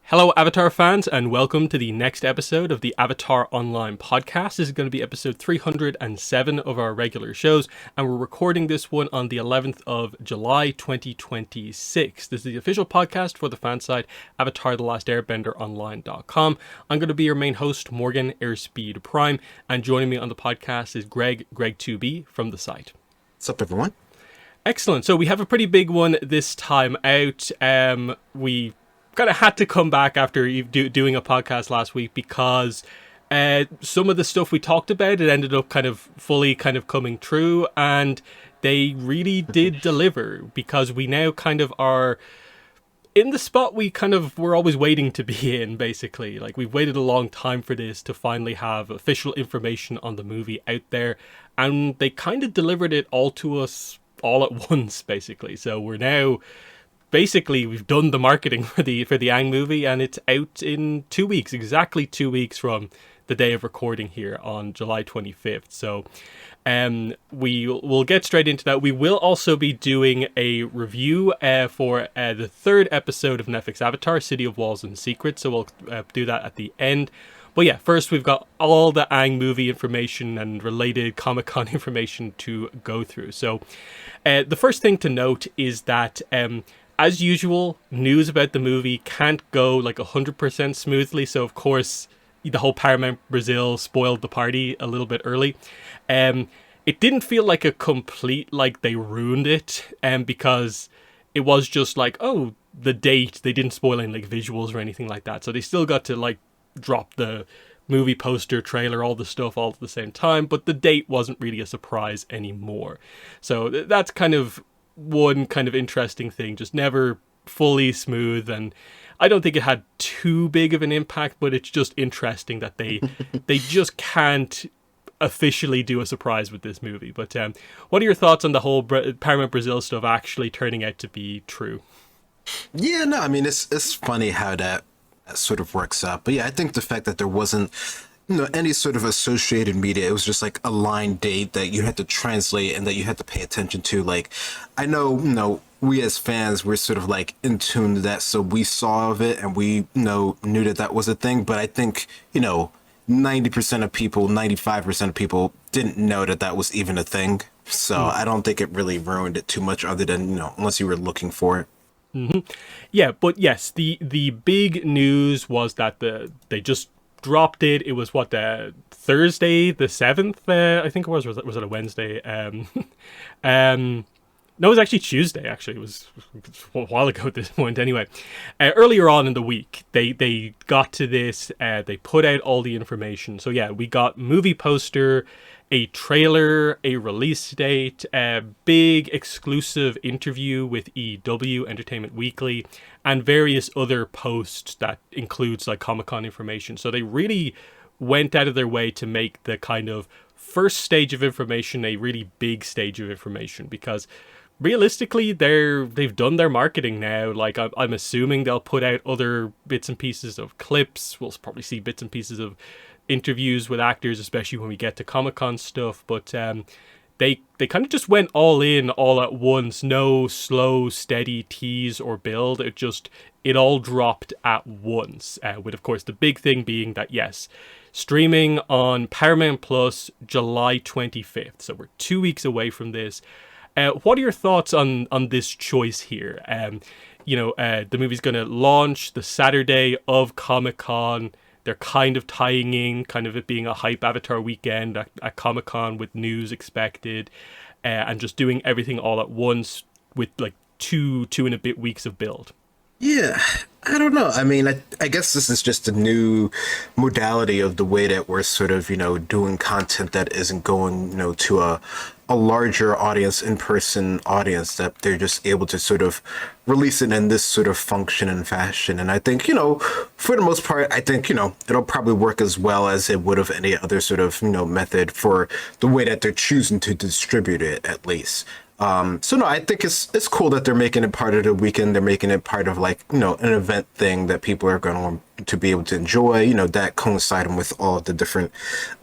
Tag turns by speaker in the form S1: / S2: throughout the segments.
S1: Hello, Avatar fans, and welcome to the next episode of the Avatar Online podcast. This is going to be episode 307 of our regular shows, and we're recording this one on the 11th of July, 2026. This is the official podcast for the fan site, Avatar The Last Airbender Online.com. I'm going to be your main host, Morgan Airspeed Prime, and joining me on the podcast is Greg2B from the site.
S2: What's up, everyone?
S1: Excellent. So we have a pretty big one this time out. We kind of had to come back after doing a podcast last week because some of the stuff we talked about, it ended up kind of fully coming true, and they really did deliver, because we now kind of are in the spot we're always waiting to be in, basically. Like, we've waited a long time for this to finally have official information on the movie out there, and they kind of delivered it all to us all at once, basically. So we're now... Basically, we've done the marketing for the Aang movie, and it's out in 2 weeks, exactly 2 weeks from the day of recording here on July 25th. So we'll get straight into that. We will also be doing a review for the third episode of Netflix Avatar, City of Walls and Secrets, so we'll do that at the end. But yeah, first we've got all the Aang movie information and related Comic-Con information to go through. So the first thing to note is that... as usual, news about the movie can't go like 100% smoothly. So, of course, the whole Paramount Brazil spoiled the party a little bit early. It didn't feel like a complete, like they ruined it, because it was just like, oh, the date. They didn't spoil any like visuals or anything like that. So they still got to like drop the movie poster, trailer, all the stuff all at the same time. But the date wasn't really a surprise anymore. So that's kind of one kind of interesting thing, just never fully smooth, and I don't think it had too big of an impact, but it's just interesting that they just can't officially do a surprise with this movie. But what are your thoughts on the whole Paramount Brazil stuff actually turning out to be true?
S2: Yeah, no, I mean, it's funny how that sort of works out. But yeah, I think the fact that there wasn't any sort of associated media, it was just like a line date that you had to translate and that you had to pay attention to. Like, I know, we as fans, we're sort of like in tune to that, so we saw of it and we knew that was a thing. But I think 90% of people, 95% of people didn't know that was even a thing. So I don't think it really ruined it too much, other than unless you were looking for it.
S1: Mm-hmm. Yeah, but yes, the big news was that they just dropped it. It was the Thursday the 7th, I think it was it a Wednesday? No, it was actually Tuesday. Actually, it was a while ago at this point. Anyway, earlier on in the week, they got to this. They put out all the information. So yeah, we got movie poster, a trailer, a release date, a big exclusive interview with EW, Entertainment Weekly, and various other posts that includes like Comic-Con information. So they really went out of their way to make the kind of first stage of information a really big stage of information, because realistically they've done their marketing now. Like, I'm assuming they'll put out other bits and pieces of clips. We'll probably see bits and pieces of interviews with actors, especially when we get to Comic-Con stuff. But they kind of just went all in all at once. No slow, steady tease or build. It all dropped at once. With, of course, the big thing being that, yes, streaming on Paramount Plus July 25th. So we're 2 weeks away from this. What are your thoughts on this choice here? The movie's going to launch the Saturday of Comic-Con. They're kind of tying in, kind of it being a hype Avatar weekend at Comic-Con with news expected, and just doing everything all at once with like two and a bit weeks of build.
S2: Yeah, I don't know. I mean, I guess this is just a new modality of the way that we're sort of, doing content that isn't going, to a larger audience, in-person audience, that they're just able to sort of release it in this sort of function and fashion. And I think, for the most part, I think, it'll probably work as well as it would have any other sort of, method for the way that they're choosing to distribute it, at least. So no, I think it's cool that they're making it part of the weekend. They're making it part of like, an event thing that people are going to to be able to enjoy, that coinciding with all the different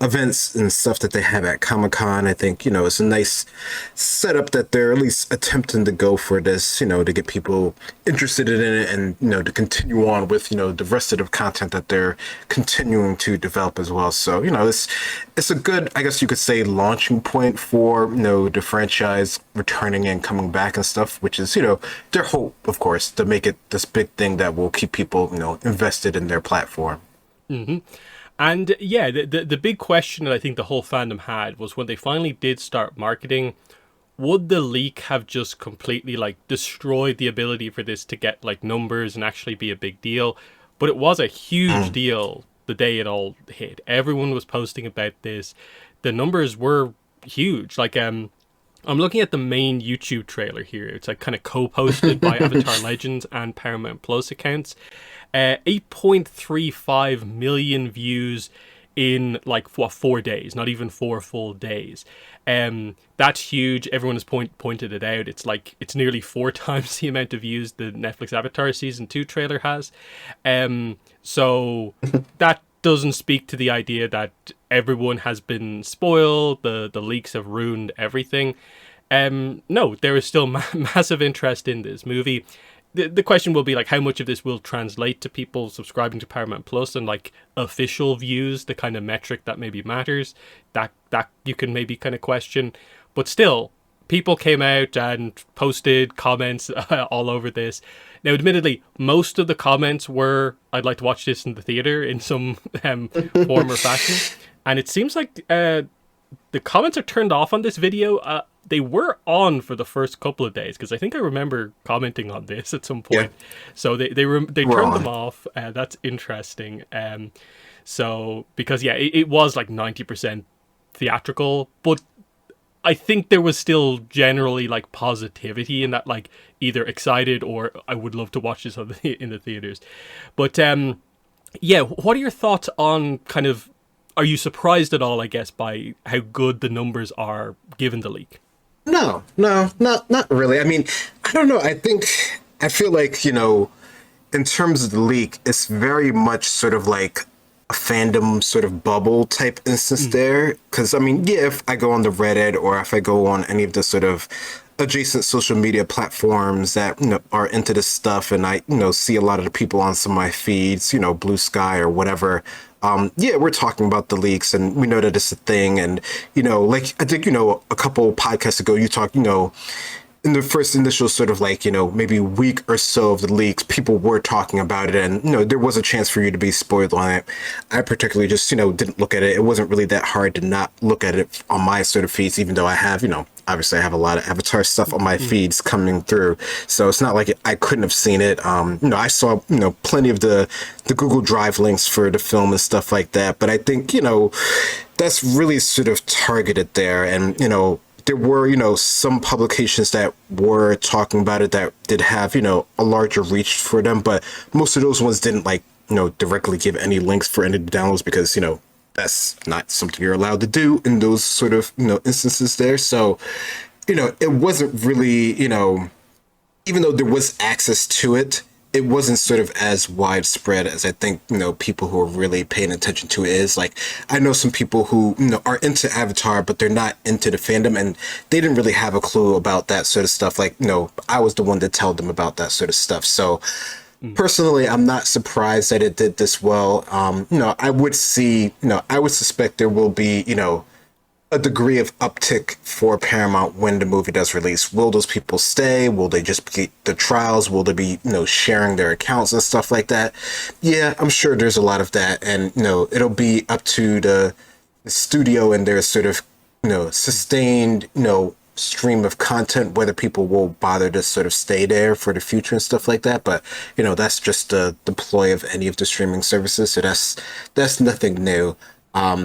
S2: events and stuff that they have at Comic-Con. I think, it's a nice setup that they're at least attempting to go for this, to get people interested in it and, to continue on with, the rest of the content that they're continuing to develop as well. So, it's a good, I guess you could say, launching point for, the franchise returning and coming back and stuff, which is, their hope, of course, to make it this big thing that will keep people, invested in their platform.
S1: And yeah, the big question that I think the whole fandom had was when they finally did start marketing, would the leak have just completely like destroyed the ability for this to get like numbers and actually be a big deal? But it was a huge deal the day it all hit. Everyone was posting about this. The numbers were huge. Like I'm looking at the main YouTube trailer here. It's like kind of co-posted by Avatar Legends and Paramount Plus accounts. 8.35 million views in like 4 days, not even 4 full days. That's huge. Everyone has pointed it out. It's like it's nearly 4 times the amount of views the Netflix Avatar season 2 trailer has. So that doesn't speak to the idea that everyone has been spoiled. The leaks have ruined everything. No, there is still massive interest in this movie. The question will be like how much of this will translate to people subscribing to Paramount Plus and like official views, the kind of metric that maybe matters. That you can maybe kind of question. But still, people came out and posted comments all over this. Now, admittedly, most of the comments were, I'd like to watch this in the theater in some form or fashion. And it seems like the comments are turned off on this video. They were on for the first couple of days because I think I remember commenting on this at some point. Yeah. So they turned them off. That's interesting. So because it was like 90% theatrical, but I think there was still generally like positivity in that, like either excited or I would love to watch this in the theaters. But what are your thoughts on kind of? Are you surprised at all, I guess, by how good the numbers are given the leak?
S2: No, not really. I mean, I don't know. I feel like, in terms of the leak, it's very much sort of like a fandom sort of bubble type instance there. Because, I mean, if I go on the Reddit or if I go on any of the sort of adjacent social media platforms that are into this stuff, and I see a lot of the people on some of my feeds, Blue Sky or whatever. We're talking about the leaks, and we know that it's a thing. And like I think a couple podcasts ago, you talked in the first initial sort of like maybe week or so of the leaks, people were talking about it, and there was a chance for you to be spoiled on it. I particularly just didn't look at it. It wasn't really that hard to not look at it on my sort of feeds, even though I have obviously I have a lot of Avatar stuff on my feeds coming through, so it's not like I couldn't have seen it. I saw plenty of the Google Drive links for the film and stuff like that, but I think that's really sort of targeted there. And there were some publications that were talking about it that did have a larger reach for them, but most of those ones didn't like directly give any links for any downloads because that's not something you're allowed to do in those sort of instances there. So it wasn't really even though there was access to it, it wasn't sort of as widespread as I think people who are really paying attention to it is. Like, I know some people who are into Avatar, but they're not into the fandom, and they didn't really have a clue about that sort of stuff. Like, I was the one to tell them about that sort of stuff. So personally, I'm not surprised that it did this well. I would suspect there will be a degree of uptick for Paramount when the movie does release. Will those people stay? Will they just get the trials? Will they be, sharing their accounts and stuff like that? Yeah, I'm sure there's a lot of that. And, it'll be up to the studio and their sort of, sustained, stream of content, whether people will bother to sort of stay there for the future and stuff like that. But, that's just the ploy of any of the streaming services. So that's nothing new.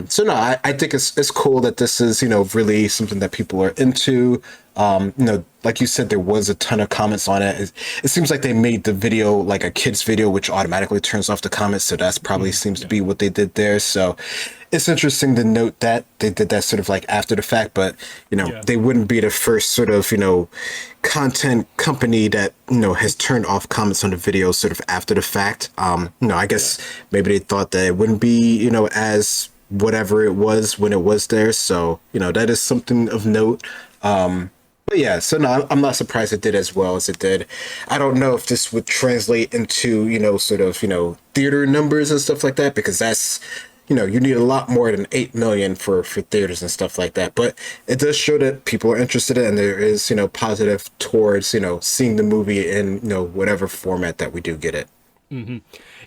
S2: So no, I think it's cool that this is, really something that people are into. Like you said, there was a ton of comments on it. It seems like they made the video like a kid's video, which automatically turns off the comments. So that's probably seems to
S1: Yeah.
S2: be what they did there. So it's interesting to note that they did that sort of like after the fact, but
S1: Yeah.
S2: they wouldn't be the first sort of, content company that, has turned off comments on the video sort of after the fact. I
S1: Yeah.
S2: guess maybe they thought that it wouldn't be, as whatever it was when it was there. So, that is something of note. But yeah, so no, I'm not surprised it did as well as it did. I don't know if this would translate into, sort of, theater numbers and stuff like that, because that's, you need a lot more than 8 million for theaters and stuff like that. But it does show that people are interested in, and there is, positive towards, seeing the movie in, whatever format that we do get it.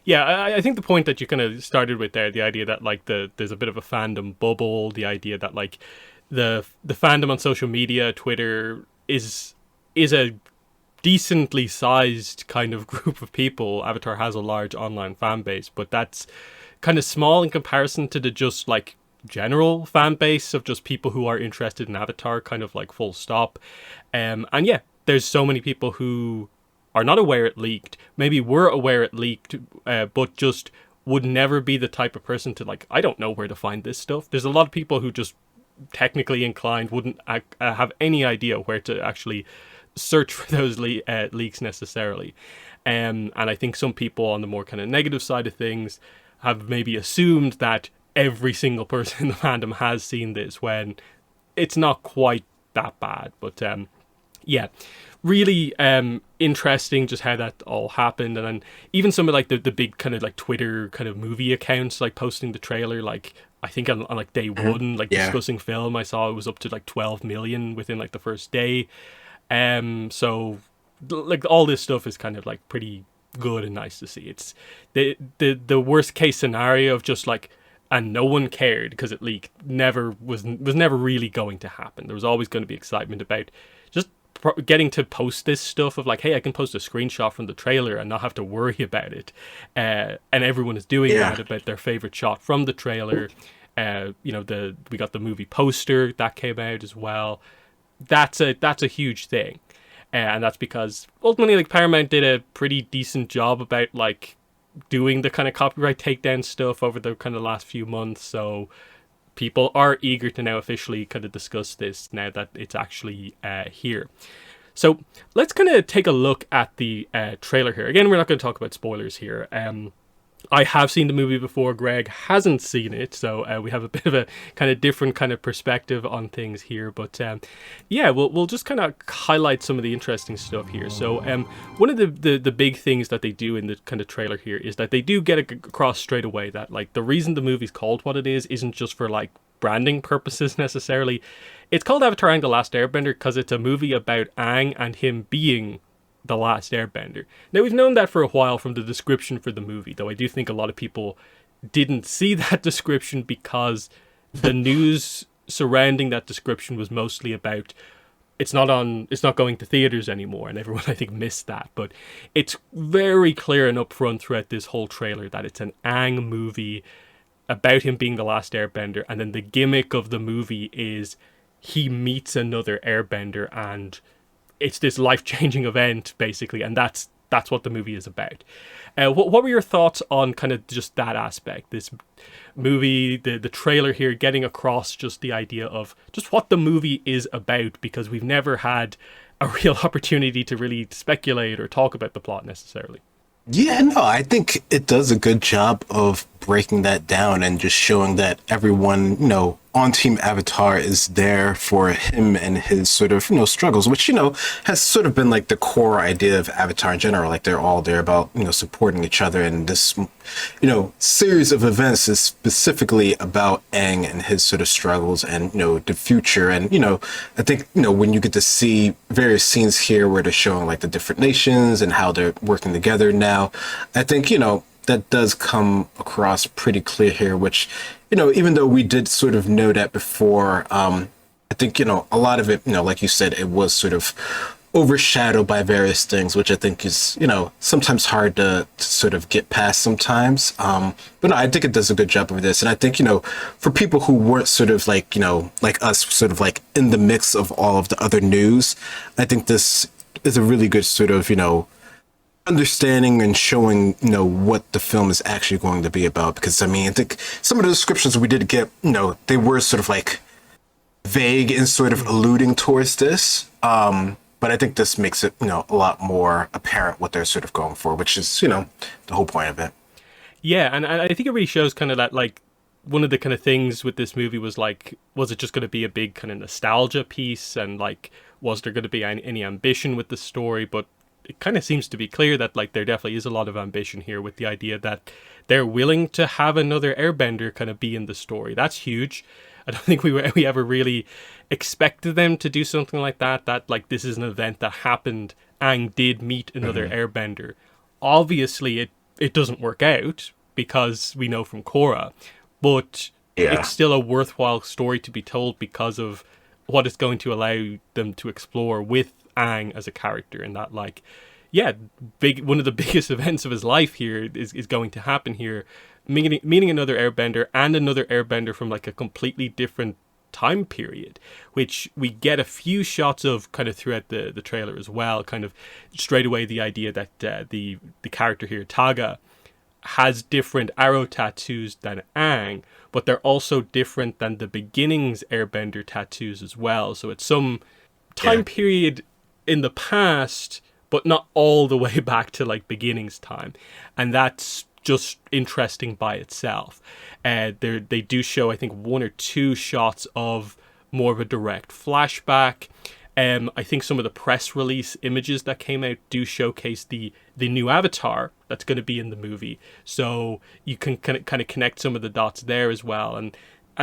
S1: Yeah, I think the point that you kind of started with there, the idea that like there's a bit of a fandom bubble, the idea that like the fandom on social media, Twitter is a decently sized kind of group of people. Avatar has a large online fan base, but that's kind of small in comparison to the just like general fan base of just people who are interested in Avatar, kind of like full stop. And yeah, there's so many people who are not aware it leaked, maybe were aware it leaked, but just would never be the type of person to like, I don't know where to find this stuff. There's a lot of people who just technically inclined wouldn't have any idea where to actually search for those leaks necessarily. And I think some people on the more kind of negative side of things have maybe assumed that every single person in the fandom has seen this when it's not quite that bad. But yeah, really interesting just how that all happened. And then even some of like the big kind of like Twitter kind of movie accounts like posting the trailer, like I think on like day one, like
S2: Yeah.
S1: discussing film, I saw it was up to like 12 million within like the first day. So like all this stuff is kind of like pretty good and nice to see. It's the worst case scenario of just like, and no one cared because it leaked, never was never really going to happen. There was always going to be excitement about just getting to post this stuff of like, hey, I can post a screenshot from the trailer and not have to worry about it. And everyone is doing
S2: Yeah.
S1: that about their favorite shot from the trailer. We got the movie poster that came out as well. That's a huge thing. And that's because ultimately like Paramount did a pretty decent job about like doing the kind of copyright takedown stuff over the kind of last few months. So people are eager to now officially kind of discuss this now that it's actually here. So let's kind of take a look at the trailer here. Again, we're not going to talk about spoilers here. I have seen the movie before. Greg hasn't seen it, so we have a bit of a kind of different kind of perspective on things here. But yeah, we'll just kind of highlight some of the interesting stuff here. So one of the big things that they do in the kind of trailer here is that they do get across straight away that like the reason the movie's called what it is isn't just for like branding purposes necessarily. It's called Avatar: Aang the Last Airbender because it's a movie about Aang and him being the Last Airbender. Now, we've known that for a while from the description for the movie, though I do think a lot of people didn't see that description because the news surrounding that description was mostly about it's not going to theaters anymore, and everyone I think missed that. But it's very clear and upfront throughout this whole trailer that it's an Aang movie about him being the Last Airbender, and then the gimmick of the movie is he meets another airbender and it's this life-changing event basically, and that's what the movie is about. What were your thoughts on kind of just that aspect, this movie, the trailer here getting across just the idea of just what the movie is about, because we've never had a real opportunity to really speculate or talk about the plot necessarily.
S2: Yeah, no, I think it does a good job of breaking that down and just showing that everyone, on Team Avatar is there for him and his sort of, struggles, which, has sort of been like the core idea of Avatar in general. Like they're all there about, supporting each other. And this, series of events is specifically about Aang and his sort of struggles and, the future. And, I think, when you get to see various scenes here where they're showing like the different nations and how they're working together now, I think, that does come across pretty clear here, which, even though we did sort of know that before, I think, a lot of it, like you said, it was sort of overshadowed by various things, which I think is, sometimes hard to sort of get past sometimes. But no, I think it does a good job of this. And I think, for people who weren't sort of like, like us, sort of like in the mix of all of the other news, I think this is a really good sort of, understanding and showing, what the film is actually going to be about. Because, I mean, I think some of the descriptions we did get, they were sort of like vague and sort of alluding towards this. But I think this makes it, a lot more apparent what they're sort of going for, which is, the whole point of it.
S1: Yeah, and I think it really shows kind of that, like, one of the kind of things with this movie was like, was it just going to be a big kind of nostalgia piece, and like, was there going to be any ambition with the story? But it kind of seems to be clear that like there definitely is a lot of ambition here with the idea that they're willing to have another Airbender kind of be in the story. That's huge. I don't think we ever really expected them to do something like that. That like this is an event that happened. Aang did meet another Airbender. Obviously, it doesn't work out because we know from Korra, but
S2: Yeah.
S1: it's still a worthwhile story to be told because of what it's going to allow them to explore with Aang as a character, and that like, yeah, one of the biggest events of his life here is going to happen here, meeting another Airbender and another Airbender from like a completely different time period, which we get a few shots of kind of throughout the trailer as well. Kind of straight away the idea that the character here, Taga, has different arrow tattoos than Aang, but they're also different than the beginnings Airbender tattoos as well. So it's some time period in the past, but not all the way back to like beginnings time, and that's just interesting by itself. They do show, I think, one or two shots of more of a direct flashback. I think some of the press release images that came out do showcase the new avatar that's going to be in the movie, so you can kind of connect some of the dots there as well, and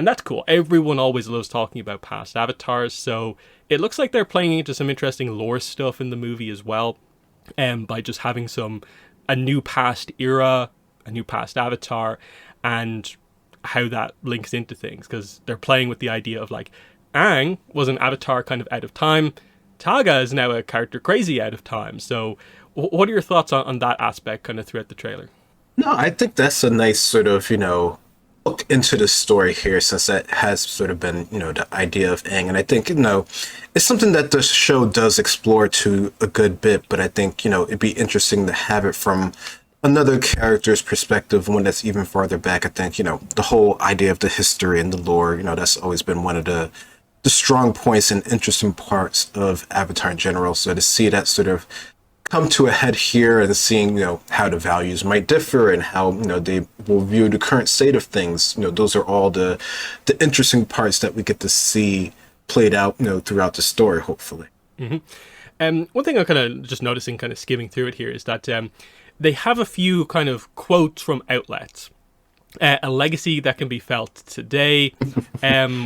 S1: that's cool. Everyone always loves talking about past avatars, so it looks like they're playing into some interesting lore stuff in the movie as well, by just having a new past era, a new past avatar, and how that links into things, because they're playing with the idea of like, Aang was an avatar kind of out of time. Taga is now a character crazy out of time. So what are your thoughts on that aspect kind of throughout the trailer?
S2: No, I think that's a nice sort of, look into the story here, since that has sort of been, the idea of Aang. And I think, it's something that the show does explore to a good bit, but I think, it'd be interesting to have it from another character's perspective, one that's even farther back. I think, the whole idea of the history and the lore, that's always been one of the strong points and interesting parts of Avatar in general. So to see that sort of come to a head here, and seeing, how the values might differ and how, they will view the current state of things, those are all the interesting parts that we get to see played out, throughout the story, hopefully.
S1: One thing I'm kind of just noticing, kind of skimming through it here, is that they have a few kind of quotes from outlets. A legacy that can be felt today.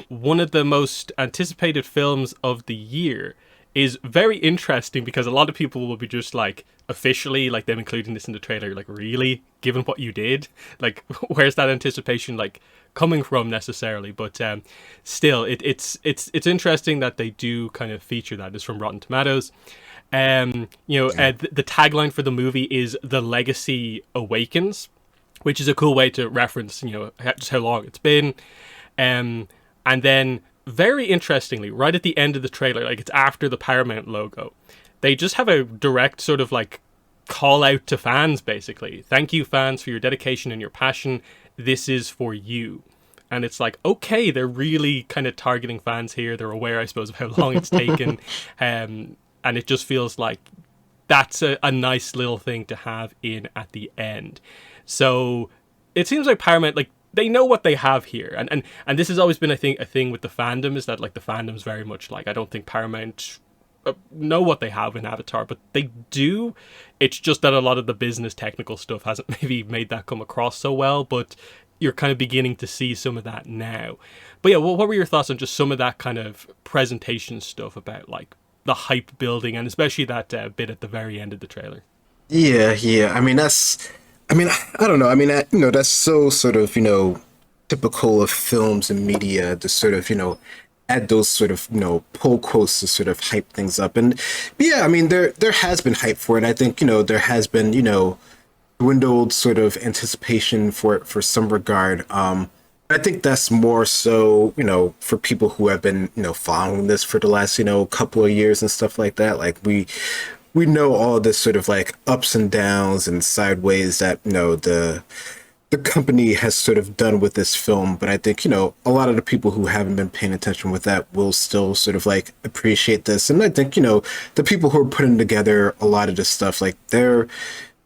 S1: One of the most anticipated films of the year is very interesting, because a lot of people will be just like, officially, like them including this in the trailer, like, really, given what you did, like, where's that anticipation like coming from necessarily? But still, it's interesting that they do kind of feature that. It's from Rotten Tomatoes. The tagline for the movie is "The Legacy Awakens," which is a cool way to reference, just how long it's been. And then, very interestingly, right at the end of the trailer, like it's after the Paramount logo, they just have a direct sort of like call out to fans, basically. Thank you, fans, for your dedication and your passion. This is for you. And it's like, okay, they're really kind of targeting fans here. They're aware, I suppose, of how long it's taken. And it just feels like that's a nice little thing to have in at the end. So it seems like Paramount, like, they know what they have here, and this has always been, I think, a thing with the fandom, is that like the fandom's very much like, I don't think Paramount know what they have in Avatar, but they do. It's just that a lot of the business technical stuff hasn't maybe made that come across so well, but you're kind of beginning to see some of that now. But yeah, what were your thoughts on just some of that kind of presentation stuff about like the hype building, and especially that bit at the very end of the trailer?
S2: Yeah. I don't know. That's so sort of, typical of films and media, to sort of, add those sort of pull quotes to sort of hype things up. And yeah, I mean there has been hype for it. I think there has been dwindled sort of anticipation for it for some regard. I think that's more so for people who have been following this for the last couple of years and stuff like that. Like we know all this sort of like ups and downs and sideways that the company has sort of done with this film. But I think, a lot of the people who haven't been paying attention with that will still sort of like appreciate this. And I think, the people who are putting together a lot of this stuff, like they're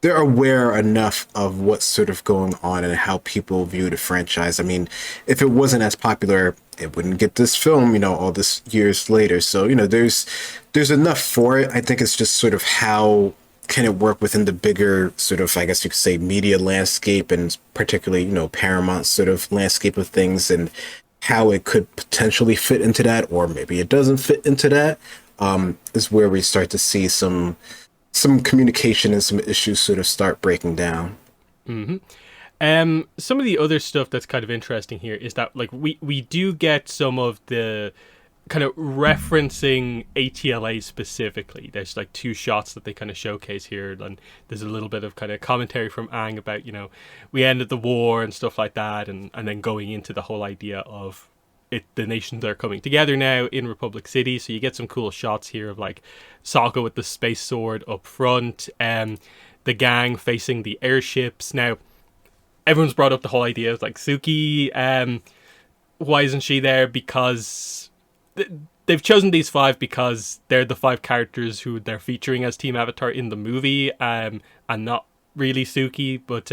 S2: aware enough of what's sort of going on and how people view the franchise. I mean, if it wasn't as popular, it wouldn't get this film, all this years later. So, there's enough for it. I think it's just sort of how can it work within the bigger sort of, I guess you could say, media landscape, and particularly, Paramount's sort of landscape of things, and how it could potentially fit into that, or maybe it doesn't fit into that, is where we start to see some communication and some issues sort of start breaking down.
S1: Some of the other stuff that's kind of interesting here is that like we do get some of the kind of referencing ATLA specifically. There's like two shots that they kind of showcase here, and there's a little bit of kind of commentary from Aang about we ended the war and stuff like that, and then going into the whole idea of the nations are coming together now in Republic City. So you get some cool shots here of like Sokka with the space sword up front, the gang facing the airships. Now everyone's brought up the whole idea of like Suki, why isn't she there? Because they've chosen these five because they're the five characters who they're featuring as Team Avatar in the movie, and not really Suki. But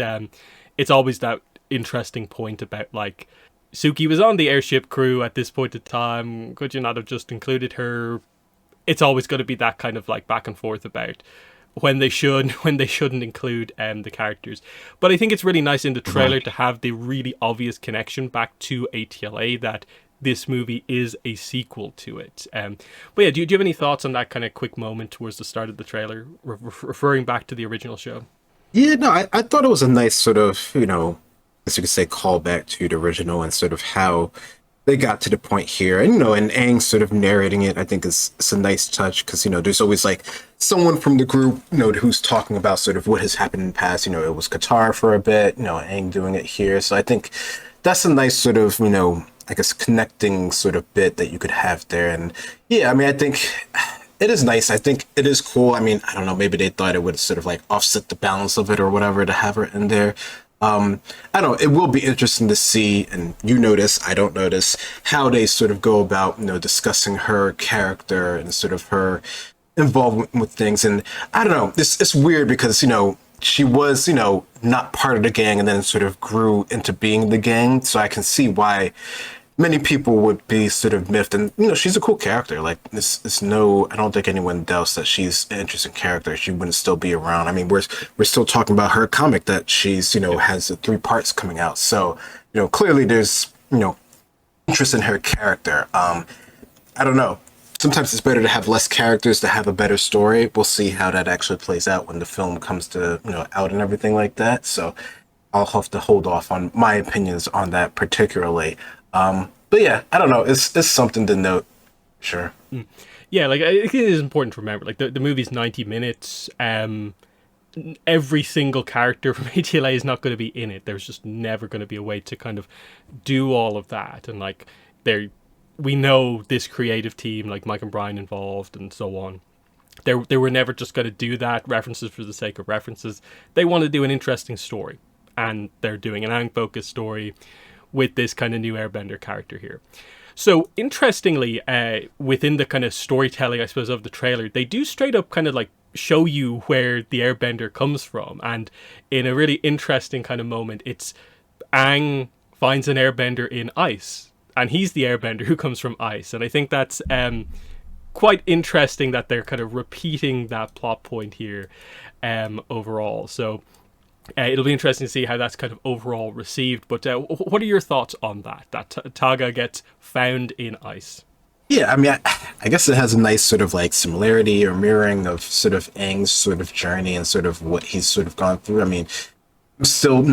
S1: it's always that interesting point about like Suki was on the airship crew at this point in time. Could you not have just included her? It's always going to be that kind of like back and forth about when they should, when they shouldn't include the characters. But I think it's really nice in the trailer to have the really obvious connection back to ATLA, that this movie is a sequel to it. But yeah, do you have any thoughts on that kind of quick moment towards the start of the trailer, referring back to the original show?
S2: Yeah, no, I thought it was a nice sort of, as you could say, callback to the original, and sort of how they got to the point here. And, and Aang sort of narrating it, I think it's a nice touch, because, there's always like someone from the group, who's talking about sort of what has happened in the past. It was Qatar for a bit, Aang doing it here. So I think that's a nice sort of, I guess, connecting sort of bit that you could have there. And yeah, I mean, I think it is nice. I think it is cool. I mean, I don't know, maybe they thought it would sort of like offset the balance of it or whatever to have her in there. I don't know, it will be interesting to see, and notice, I don't notice, how they sort of go about, discussing her character and sort of her involvement with things. And I don't know, it's weird because, she was, not part of the gang and then sort of grew into being the gang. So I can see why many people would be sort of miffed. And, she's a cool character. Like, it's no, I don't think anyone doubts that she's an interesting character. She wouldn't still be around. I mean, we're still talking about her comic that she's, has 3 parts coming out. So, clearly there's, interest in her character. I don't know. Sometimes it's better to have less characters to have a better story. We'll see how that actually plays out when the film comes to, out and everything like that. So I'll have to hold off on my opinions on that particularly. But yeah, I don't know. It's something to note. Sure.
S1: Yeah, like I think it is important to remember. Like the movie's 90 minutes. Every single character from ATLA is not going to be in it. There's just never going to be a way to kind of do all of that. And like we know this creative team, like Mike and Brian involved and so on. They were never just going to do that, references for the sake of references. They want to do an interesting story, and they're doing an Aang-focused story with this kind of new Airbender character here. So interestingly, within the kind of storytelling, I suppose, of the trailer, they do straight up kind of like show you where the Airbender comes from. And in a really interesting kind of moment, it's Aang finds an Airbender in ice, and he's the Airbender who comes from ice. And I think that's quite interesting that they're kind of repeating that plot point here overall. So it'll be interesting to see how that's kind of overall received. But what are your thoughts on that Taga gets found in ice?
S2: Yeah, I mean, I guess it has a nice sort of like similarity or mirroring of sort of Aang's sort of journey and sort of what he's sort of gone through. I mean, I'm still,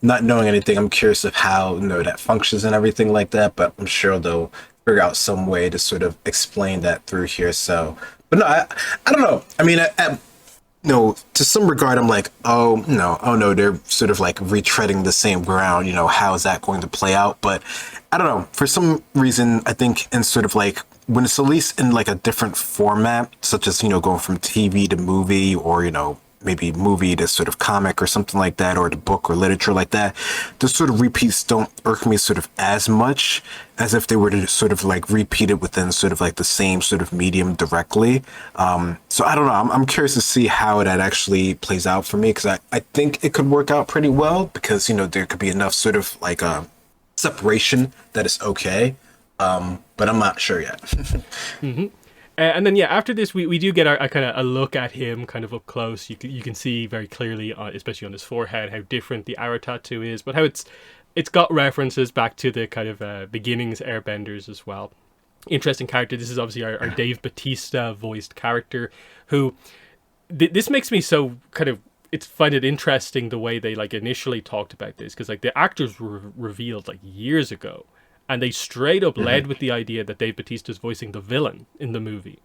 S2: not knowing anything, I'm curious of how, that functions and everything like that. But I'm sure they'll figure out some way to sort of explain that through here. So, but no, I don't know. I mean, no, to some regard, I'm like, oh no, they're sort of like retreading the same ground. How is that going to play out? But I don't know. For some reason, I think in sort of like when it's at least in like a different format, such as going from TV to movie, or maybe movie to sort of comic or something like that, or to book or literature like that, the sort of repeats don't irk me sort of as much as if they were to sort of like repeat it within sort of like the same sort of medium directly. So I don't know. I'm curious to see how that actually plays out for me, because I think it could work out pretty well, because there could be enough sort of like separation that it's okay. But I'm not sure yet.
S1: And then yeah, after this, we do get a kind of a look at him kind of up close. You can see very clearly, especially on his forehead, how different the arrow tattoo is, but how it's got references back to the kind of beginnings Airbenders as well. Interesting character. This is obviously our Dave Bautista voiced character, who this makes me so kind of find it interesting the way they like initially talked about this, because like the actors were revealed like years ago. And they straight up led with the idea that Dave Bautista is voicing the villain in the movie.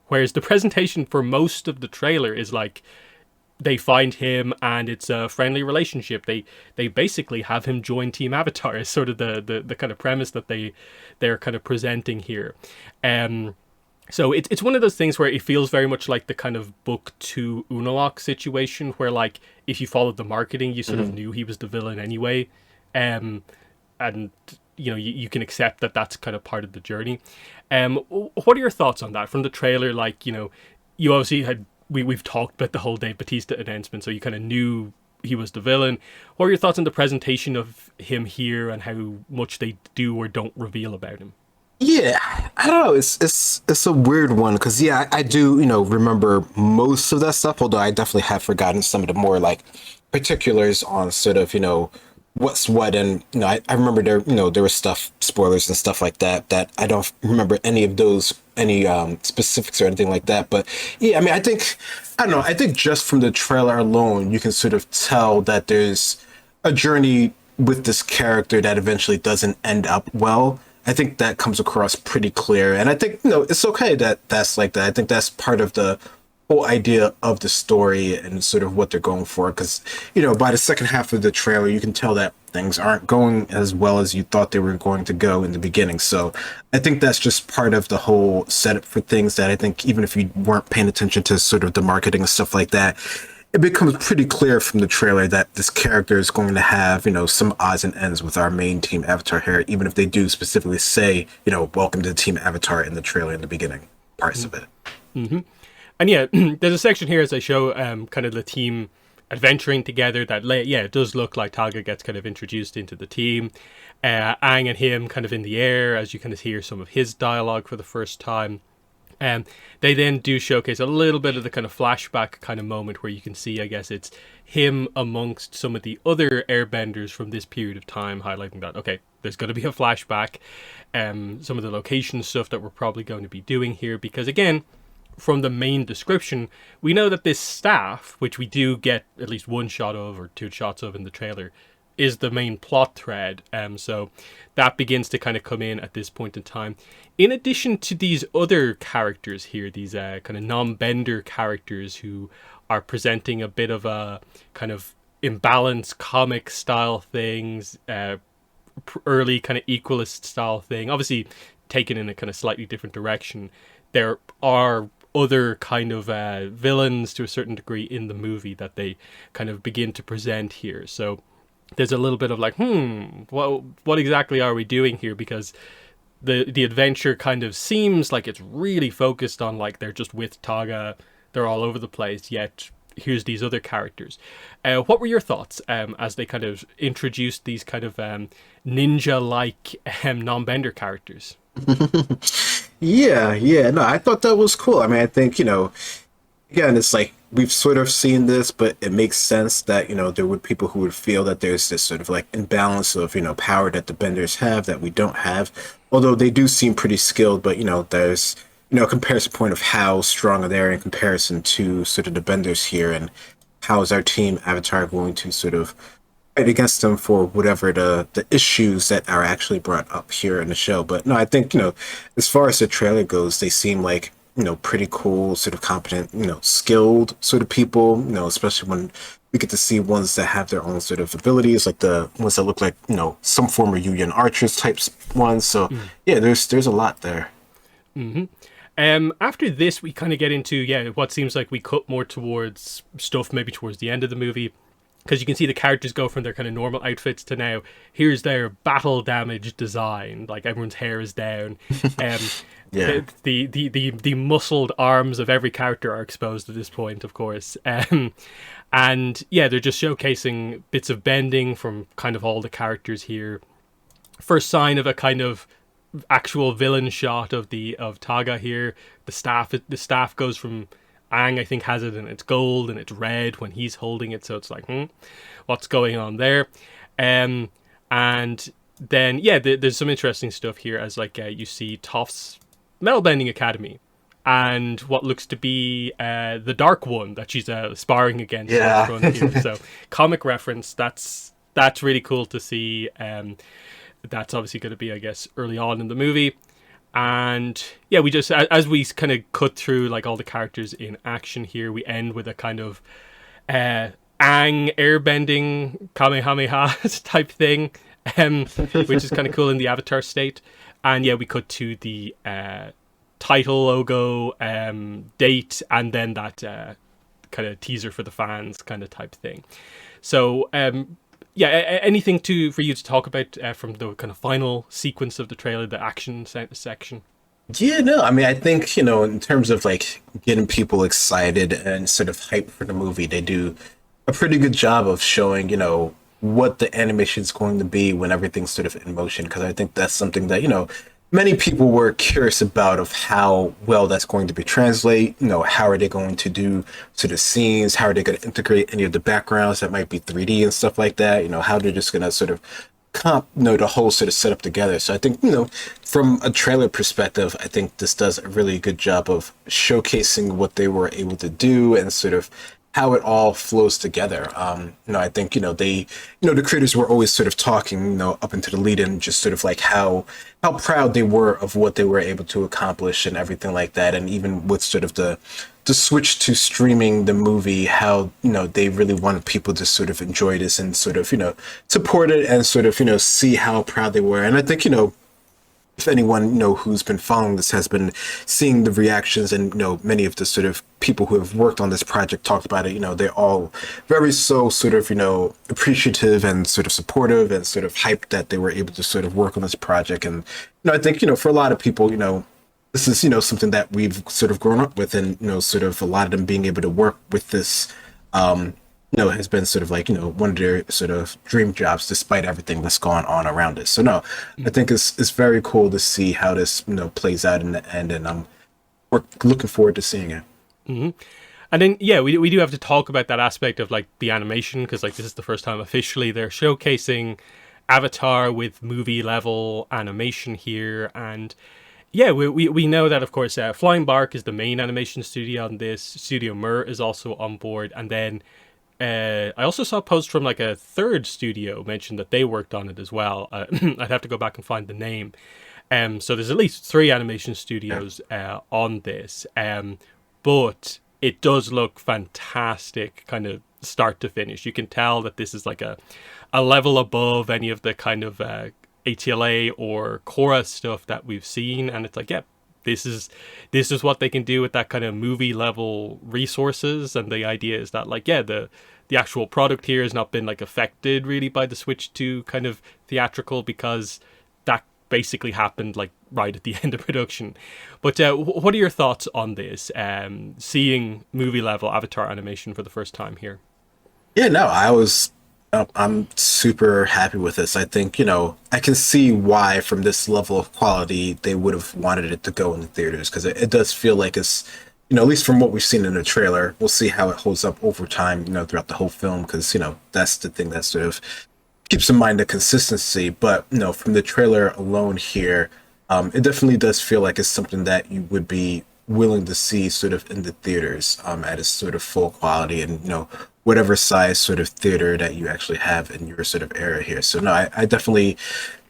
S1: Whereas the presentation for most of the trailer is like they find him and it's a friendly relationship. They basically have him join Team Avatar is sort of the kind of premise that they're kind of presenting here. So it's one of those things where it feels very much like the kind of book to Unalaq situation, where like if you followed the marketing, you sort of knew he was the villain anyway. And you can accept that that's kind of part of the journey. What are your thoughts on that from the trailer? Like, you obviously we've talked about the whole Dave Bautista announcement, so you kind of knew he was the villain. What are your thoughts on the presentation of him here and how much they do or don't reveal about him?
S2: Yeah, I don't know. It's a weird one, because I do remember most of that stuff. Although I definitely have forgotten some of the more like particulars on sort of what's what. And I remember there was stuff, spoilers and stuff like that I don't remember any of those, any specifics or anything like that. But yeah, I mean, I don't know, I think just from the trailer alone you can sort of tell that there's a journey with this character that eventually doesn't end up well. I think that comes across pretty clear, and I think it's okay that that's like that. I think that's part of the whole idea of the story and sort of what they're going for, because by the second half of the trailer you can tell that things aren't going as well as you thought they were going to go in the beginning. So I think that's just part of the whole setup for things, that I think even if you weren't paying attention to sort of the marketing and stuff like that, it becomes pretty clear from the trailer that this character is going to have some odds and ends with our main Team Avatar here, even if they do specifically say welcome to Team Avatar in the trailer in the beginning parts of it.
S1: And yeah, there's a section here as I show kind of the team adventuring together that, it does look like Taga gets kind of introduced into the team. Aang and him kind of in the air as you kind of hear some of his dialogue for the first time. They then do showcase a little bit of the kind of flashback kind of moment where you can see, I guess it's him amongst some of the other airbenders from this period of time, highlighting that, okay, there's going to be a flashback. Some of the location stuff that we're probably going to be doing here, because again, from the main description, we know that this staff, which we do get at least one shot of or two shots of in the trailer, is the main plot thread. So that begins to kind of come in at this point in time. In addition to these other characters here, these kind of non-bender characters who are presenting a bit of a kind of imbalanced comic style things, early kind of equalist style thing, obviously taken in a kind of slightly different direction. There are other kind of villains to a certain degree in the movie that they kind of begin to present here. So there's a little bit of like, what exactly are we doing here? Because the adventure kind of seems like it's really focused on like they're just with Taga, they're all over the place, yet here's these other characters. What were your thoughts as they kind of introduced these kind of ninja-like non-bender characters?
S2: Yeah, no, I thought that was cool. I mean, I think, again, it's like we've sort of seen this, but it makes sense that, there would people who would feel that there's this sort of like imbalance of, power that the benders have that we don't have. Although they do seem pretty skilled, but, there's, a comparison point of how strong they are in comparison to sort of the benders here, and how is our Team Avatar going to sort of fight against them for whatever the issues that are actually brought up here in the show. But no, I think, as far as the trailer goes, they seem like, pretty cool, sort of competent, skilled sort of people, especially when we get to see ones that have their own sort of abilities, like the ones that look like, some former Union archers types ones. So yeah, there's a lot there.
S1: After this, we kind of get into what seems like we cut more towards stuff maybe towards the end of the movie, because you can see the characters go from their kind of normal outfits to now here's their battle damage design, like everyone's hair is down. Um,
S2: Yeah.
S1: the muscled arms of every character are exposed at this point, of course. And yeah, they're just showcasing bits of bending from kind of all the characters here. First sign of a kind of actual villain shot of Taga here. The staff goes from Aang, I think, has it and it's gold and it's red when he's holding it, so it's like, what's going on there? And then there's some interesting stuff here as like you see Toph's metal bending academy and what looks to be the Dark One that she's sparring against.
S2: Yeah.
S1: In front here. So comic reference. That's really cool to see. That's obviously going to be, I guess, early on in the movie. And yeah, we just, as we kind of cut through like all the characters in action here, we end with a kind of Aang airbending Kamehameha type thing, which is kind of cool in the Avatar state. And yeah, we cut to the title logo, date, and then that kind of teaser for the fans kind of type thing. So anything for you to talk about from the kind of final sequence of the trailer, the action section?
S2: Yeah, no, I mean, I think, in terms of like getting people excited and sort of hyped for the movie, they do a pretty good job of showing, what the animation is going to be when everything's sort of in motion. Because I think that's something that, many people were curious about of how well that's going to be translate. How are they going to do sort of scenes? How are they going to integrate any of the backgrounds that might be 3D and stuff like that? How they're just going to sort of the whole sort of setup together. So I think, from a trailer perspective, I think this does a really good job of showcasing what they were able to do and sort of how it all flows together. I think, they, the creators were always sort of talking, up into the lead in, just sort of like how proud they were of what they were able to accomplish and everything like that. And even with sort of the switch to streaming the movie, how, they really wanted people to sort of enjoy this and sort of, support it and sort of, see how proud they were. And I think, if anyone who's been following this has been seeing the reactions and many of the sort of people who have worked on this project talked about it, they're all very so sort of appreciative and sort of supportive and sort of hyped that they were able to sort of work on this project. And I think for a lot of people, this is something that we've sort of grown up with, and sort of a lot of them being able to work with this has been sort of like, one of their sort of dream jobs, despite everything that's gone on around it. So no, I think it's very cool to see how this, plays out in the end, and we're looking forward to seeing it.
S1: Mm-hmm. And then, we do have to talk about that aspect of like the animation, because like this is the first time officially they're showcasing Avatar with movie level animation here. And yeah, we know that, of course, Flying Bark is the main animation studio on this. Studio Mir is also on board. And then I also saw a post from like a third studio mention that they worked on it as well. I'd have to go back and find the name. So there's at least 3 animation studios on this. But it does look fantastic, kind of start to finish. You can tell that this is like a level above any of the kind of ATLA or Korra stuff that we've seen. And it's like, this is what they can do with that kind of movie level resources. And the idea is that like, the actual product here has not been like affected really by the switch to kind of theatrical, because that basically happened like right at the end of production. But what are your thoughts on this, seeing movie level Avatar animation for the first time here?
S2: Yeah, no, I'm super happy with this. I think, I can see why from this level of quality they would have wanted it to go in the theaters, because it does feel like it's, at least from what we've seen in the trailer. We'll see how it holds up over time, throughout the whole film, because, that's the thing that sort of keeps in mind the consistency. But, from the trailer alone here, it definitely does feel like it's something that you would be willing to see sort of in the theaters at a sort of full quality, and, whatever size sort of theater that you actually have in your sort of area here. So no, I definitely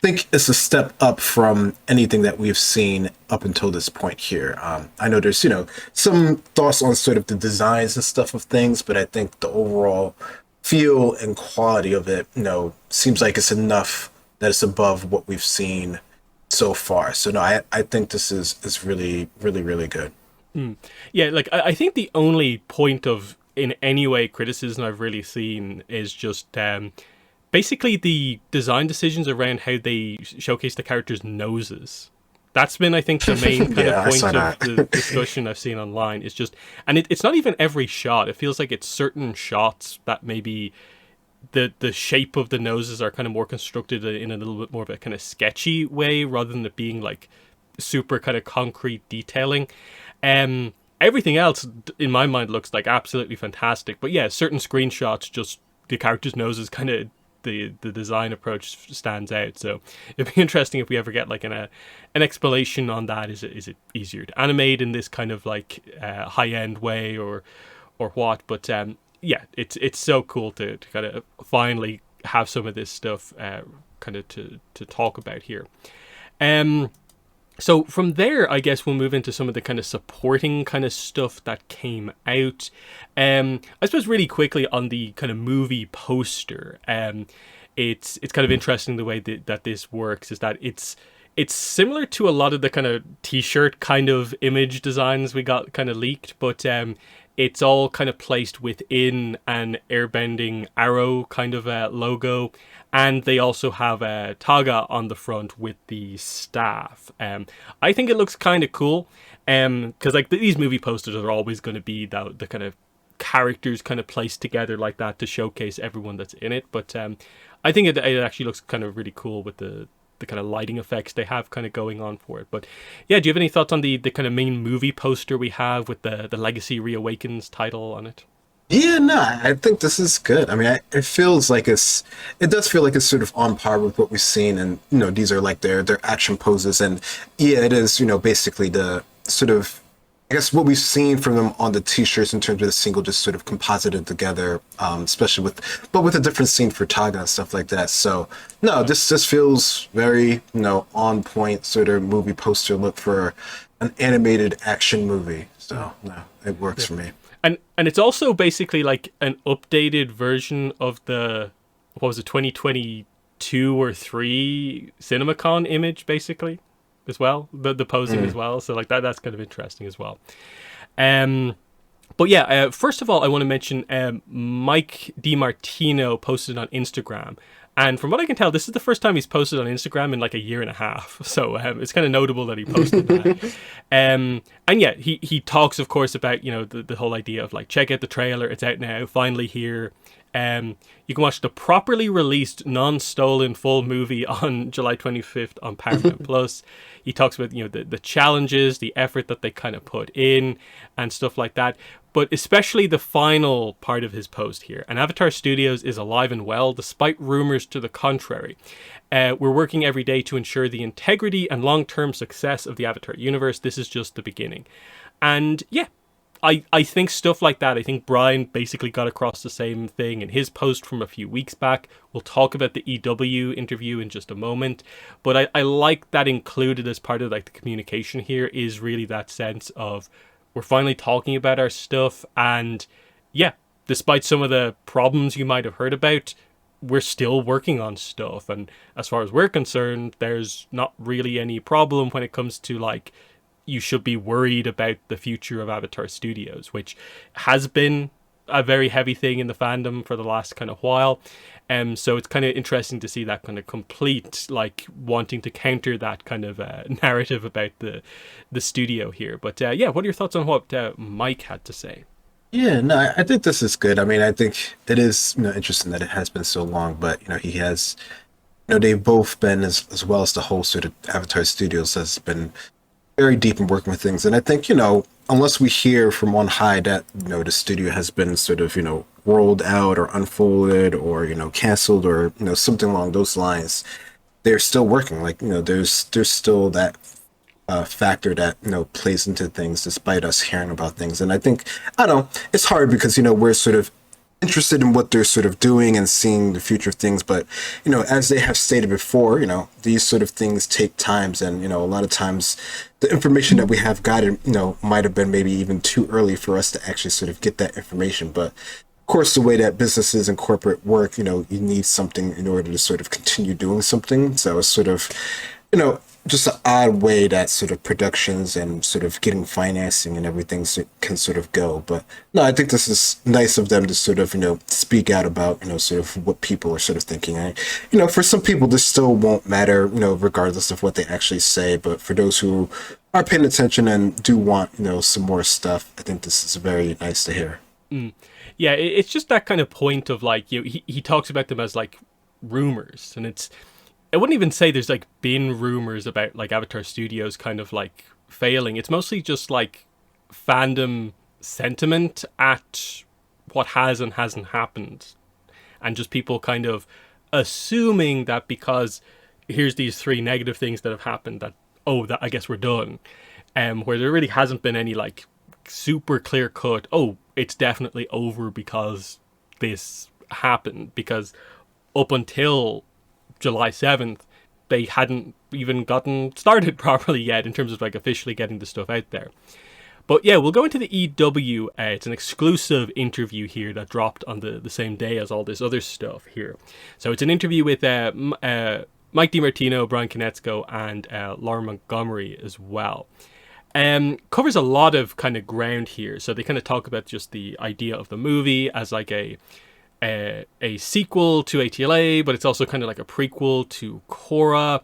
S2: think it's a step up from anything that we've seen up until this point here. I know there's, some thoughts on sort of the designs and stuff of things, but I think the overall feel and quality of it, seems like it's enough that it's above what we've seen so far. So no, I think this is really, really, really good.
S1: Yeah, like I think the only point of in any way criticism I've really seen is just basically the design decisions around how they showcase the characters' noses. That's been, I think, the main kind
S2: Yeah,
S1: of
S2: I
S1: point
S2: saw
S1: of
S2: that.
S1: the discussion I've seen online. Is just, and it's not even every shot. It feels like it's certain shots that maybe the shape of the noses are kind of more constructed in a little bit more of a kind of sketchy way rather than it being like super kind of concrete detailing. Everything else in my mind looks like absolutely fantastic. But yeah, certain screenshots just the characters' noses kind of the design approach stands out. So it'd be interesting if we ever get like an explanation on that. Is it easier to animate in this kind of like high end way or what? But yeah, it's so cool to kind of finally have some of this stuff kind of to talk about here. Um, so from there, I guess we'll move into some of the kind of supporting kind of stuff that came out. I suppose really quickly on the kind of movie poster. It's kind of interesting the way that this works is that it's similar to a lot of the kind of t-shirt kind of image designs we got kind of leaked, but it's all kind of placed within an airbending arrow kind of logo, and they also have a Taga on the front with the staff. I think it looks kind of cool, because like these movie posters are always going to be the kind of characters kind of placed together like that to showcase everyone that's in it. But I think it actually looks kind of really cool with the kind of lighting effects they have kind of going on for it. But yeah, do you have any thoughts on the kind of main movie poster we have with the Legacy Reawakens title on it?
S2: Yeah, no, I think this is good. I mean, it feels like it does feel like it's sort of on par with what we've seen, and these are like their action poses, and yeah, it is, basically the sort of, I guess what we've seen from them on the t-shirts in terms of the single, just sort of composited together, especially but with a different scene for Taga and stuff like that. So no, this feels very, on point sort of movie poster look for an animated action movie. So no, it works for me.
S1: And it's also basically like an updated version of the, what was it, 2022 or 3 CinemaCon image basically as well, the posing as well. So like that's kind of interesting as well. But yeah, first of all, I want to mention Mike DiMartino posted on Instagram. And from what I can tell, this is the first time he's posted on Instagram in like a year and a half. So it's kind of notable that he posted that. And yeah, he talks, of course, about, the whole idea of like, check out the trailer. It's out now, finally here. You can watch the properly released, non-stolen full movie on July 25th on Paramount Plus. He talks about, the challenges, the effort that they kind of put in and stuff like that. But especially the final part of his post here. And Avatar Studios is alive and well, despite rumors to the contrary. We're working every day to ensure the integrity and long-term success of the Avatar universe. This is just the beginning. And yeah, I think stuff like that, I think Brian basically got across the same thing in his post from a few weeks back. We'll talk about the EW interview in just a moment. But I like that included as part of like the communication here is really that sense of we're finally talking about our stuff. And yeah, despite some of the problems you might have heard about, we're still working on stuff. And as far as we're concerned, there's not really any problem when it comes to like, you should be worried about the future of Avatar Studios, which has been a very heavy thing in the fandom for the last kind of while. So it's kind of interesting to see that kind of complete, like, wanting to counter that kind of narrative about the studio here. But yeah, what are your thoughts on what Mike had to say?
S2: Yeah, no, I think this is good. I mean, I think it is, interesting that it has been so long, but he has, they've both been as well as the whole sort of Avatar Studios has been very deep in working with things. And I think, unless we hear from on high that, the studio has been sort of, rolled out or unfolded or, canceled or, something along those lines, they're still working. Like, there's still that factor that, plays into things despite us hearing about things. And I think, I don't know, it's hard because, we're sort of interested in what they're sort of doing and seeing the future of things. But, as they have stated before, these sort of things take times. And, a lot of times the information that we have gotten, might have been maybe even too early for us to actually sort of get that information. But of course, the way that businesses and corporate work, you need something in order to sort of continue doing something. So it's sort of, you know, just an odd way that sort of productions and sort of getting financing and everything can sort of go. But no, I think this is nice of them to sort of, speak out about, sort of what people are sort of thinking. For some people, this still won't matter, regardless of what they actually say. But for those who are paying attention and do want, some more stuff, I think this is very nice to hear.
S1: Yeah, it's just that kind of point of like, he talks about them as like rumors, and I wouldn't even say there's like been rumors about like Avatar Studios kind of like failing. It's mostly just like fandom sentiment at what has and hasn't happened, and just people kind of assuming that because here's these three negative things that have happened, that that I guess we're done. Where there really hasn't been any like super clear cut, it's definitely over because this happened, because up until July 7th, they hadn't even gotten started properly yet in terms of like officially getting the stuff out there. But yeah, we'll go into the EW. It's an exclusive interview here that dropped on the same day as all this other stuff here. So it's an interview with Mike DiMartino, Brian Konietzko, and Lauren Montgomery as well. Covers a lot of kind of ground here. So they kind of talk about just the idea of the movie as like a sequel to ATLA, but it's also kind of like a prequel to Korra.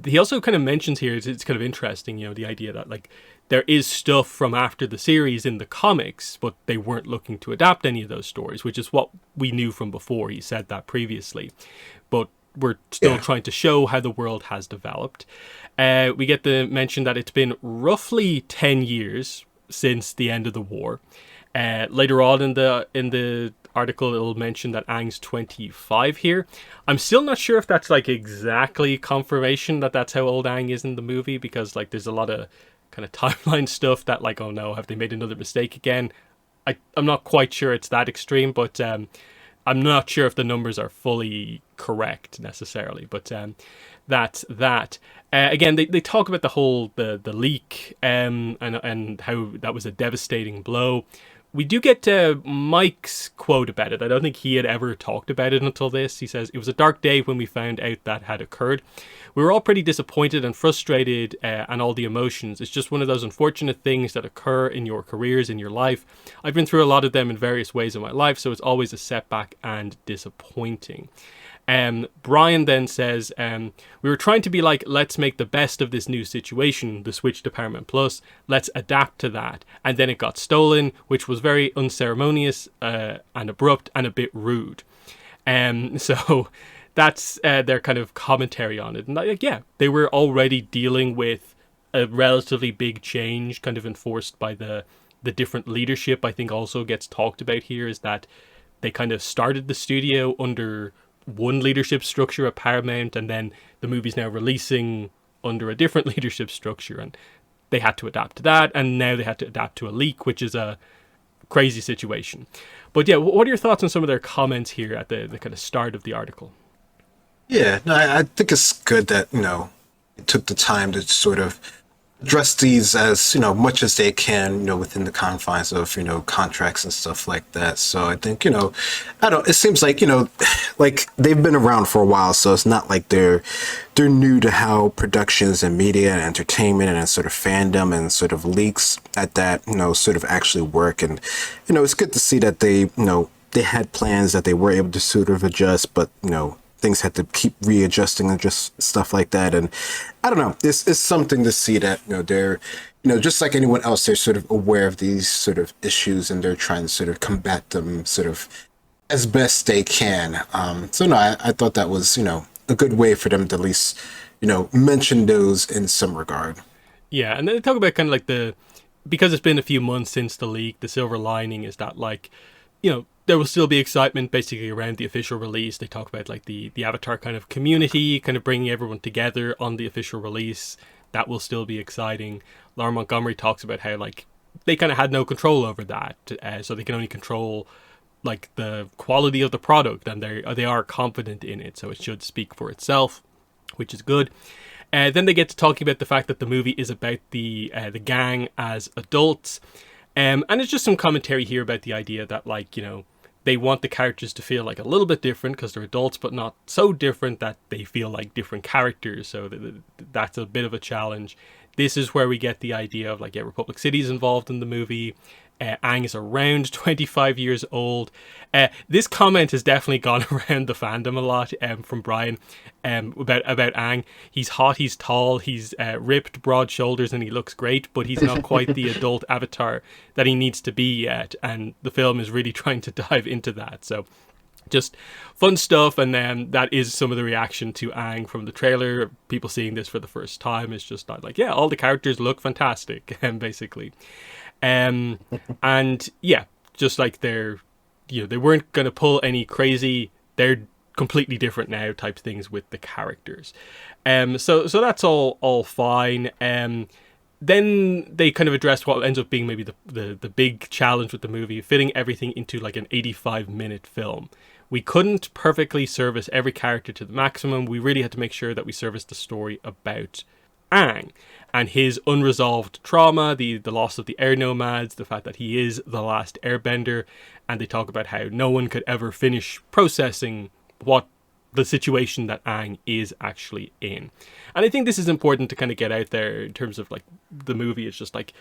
S1: He also kind of mentions here, it's kind of interesting, the idea that like there is stuff from after the series in the comics, but they weren't looking to adapt any of those stories, which is what we knew from before. He said that previously, but we're still trying to show how the world has developed. We get the mention that it's been roughly 10 years since the end of the war. Later on in the article, it'll mention that Aang's 25 here. I'm still not sure if that's like exactly confirmation that that's how old Aang is in the movie, because like there's a lot of kind of timeline stuff that like, oh no, have they made another mistake again? I'm not quite sure it's that extreme, but I'm not sure if the numbers are fully correct necessarily. But that's that. Again, they talk about the whole the leak and how that was a devastating blow. We do get Mike's quote about it. I don't think he had ever talked about it until this. He says, "It was a dark day when we found out that had occurred. We were all pretty disappointed and frustrated and all the emotions. It's just one of those unfortunate things that occur in your careers, in your life. I've been through a lot of them in various ways in my life, so it's always a setback and disappointing." Brian then says, "We were trying to be like, let's make the best of this new situation, the Switch to Paramount Plus. Let's adapt to that. And then it got stolen, which was very unceremonious and abrupt and a bit rude." So that's their kind of commentary on it. And like, yeah, they were already dealing with a relatively big change kind of enforced by the different leadership. I think also gets talked about here is that they kind of started the studio under one leadership structure at Paramount, and then the movie's now releasing under a different leadership structure, and they had to adapt to that, and now they had to adapt to a leak, which is a crazy situation. But yeah, what are your thoughts on some of their comments here at the kind of start of the article?
S2: Yeah, no, I think it's good that, it took the time to sort of address these as, much as they can, within the confines of, contracts and stuff like that. So I think, it seems like, like they've been around for a while, so it's not like they're new to how productions and media and entertainment and sort of fandom and sort of leaks at that, sort of actually work. And, it's good to see that they had plans that they were able to sort of adjust, but, things had to keep readjusting and just stuff like that. And I don't know, it's something to see that, they're, just like anyone else, they're sort of aware of these sort of issues and they're trying to sort of combat them sort of as best they can. So no, I thought that was, a good way for them to at least, mention those in some regard.
S1: Yeah, and they talk about kind of like because it's been a few months since the leak, the silver lining is that like, there will still be excitement basically around the official release. They talk about like the Avatar kind of community, kind of bringing everyone together on the official release. That will still be exciting. Lauren Montgomery talks about how like they kind of had no control over that, so they can only control like the quality of the product, and they are confident in it, so it should speak for itself, which is good. Then they get to talking about the fact that the movie is about the gang as adults, and it's just some commentary here about the idea that, like, you know, they want the characters to feel like a little bit different because they're adults, but not so different that they feel like different characters. So that's a bit of a challenge. This is where we get the idea of, like, yeah, Republic City is involved in the movie. Aang is around 25 years old. This comment has definitely gone around the fandom a lot, from Brian, about Aang. He's hot, he's tall, he's ripped, broad shoulders, and he looks great, but he's not quite the adult avatar that he needs to be yet. And the film is really trying to dive into that. So just fun stuff. And then that is some of the reaction to Aang from the trailer. People seeing this for the first time is just like, yeah, all the characters look fantastic, basically. And yeah, just like they weren't going to pull any crazy, they're completely different now type things with the characters. So that's all fine. Then they kind of addressed what ends up being maybe the big challenge with the movie, fitting everything into like an 85-minute film. We couldn't perfectly service every character to the maximum. We really had to make sure that we serviced the story about Aang and his unresolved trauma, the loss of the air nomads, the fact that he is the last airbender, and they talk about how no one could ever finish processing what the situation that Aang is actually in. And I think this is important to kind of get out there in terms of, like, the movie is just like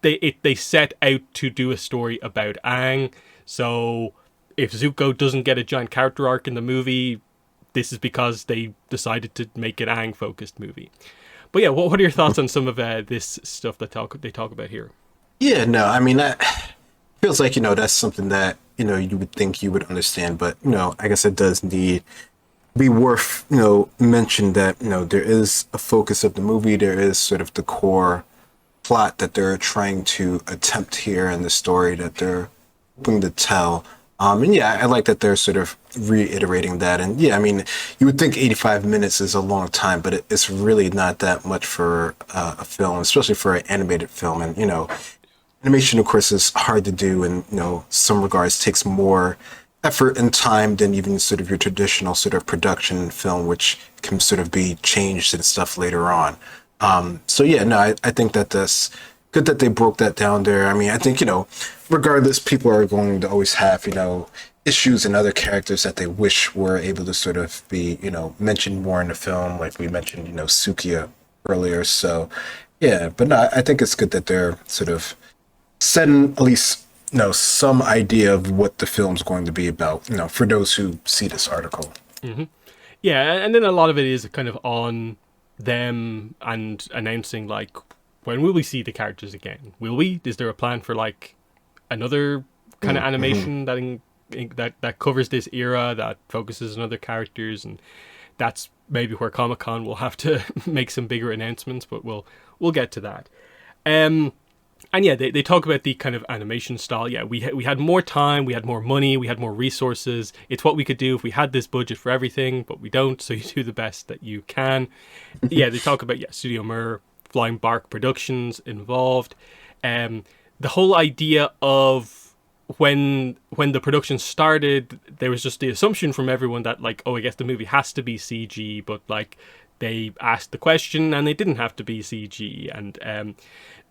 S1: they set out to do a story about Aang. So if Zuko doesn't get a giant character arc in the movie, this is because they decided to make an Aang focused movie. But yeah, what are your thoughts on some of this stuff that they talk about here?
S2: Yeah, no, I mean, that feels like, that's something that, you would think you would understand, but, I guess it does need be worth, mention that, there is a focus of the movie. There is sort of the core plot that they're trying to attempt here and the story that they're hoping to tell. And yeah, I like that they're sort of reiterating that. And yeah, I mean, you would think 85 minutes is a long time, but it's really not that much for a film, especially for an animated film. And, animation, of course, is hard to do, and, some regards takes more effort and time than even sort of your traditional sort of production film, which can sort of be changed and stuff later on. So yeah, no, I think that that's good that they broke that down there. I mean, I think, regardless, people are going to always have, issues and other characters that they wish were able to sort of be, mentioned more in the film, like we mentioned, Sukiya earlier. So yeah, but no, I think it's good that they're sort of setting at least, some idea of what the film's going to be about, for those who see this article.
S1: Mm-hmm. Yeah, and then a lot of it is kind of on them and announcing, like, when will we see the characters again? Will we? Is there a plan for, like, another kind of animation that covers this era, that focuses on other characters? And that's maybe where Comic-Con will have to make some bigger announcements, but we'll get to that. And yeah, they talk about the kind of animation style. Yeah, we had more time, we had more money, we had more resources. It's what we could do if we had this budget for everything, but we don't, so you do the best that you can. Yeah, they talk about, Studio Mir, Flying Bark Productions involved. The whole idea of when the production started, there was just the assumption from everyone that, like, oh, I guess the movie has to be CG, but, like, they asked the question and they didn't have to be CG, and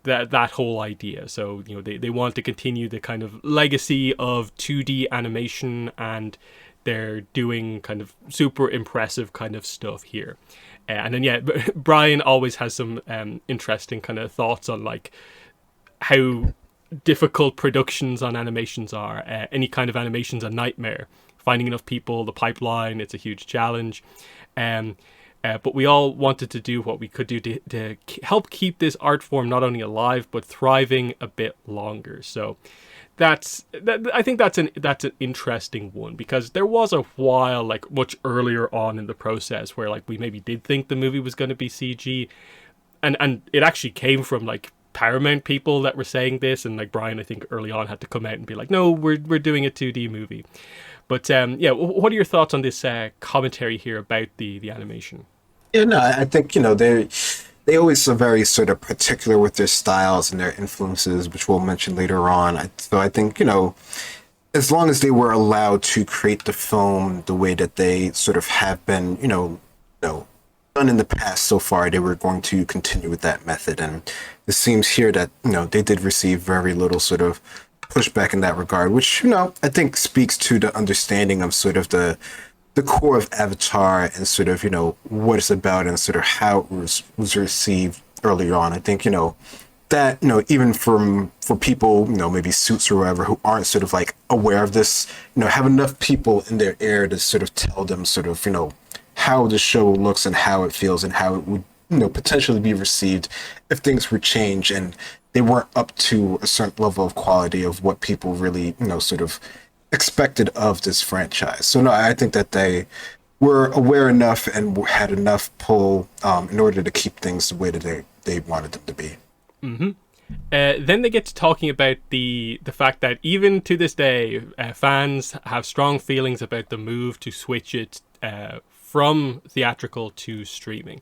S1: that whole idea. So, they want to continue the kind of legacy of 2D animation, and they're doing kind of super impressive kind of stuff here. And then, yeah, Brian always has some interesting kind of thoughts on, like, how difficult productions on animations are. Any kind of animation's a nightmare. Finding enough people, the pipeline, it's a huge challenge. But we all wanted to do what we could do to help keep this art form not only alive, but thriving a bit longer. So I think that's an interesting one, because there was a while, like, much earlier on in the process where, like, we maybe did think the movie was going to be CG, and it actually came from, like, Paramount people that were saying this, and, like, Brian, I think, early on had to come out and be like, no, we're doing a 2D movie. But yeah, what are your thoughts on this commentary here about the animation?
S2: Yeah, no, I think, they always are very sort of particular with their styles and their influences, which we'll mention later on. So I think, as long as they were allowed to create the film the way that they sort of have been, done in the past so far, they were going to continue with that method. And it seems here that, they did receive very little sort of pushback in that regard, which, I think speaks to the understanding of sort of the core of Avatar and sort of, what it's about and sort of how it was received earlier on. I think, that, even for people, maybe suits or whatever who aren't sort of like aware of this, have enough people in their ear to sort of tell them sort of, how the show looks and how it feels and how it would, potentially be received if things were changed and they weren't up to a certain level of quality of what people really, sort of expected of this franchise. So no, I think that they were aware enough and had enough pull in order to keep things the way that they wanted them to be.
S1: Then they get to talking about the fact that even to this day, fans have strong feelings about the move to switch it from theatrical to streaming.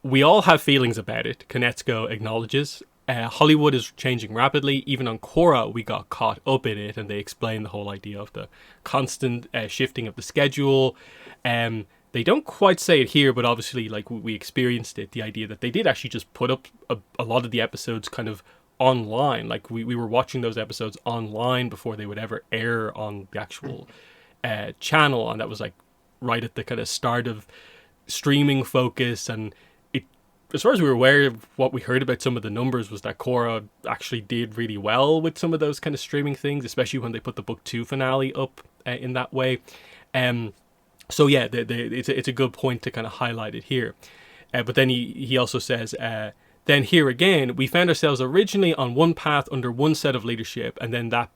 S1: We all have feelings about it, Konetsuko acknowledges. Hollywood is changing rapidly. Even on Korra, we got caught up in it, and they explain the whole idea of the constant shifting of the schedule. They don't quite say it here, but obviously, like, we experienced it, the idea that they did actually just put up a lot of the episodes kind of online. Like, we were watching those episodes online before they would ever air on the actual channel, and that was, like, right at the kind of start of streaming focus. And as far as we were aware, what we heard about some of the numbers was that Korra actually did really well with some of those kind of streaming things, especially when they put the book 2 finale up in that way. So yeah, it's a good point to kind of highlight it here. But then he also says, then here again, we found ourselves originally on one path under one set of leadership, and then that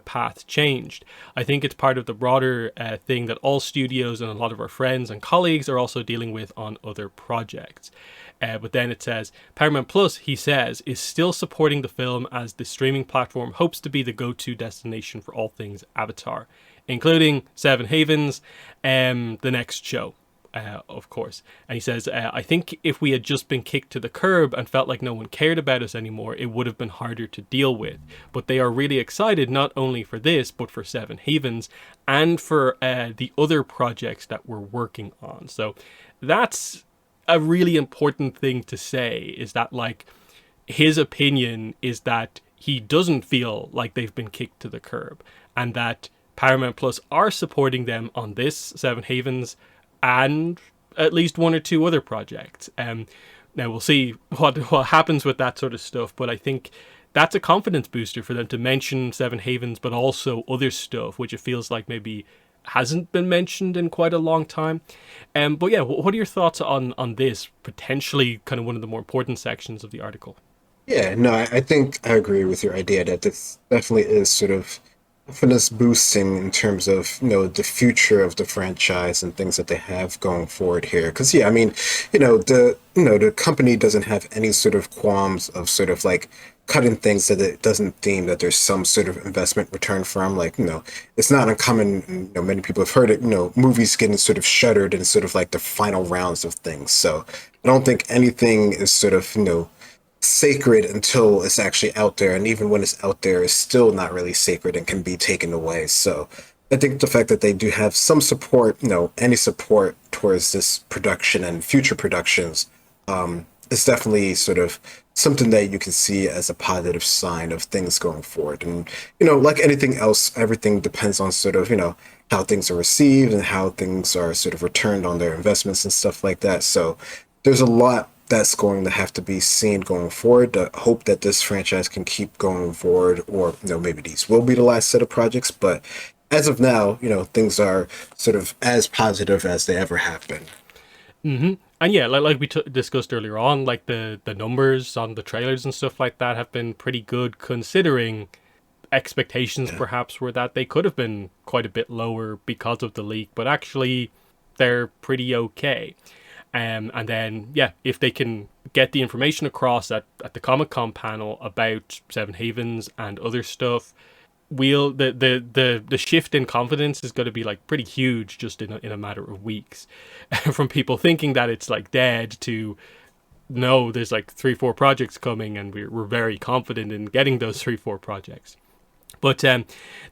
S1: path changed. I think it's part of the broader thing that all studios and a lot of our friends and colleagues are also dealing with on other projects. But then it says, Paramount Plus, he says, is still supporting the film as the streaming platform hopes to be the go-to destination for all things Avatar, including Seven Havens, the next show, of course. And he says, I think if we had just been kicked to the curb and felt like no one cared about us anymore, it would have been harder to deal with. But they are really excited not only for this, but for Seven Havens and for the other projects that we're working on. So that's a really important thing to say, is that, like, his opinion is that he doesn't feel like they've been kicked to the curb, and that Paramount Plus are supporting them on this, Seven Havens, and at least one or two other projects. Now we'll see what happens with that sort of stuff, but I think that's a confidence booster for them to mention Seven Havens, but also other stuff, which it feels like maybe hasn't been mentioned in quite a long time. But yeah, what are your thoughts on this, potentially kind of one of the more important sections of the article?
S2: Yeah, no, I think I agree with your idea that this definitely is sort of confidence boosting in terms of, the future of the franchise and things that they have going forward here. Because yeah, I mean, the company doesn't have any sort of qualms of sort of like cutting things that it doesn't deem that there's some sort of investment return from. Like, it's not uncommon, many people have heard it, movies getting sort of shuttered in sort of like the final rounds of things. So I don't think anything is sort of, sacred until it's actually out there, and even when it's out there, it's still not really sacred and can be taken away. So I think the fact that they do have some support, any support towards this production and future productions, is definitely sort of something that you can see as a positive sign of things going forward. And like anything else, everything depends on sort of how things are received and how things are sort of returned on their investments and stuff like that. So there's a lot that's going to have to be seen going forward. To hope that this franchise can keep going forward, or maybe these will be the last set of projects. But as of now, things are sort of as positive as they ever have been.
S1: And yeah, like we discussed earlier on, like the numbers on the trailers and stuff like that have been pretty good, considering expectations perhaps were that they could have been quite a bit lower because of the leak, but actually they're pretty okay. And then, yeah, if they can get the information across at the Comic-Con panel about Seven Havens and other stuff, the shift in confidence is going to be like pretty huge just in a matter of weeks. From people thinking that it's like dead to know there's like 3-4 projects coming, and we're very confident in getting those 3-4 projects. But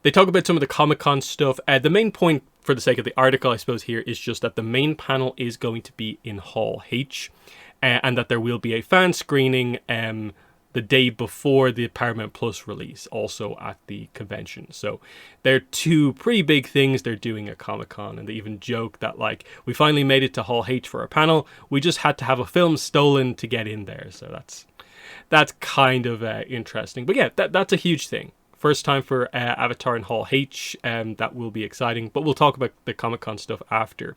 S1: they talk about some of the Comic-Con stuff. The main point, for the sake of the article, I suppose, here is just that the main panel is going to be in Hall H, and that there will be a fan screening the day before the Paramount Plus release, also at the convention. So they're two pretty big things they're doing at Comic-Con, and they even joke that, like, we finally made it to Hall H for our panel. We just had to have a film stolen to get in there. So that's kind of interesting. But yeah, that's a huge thing. First time for Avatar in Hall H, that will be exciting. But we'll talk about the Comic-Con stuff after.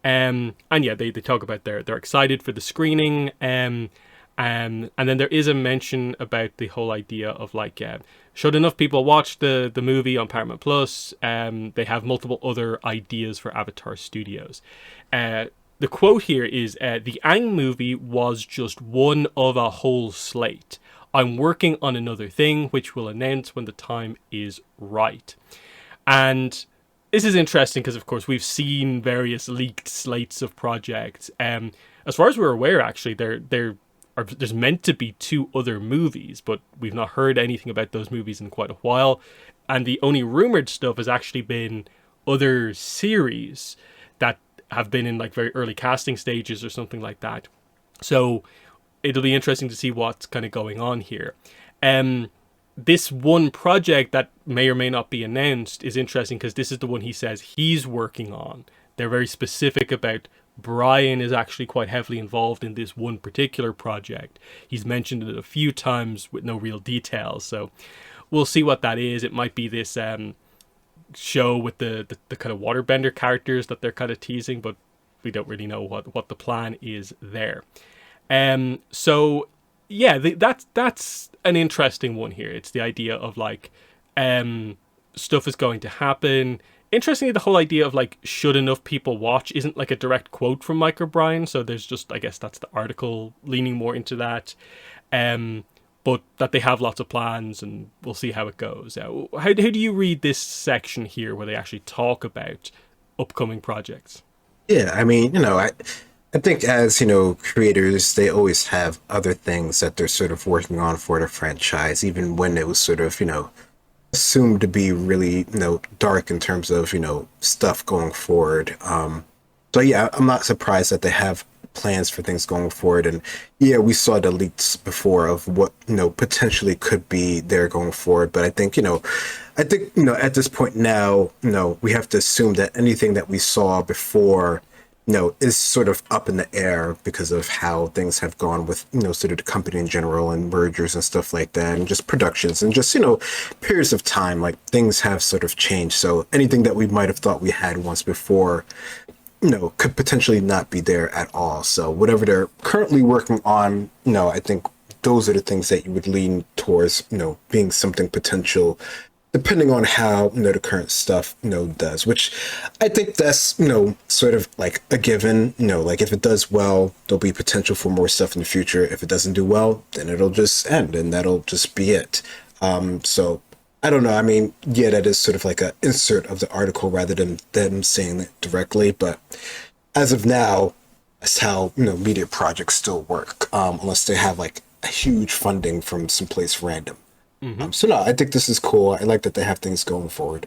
S1: And yeah, they talk about they're excited for the screening. And then there is a mention about the whole idea of, like, should enough people watch the movie on Paramount Plus, they have multiple other ideas for Avatar Studios. The quote here is, the Aang movie was just one of a whole slate. I'm working on another thing, which we'll announce when the time is right. And this is interesting because, of course, we've seen various leaked slates of projects. As far as we're aware, actually, there's meant to be 2 other movies, but we've not heard anything about those movies in quite a while. And the only rumored stuff has actually been other series that have been in, like, very early casting stages or something like that. So it'll be interesting to see what's kind of going on here. This one project that may or may not be announced is interesting because this is the one he says he's working on. They're very specific about Brian is actually quite heavily involved in this one particular project. He's mentioned it a few times with no real details. So we'll see what that is. It might be this show with the kind of waterbender characters that they're kind of teasing, but we don't really know what the plan is there. So yeah, that's an interesting one here. It's the idea of, like, stuff is going to happen. Interestingly, the whole idea of, like, should enough people watch isn't, like, a direct quote from Mike O'Brien. So there's just, I guess that's the article leaning more into that. But that they have lots of plans, and we'll see how it goes. How do you read this section here where they actually talk about upcoming projects?
S2: Yeah, I mean, I think as, creators, they always have other things that they're sort of working on for the franchise, even when it was sort of, assumed to be really, dark in terms of, stuff going forward. So yeah, I'm not surprised that they have plans for things going forward. And yeah, we saw the leaks before of what, potentially could be there going forward. But I think, at this point now, we have to assume that anything that we saw before, is sort of up in the air because of how things have gone with, sort of the company in general and mergers and stuff like that, and just productions and just, periods of time, like things have sort of changed. So anything that we might have thought we had once before, could potentially not be there at all. So whatever they're currently working on, I think those are the things that you would lean towards, being something potential, depending on how, the current stuff, does, which I think that's, sort of like a given. Like, if it does well, there'll be potential for more stuff in the future. If it doesn't do well, then it'll just end and that'll just be it. So I don't know. I mean, yeah, that is sort of like a insert of the article rather than them saying it directly. But as of now, that's how, media projects still work, unless they have, like, a huge funding from someplace random. So no, I think this is cool. I like that they have things going forward.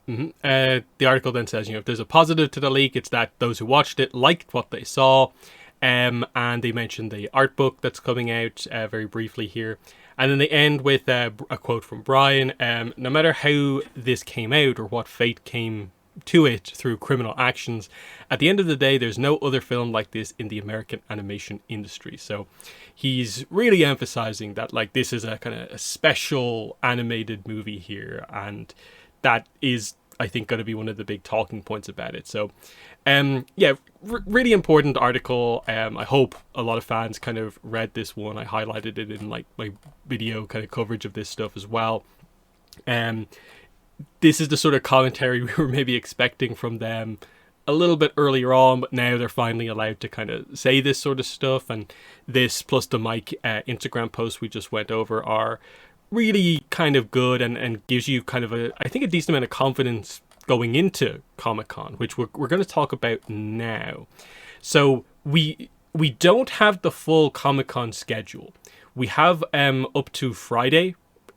S1: The article then says, if there's a positive to the leak, it's that those who watched it liked what they saw. And they mentioned the art book that's coming out very briefly here. And then they end with a quote from Brian. No matter how this came out or what fate came to it through criminal actions, at the end of the day, there's no other film like this in the American animation industry. So he's really emphasizing that, like, this is a kind of a special animated movie here, and that is, I think, going to be one of the big talking points about it. So yeah, really important article. I hope a lot of fans kind of read this one. I highlighted it in, like, my video kind of coverage of this stuff as well. This is the sort of commentary we were maybe expecting from them a little bit earlier on, but now they're finally allowed to kind of say this sort of stuff. And this, plus the Mike Instagram post we just went over, are really kind of good and gives you kind of I think a decent amount of confidence going into Comic-Con, which we're going to talk about now. So We don't have the full Comic-Con schedule. We have up to Friday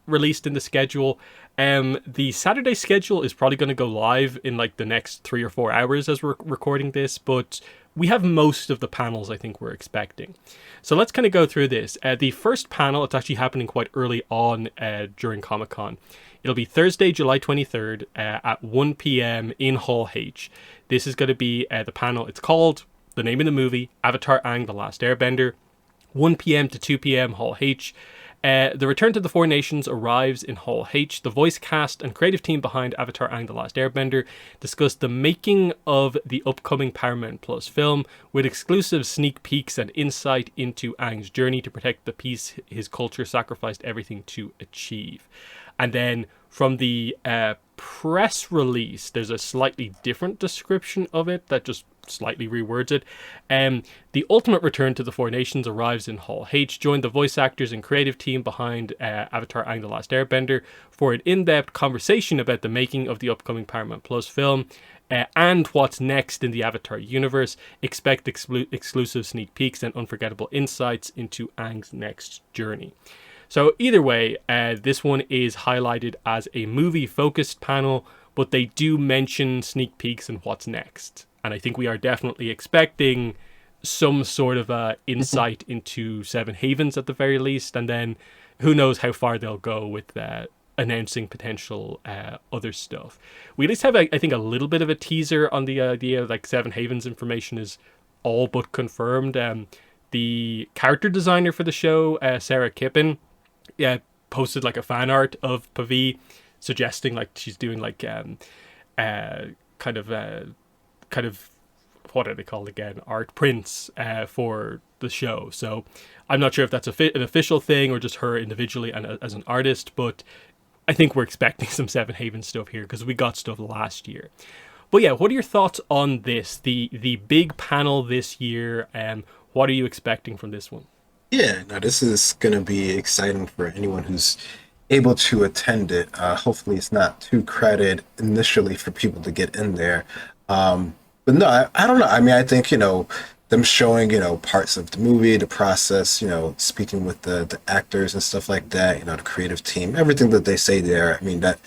S1: released in the schedule. The Saturday schedule is probably going to go live in like the next 3 or 4 hours as we're recording this, but we have most of the panels I think we're expecting. So let's kind of go through this. The first panel, it's actually happening quite early on during Comic-Con. It'll be Thursday, July 23rd at 1 p.m. in Hall H. This is going to be the panel. It's called, the name of the movie, Avatar Aang, The Last Airbender. 1 p.m. to 2 p.m. Hall H. The Return to the Four Nations arrives in Hall H. The voice cast and creative team behind Avatar Aang The Last Airbender discuss the making of the upcoming Paramount Plus film with exclusive sneak peeks and insight into Aang's journey to protect the peace his culture sacrificed everything to achieve. And then from the press release, there's a slightly different description of it that just slightly rewords it. The ultimate return to the Four Nations arrives in Hall H. Join the voice actors and creative team behind Avatar Aang The Last Airbender for an in-depth conversation about the making of the upcoming Paramount Plus film and what's next in the Avatar universe. Expect exclusive sneak peeks and unforgettable insights into Aang's next journey. So either way, this one is highlighted as a movie-focused panel, but they do mention sneak peeks and what's next. And I think we are definitely expecting some sort of insight into Seven Havens at the very least. And then who knows how far they'll go with announcing potential other stuff. We at least have, I think, a little bit of a teaser on the idea like Seven Havens information is all but confirmed. The character designer for the show, Sarah Kippen, posted like a fan art of Pavi suggesting like she's doing like kind of what are they called again, art prints for the show. So I'm not sure if that's an official thing or just her individually and as an artist, but I think we're expecting some Seven Havens stuff here because we got stuff last year. But yeah, what are your thoughts on this, the big panel this year? What are you expecting from this one?
S2: Yeah, no, this is going to be exciting for anyone who's able to attend it. Hopefully, it's not too crowded initially for people to get in there. But no, I don't know. I mean, I think, them showing, parts of the movie, the process, speaking with the actors and stuff like that, the creative team, everything that they say there. I mean, that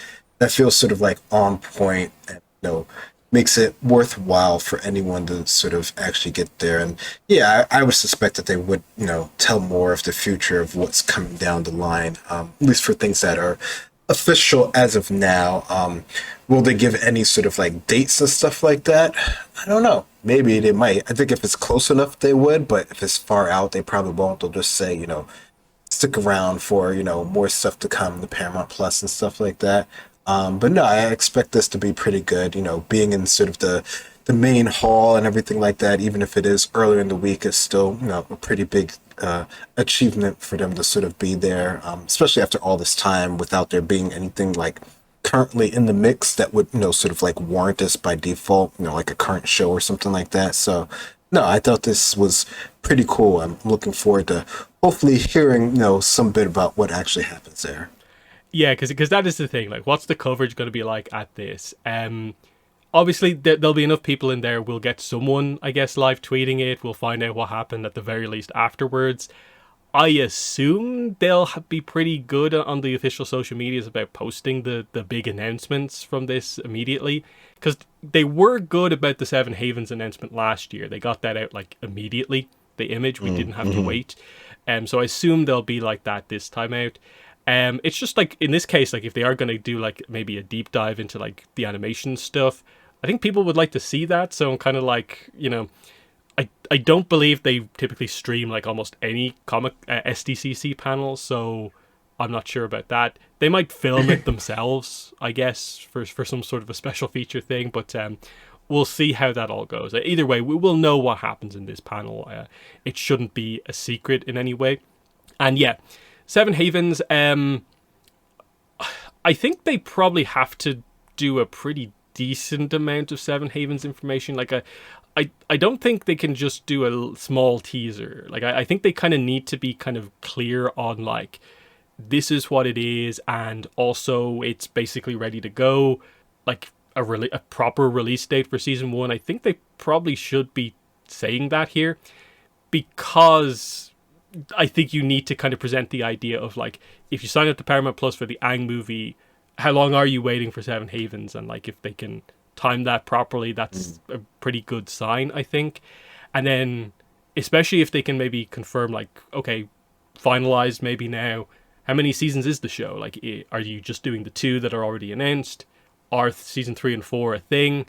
S2: feels sort of like on point and, makes it worthwhile for anyone to sort of actually get there. And yeah, I would suspect that they would, tell more of the future of what's coming down the line, at least for things that are official as of now. Will they give any sort of like dates and stuff like that? I don't know. Maybe they might. I think if it's close enough, they would. But if it's far out, they probably won't. They'll just say, stick around for, more stuff to come, the Paramount Plus and stuff like that. But no, I expect this to be pretty good. Being in sort of the main hall and everything like that, even if it is earlier in the week, is still, a pretty big achievement for them to sort of be there, especially after all this time without there being anything like currently in the mix that would, sort of like warrant this by default, like a current show or something like that. So no, I thought this was pretty cool. I'm looking forward to hopefully hearing, some bit about what actually happens there.
S1: Yeah, because that is the thing. Like, what's the coverage going to be like at this? Obviously, there'll be enough people in there. We'll get someone, I guess, live tweeting it. We'll find out what happened at the very least afterwards. I assume they'll be pretty good on the official social medias about posting the big announcements from this immediately. Because they were good about the Seven Havens announcement last year. They got that out, like, immediately. The image, we didn't have to wait. So I assume they'll be like that this time out. It's just like in this case, like if they are going to do like maybe a deep dive into like the animation stuff, I think people would like to see that. So I'm kind of like, I don't believe they typically stream like almost any comic SDCC panels, so I'm not sure about that. They might film it themselves, I guess, for some sort of a special feature thing, but we'll see how that all goes. Either way, we will know what happens in this panel. It shouldn't be a secret in any way. And yeah, Seven Havens, I think they probably have to do a pretty decent amount of Seven Havens information. Like, I don't think they can just do a small teaser. Like, I think they kind of need to be kind of clear on, like, this is what it is, and also it's basically ready to go. Like, a proper release date for season one. I think they probably should be saying that here. because I think you need to kind of present the idea of like, if you sign up to Paramount Plus for the Aang movie, how long are you waiting for Seven Havens? And like, if they can time that properly, that's a pretty good sign, I think. And then, especially if they can maybe confirm, like, okay, finalized maybe now, how many seasons is the show? Like, are you just doing the 2 that are already announced? Are season 3 and 4 a thing?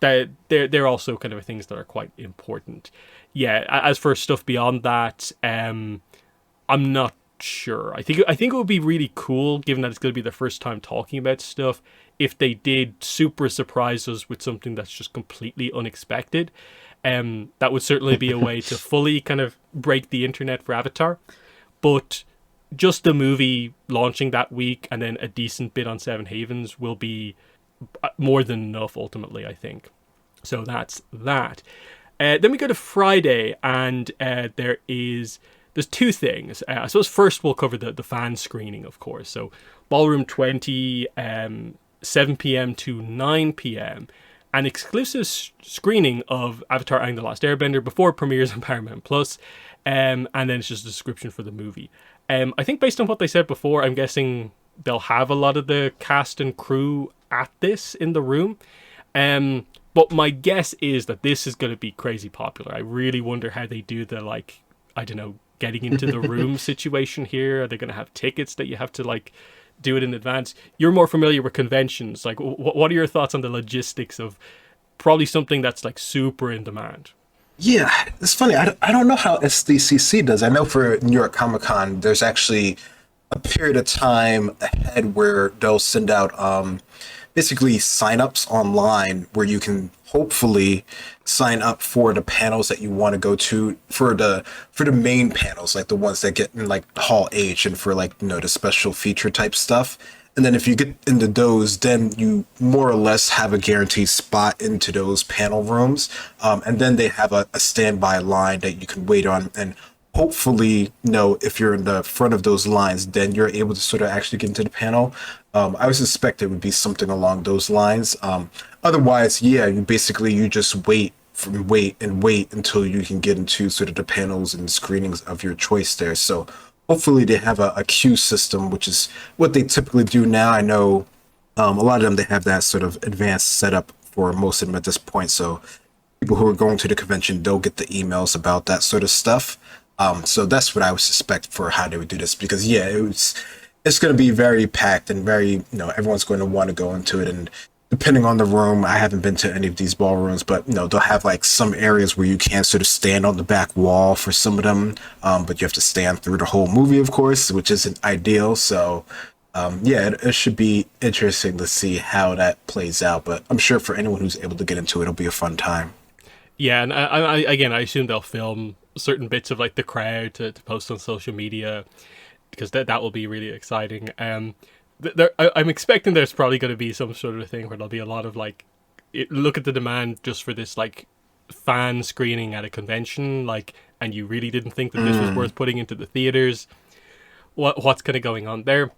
S1: That they're also kind of things that are quite important. Yeah, as for stuff beyond that, I'm not sure. I think it would be really cool, given that it's going to be the first time talking about stuff, if they did super surprise us with something that's just completely unexpected. That would certainly be a way to fully kind of break the internet for Avatar. But just the movie launching that week and then a decent bit on Seven Havens will be more than enough ultimately, I think. So that's that. Then we go to Friday, and there's 2 things. I suppose first we'll cover the fan screening, of course. So Ballroom 20, 7 p.m. to 9 p.m. An exclusive screening of Avatar: Aang the Last Airbender before it premieres on Paramount Plus, and then it's just a description for the movie. I think based on what they said before, I'm guessing they'll have a lot of the cast and crew at this in the room. But my guess is that this is going to be crazy popular. I really wonder how they do the, like, I don't know, getting into the room situation here. Are they going to have tickets that you have to, like, do it in advance? You're more familiar with conventions. Like, what are your thoughts on the logistics of probably something that's, like, super in demand?
S2: Yeah, it's funny. I don't know how SDCC does. I know for New York Comic Con, there's actually a period of time ahead where they'll send out basically signups online where you can hopefully sign up for the panels that you want to go to for the main panels, like the ones that get in like Hall H, and for like, you know, the special feature type stuff. And then if you get into those, then you more or less have a guaranteed spot into those panel rooms. And then they have a standby line that you can wait on. And hopefully, you know, if you're in the front of those lines, then you're able to sort of actually get into the panel. I would suspect it would be something along those lines. Otherwise, yeah, you just wait and wait until you can get into sort of the panels and screenings of your choice there. So hopefully they have a queue system, which is what they typically do now. I know a lot of them, they have that sort of advanced setup for most of them at this point. So people who are going to the convention, they'll get the emails about that sort of stuff. So that's what I would suspect for how they would do this, because yeah, it's going to be very packed and very, you know, everyone's going to want to go into it. And depending on the room, I haven't been to any of these ballrooms, but you know, they'll have like some areas where you can sort of stand on the back wall for some of them, but you have to stand through the whole movie, of course, which isn't ideal. So yeah, it should be interesting to see how that plays out. But I'm sure for anyone who's able to get into it, it'll be a fun time.
S1: Yeah, and I assume they'll film certain bits of like the crowd to post on social media, because that will be really exciting. I'm expecting there's probably going to be some sort of thing where there'll be a lot of like, look at the demand just for this like fan screening at a convention, like, and you really didn't think that this was worth putting into the theaters. What's kind of going on there?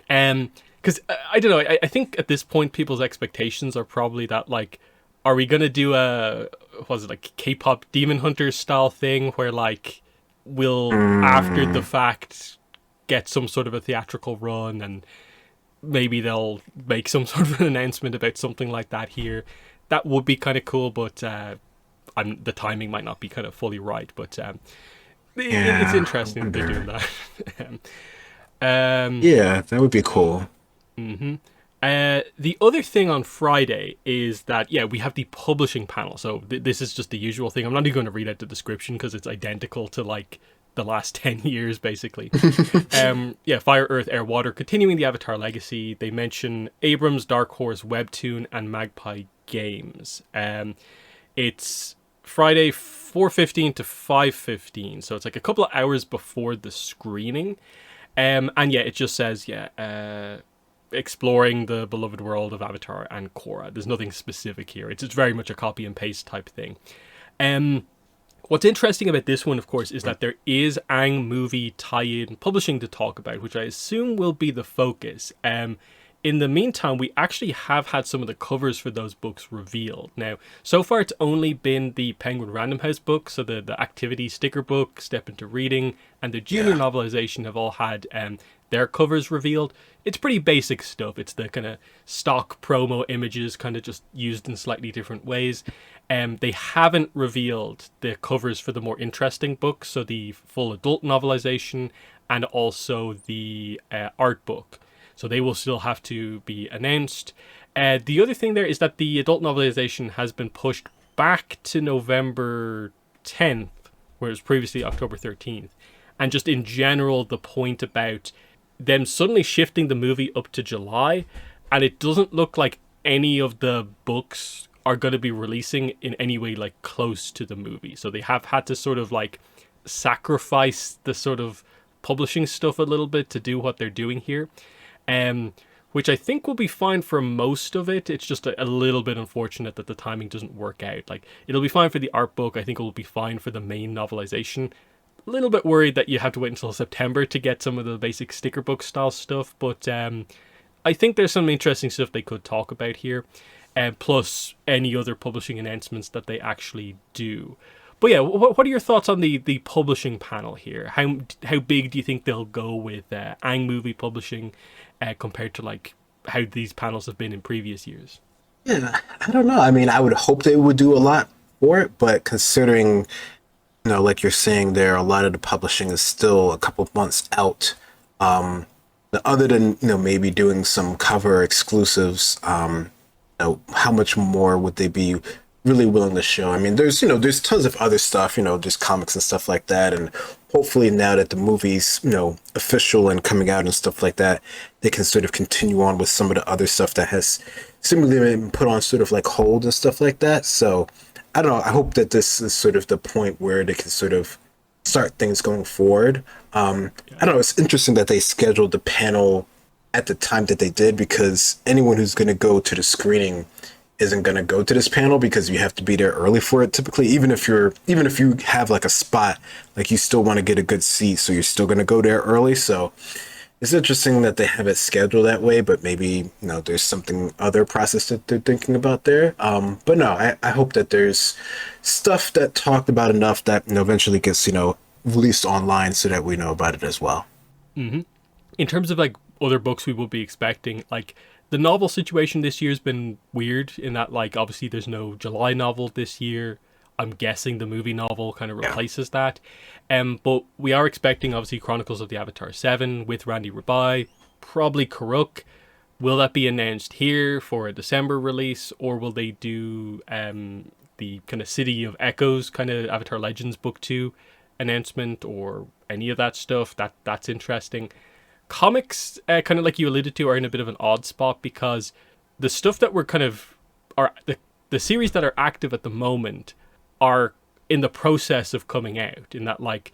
S1: Because I don't know. I think at this point people's expectations are probably that, like, are we gonna do a, was it like K-pop Demon Hunters style thing where like we'll after the fact get some sort of a theatrical run, and maybe they'll make some sort of an announcement about something like that here. That would be kind of cool, but the timing might not be kind of fully right. But it's interesting that they're doing that.
S2: Yeah, that would be cool.
S1: Mm-hmm. The other thing on Friday is that, yeah, we have the publishing panel. So this is just the usual thing. I'm not even going to read out the description because it's identical to like the last 10 years, basically. Yeah, Fire, Earth, Air, Water, continuing the Avatar legacy. They mention Abrams, Dark Horse, Webtoon, and Magpie Games. It's Friday 4:15 to 5:15, so it's like a couple of hours before the screening. And yeah, it just says, exploring the beloved world of Avatar and Korra. There's nothing specific here. It's very much a copy and paste type thing. What's interesting about this one, of course, is that there is Aang movie tie-in publishing to talk about, which I assume will be the focus. in the meantime, we actually have had some of the covers for those books revealed. Now, so far it's only been the Penguin Random House book, so the activity sticker book, Step Into Reading, and the junior
S2: Yeah.
S1: novelization have all had their covers revealed. It's pretty basic stuff. It's the kind of stock promo images, kind of just used in slightly different ways. They haven't revealed the covers for the more interesting books, so the full adult novelization and also the art book. So they will still have to be announced. The other thing there is that the adult novelization has been pushed back to November 10th, whereas previously October 13th. And just in general, the point about them suddenly shifting the movie up to July, and it doesn't look like any of the books are going to be releasing in any way like close to the movie. So they have had to sort of like sacrifice the sort of publishing stuff a little bit to do what they're doing here. Which I think will be fine for most of it. It's just a little bit unfortunate that the timing doesn't work out. Like, it'll be fine for the art book. I think it will be fine for the main novelization. A little bit worried that you have to wait until September to get some of the basic sticker book style stuff, but I think there's some interesting stuff they could talk about here, plus any other publishing announcements that they actually do. But yeah, what are your thoughts on the publishing panel here? How big do you think they'll go with Aang movie publishing compared to like how these panels have been in previous years?
S2: Yeah, I don't know. I mean, I would hope they would do a lot for it, but considering, like you're saying there, a lot of the publishing is still a couple of months out. Other than, maybe doing some cover exclusives, how much more would they be really willing to show? I mean, there's tons of other stuff, there's comics and stuff like that. And hopefully now that the movie's, official and coming out and stuff like that, they can sort of continue on with some of the other stuff that has seemingly been put on sort of like hold and stuff like that. So I don't know. I hope that this is sort of the point where they can sort of start things going forward. I don't know. It's interesting that they scheduled the panel at the time that they did, because anyone who's going to go to the screening isn't going to go to this panel because you have to be there early for it. Typically, even if you have like a spot, like you still want to get a good seat, so you're still going to go there early. So it's interesting that they have it scheduled that way, but maybe there's something other process that they're thinking about there. But no, I hope that there's stuff that talked about enough that eventually gets released online so that we know about it as well.
S1: Mm-hmm. In terms of like other books we will be expecting, like the novel situation this year has been weird in that, like, obviously there's no July novel this year. I'm guessing the movie novel kind of replaces that. But we are expecting, obviously, Chronicles of the Avatar 7 with Randy Rabai, probably Karuk. Will that be announced here for a December release, or will they do the kind of City of Echoes kind of Avatar Legends Book 2 announcement, or any of that stuff? That's interesting. Comics, kind of like you alluded to, are in a bit of an odd spot because the stuff that we're kind of are the series that are active at the moment are in the process of coming out. In that, like,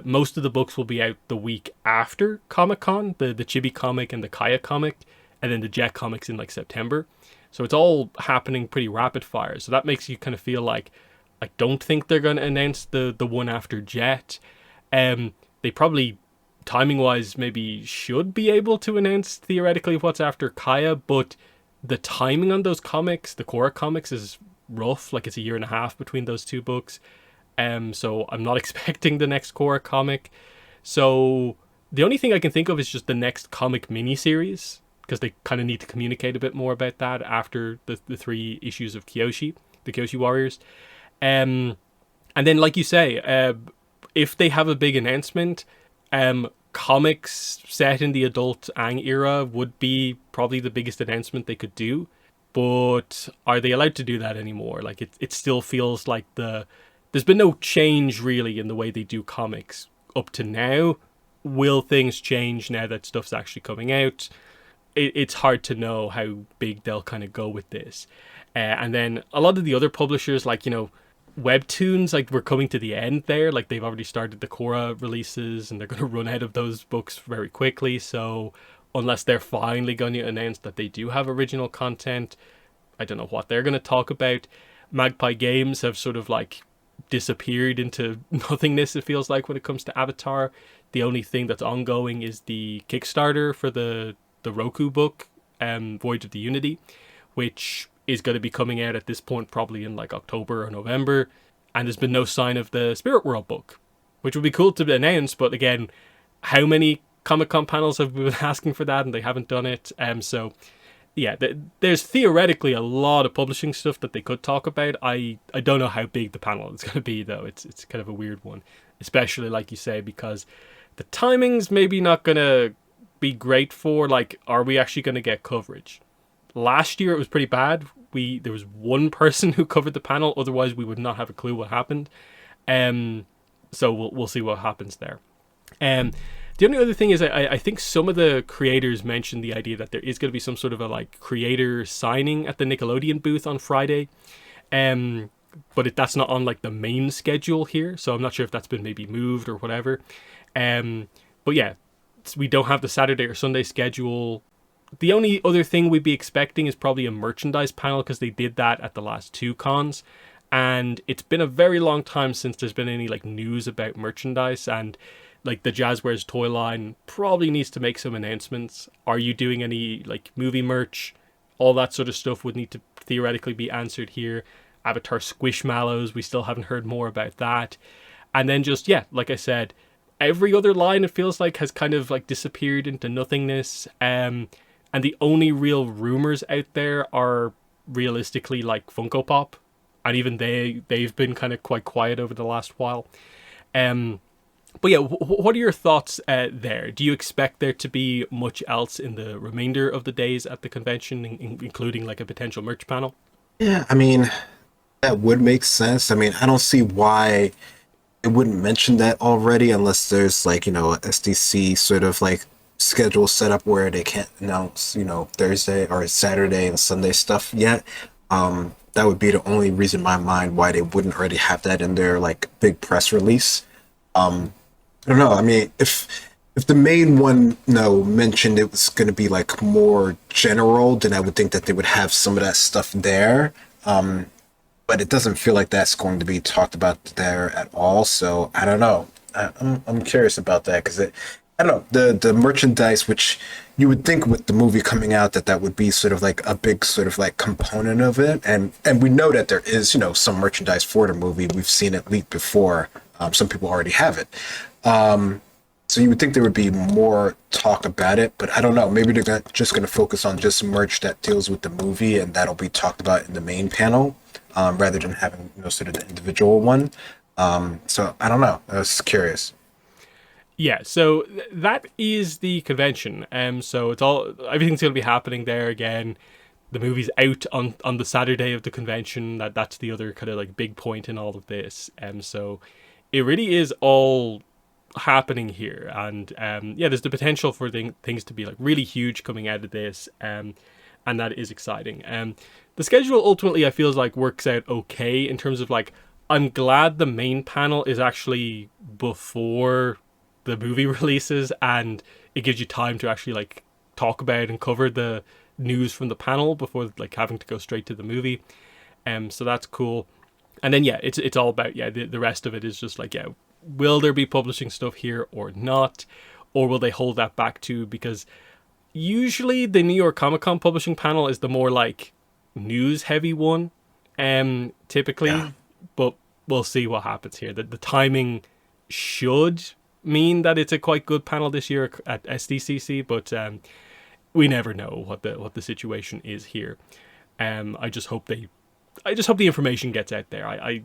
S1: most of the books will be out the week after Comic-Con, the Chibi comic and the Kaya comic, and then the Jet comics in like September. So it's all happening pretty rapid fire. So that makes you kind of feel like I don't think they're going to announce the one after Jet. They probably, timing wise, maybe should be able to announce theoretically what's after Kaya, but the timing on those comics, the Korra comics, is rough. Like, it's a year and a half between those two books. So I'm not expecting the next Korra comic. So the only thing I can think of is just the next comic miniseries, because they kind of need to communicate a bit more about that after the 3 issues of Kyoshi, the Kyoshi Warriors. And then, like you say, if they have a big announcement, comics set in the adult Aang era would be probably the biggest announcement they could do. But are they allowed to do that anymore? Like, it still feels like there's been no change really in the way they do comics up to now. Will things change now that stuff's actually coming out? It's hard to know how big they'll kind of go with this. And then a lot of the other publishers, like, Webtoons, like, we're coming to the end there. Like, they've already started the Korra releases and they're going to run out of those books very quickly. So unless they're finally going to announce that they do have original content, I don't know what they're going to talk about. Magpie Games have sort of like disappeared into nothingness, it feels like, when it comes to Avatar. The only thing that's ongoing is the Kickstarter for the the Roku book, Voyage of the Unity, which is going to be coming out at this point probably in like October or November. And there's been no sign of the Spirit World book, which would be cool to announce. But again, how many Comic-Con panels have been asking for that and they haven't done it? So yeah, there's theoretically a lot of publishing stuff that they could talk about. I don't know how big the panel is going to be, though. It's kind of a weird one, especially like you say, because the timing's maybe not going to be great for, like, are we actually going to get coverage? Last year it was pretty bad. There was one person who covered the panel, otherwise we would not have a clue what happened. So we'll see what happens there. The only other thing is I think some of the creators mentioned the idea that there is going to be some sort of a like creator signing at the Nickelodeon booth on Friday. But that's not on like the main schedule here, so I'm not sure if that's been maybe moved or whatever. But yeah, we don't have the Saturday or Sunday schedule. The only other thing we'd be expecting is probably a merchandise panel, because they did that at the last two cons. And it's been a very long time since there's been any like news about merchandise, and like the Jazzwares toy line probably needs to make some announcements. Are you doing any like movie merch? All that sort of stuff would need to theoretically be answered here. Avatar Squishmallows, we still haven't heard more about that. And then just, yeah, like I said, every other line it feels like has kind of like disappeared into nothingness. And the only real rumors out there are realistically like Funko Pop. And even they've been kind of quite quiet over the last while. But yeah, what are your thoughts there? Do you expect there to be much else in the remainder of the days at the convention, including like a potential merch panel?
S2: Yeah, I mean, that would make sense. I mean, I don't see why it wouldn't mention that already, unless there's like, a SDC sort of like schedule set up where they can't announce, Thursday or Saturday and Sunday stuff yet. That would be the only reason in my mind why they wouldn't already have that in their like big press release. I don't know. I mean, if the main one, mentioned it was going to be like more general, then I would think that they would have some of that stuff there. But it doesn't feel like that's going to be talked about there at all. So I don't know. I'm curious about that, because I don't know, the merchandise, which you would think with the movie coming out that would be sort of like a big sort of like component of it, and we know that there is some merchandise for the movie. We've seen it leaked before. Some people already have it. So you would think there would be more talk about it, but I don't know. Maybe they're just going to focus on just merch that deals with the movie, and that'll be talked about in the main panel, rather than having sort of the individual one. So I don't know. I was curious.
S1: Yeah, so that is the convention. So everything's going to be happening there again. The movie's out on the Saturday of the convention. That's the other kind of like big point in all of this. So it really is all happening here, and there's the potential for things to be like really huge coming out of this, and that is exciting. The schedule ultimately I feel like works out okay in terms of like, I'm glad the main panel is actually before the movie releases, and it gives you time to actually like talk about and cover the news from the panel before like having to go straight to the movie. So that's cool. And then it's all about the rest of it is just like, will there be publishing stuff here or not, or will they hold that back too? Because usually the New York Comic Con publishing panel is the more like news heavy one, typically. But we'll see what happens here. The timing should mean that it's a quite good panel this year at SDCC, but we never know what the situation is here. I just hope the information gets out there.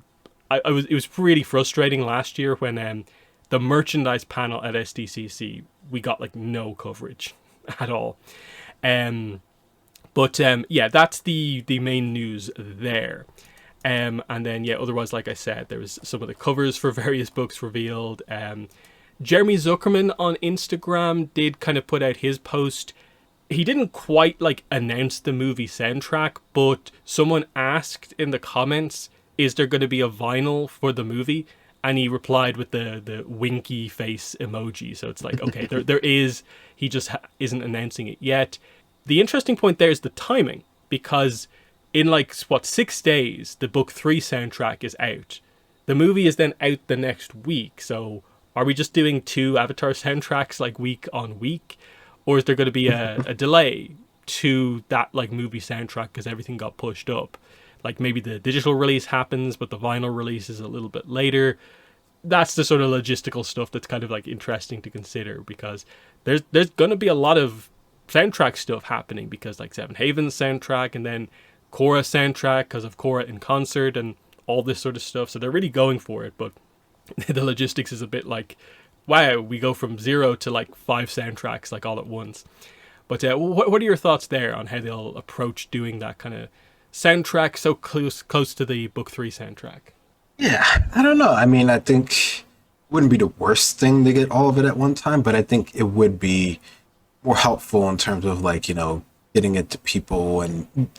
S1: It was pretty frustrating last year when the merchandise panel at SDCC, we got like no coverage at all. But that's the main news there. And then otherwise, like I said, there was some of the covers for various books revealed. Jeremy Zuckerman on Instagram did kind of put out his post. He didn't quite like announce the movie soundtrack, but someone asked in the comments, is there going to be a vinyl for the movie? And he replied with the winky face emoji. So it's like, okay, there is, he just isn't announcing it yet. The interesting point there is the timing, because in 6 days, the book 3 soundtrack is out. The movie is then out the next week. So are we just doing 2 Avatar soundtracks like week on week? or is there going to be a delay to that like movie soundtrack because everything got pushed up? Like maybe the digital release happens, but the vinyl release is a little bit later. That's the sort of logistical stuff that's kind of like interesting to consider, because there's going to be a lot of soundtrack stuff happening, because like Seven Haven's soundtrack, and then Korra soundtrack because of Korra in concert and all this sort of stuff. So they're really going for it, but the logistics is a bit like, wow, we go from 0 to like 5 soundtracks like all at once. But what are your thoughts there on how they'll approach doing that kind of soundtrack so close to the book 3 soundtrack?
S2: Yeah, I don't know. I mean, I think it wouldn't be the worst thing to get all of it at one time, but I think it would be more helpful in terms of like, getting it to people and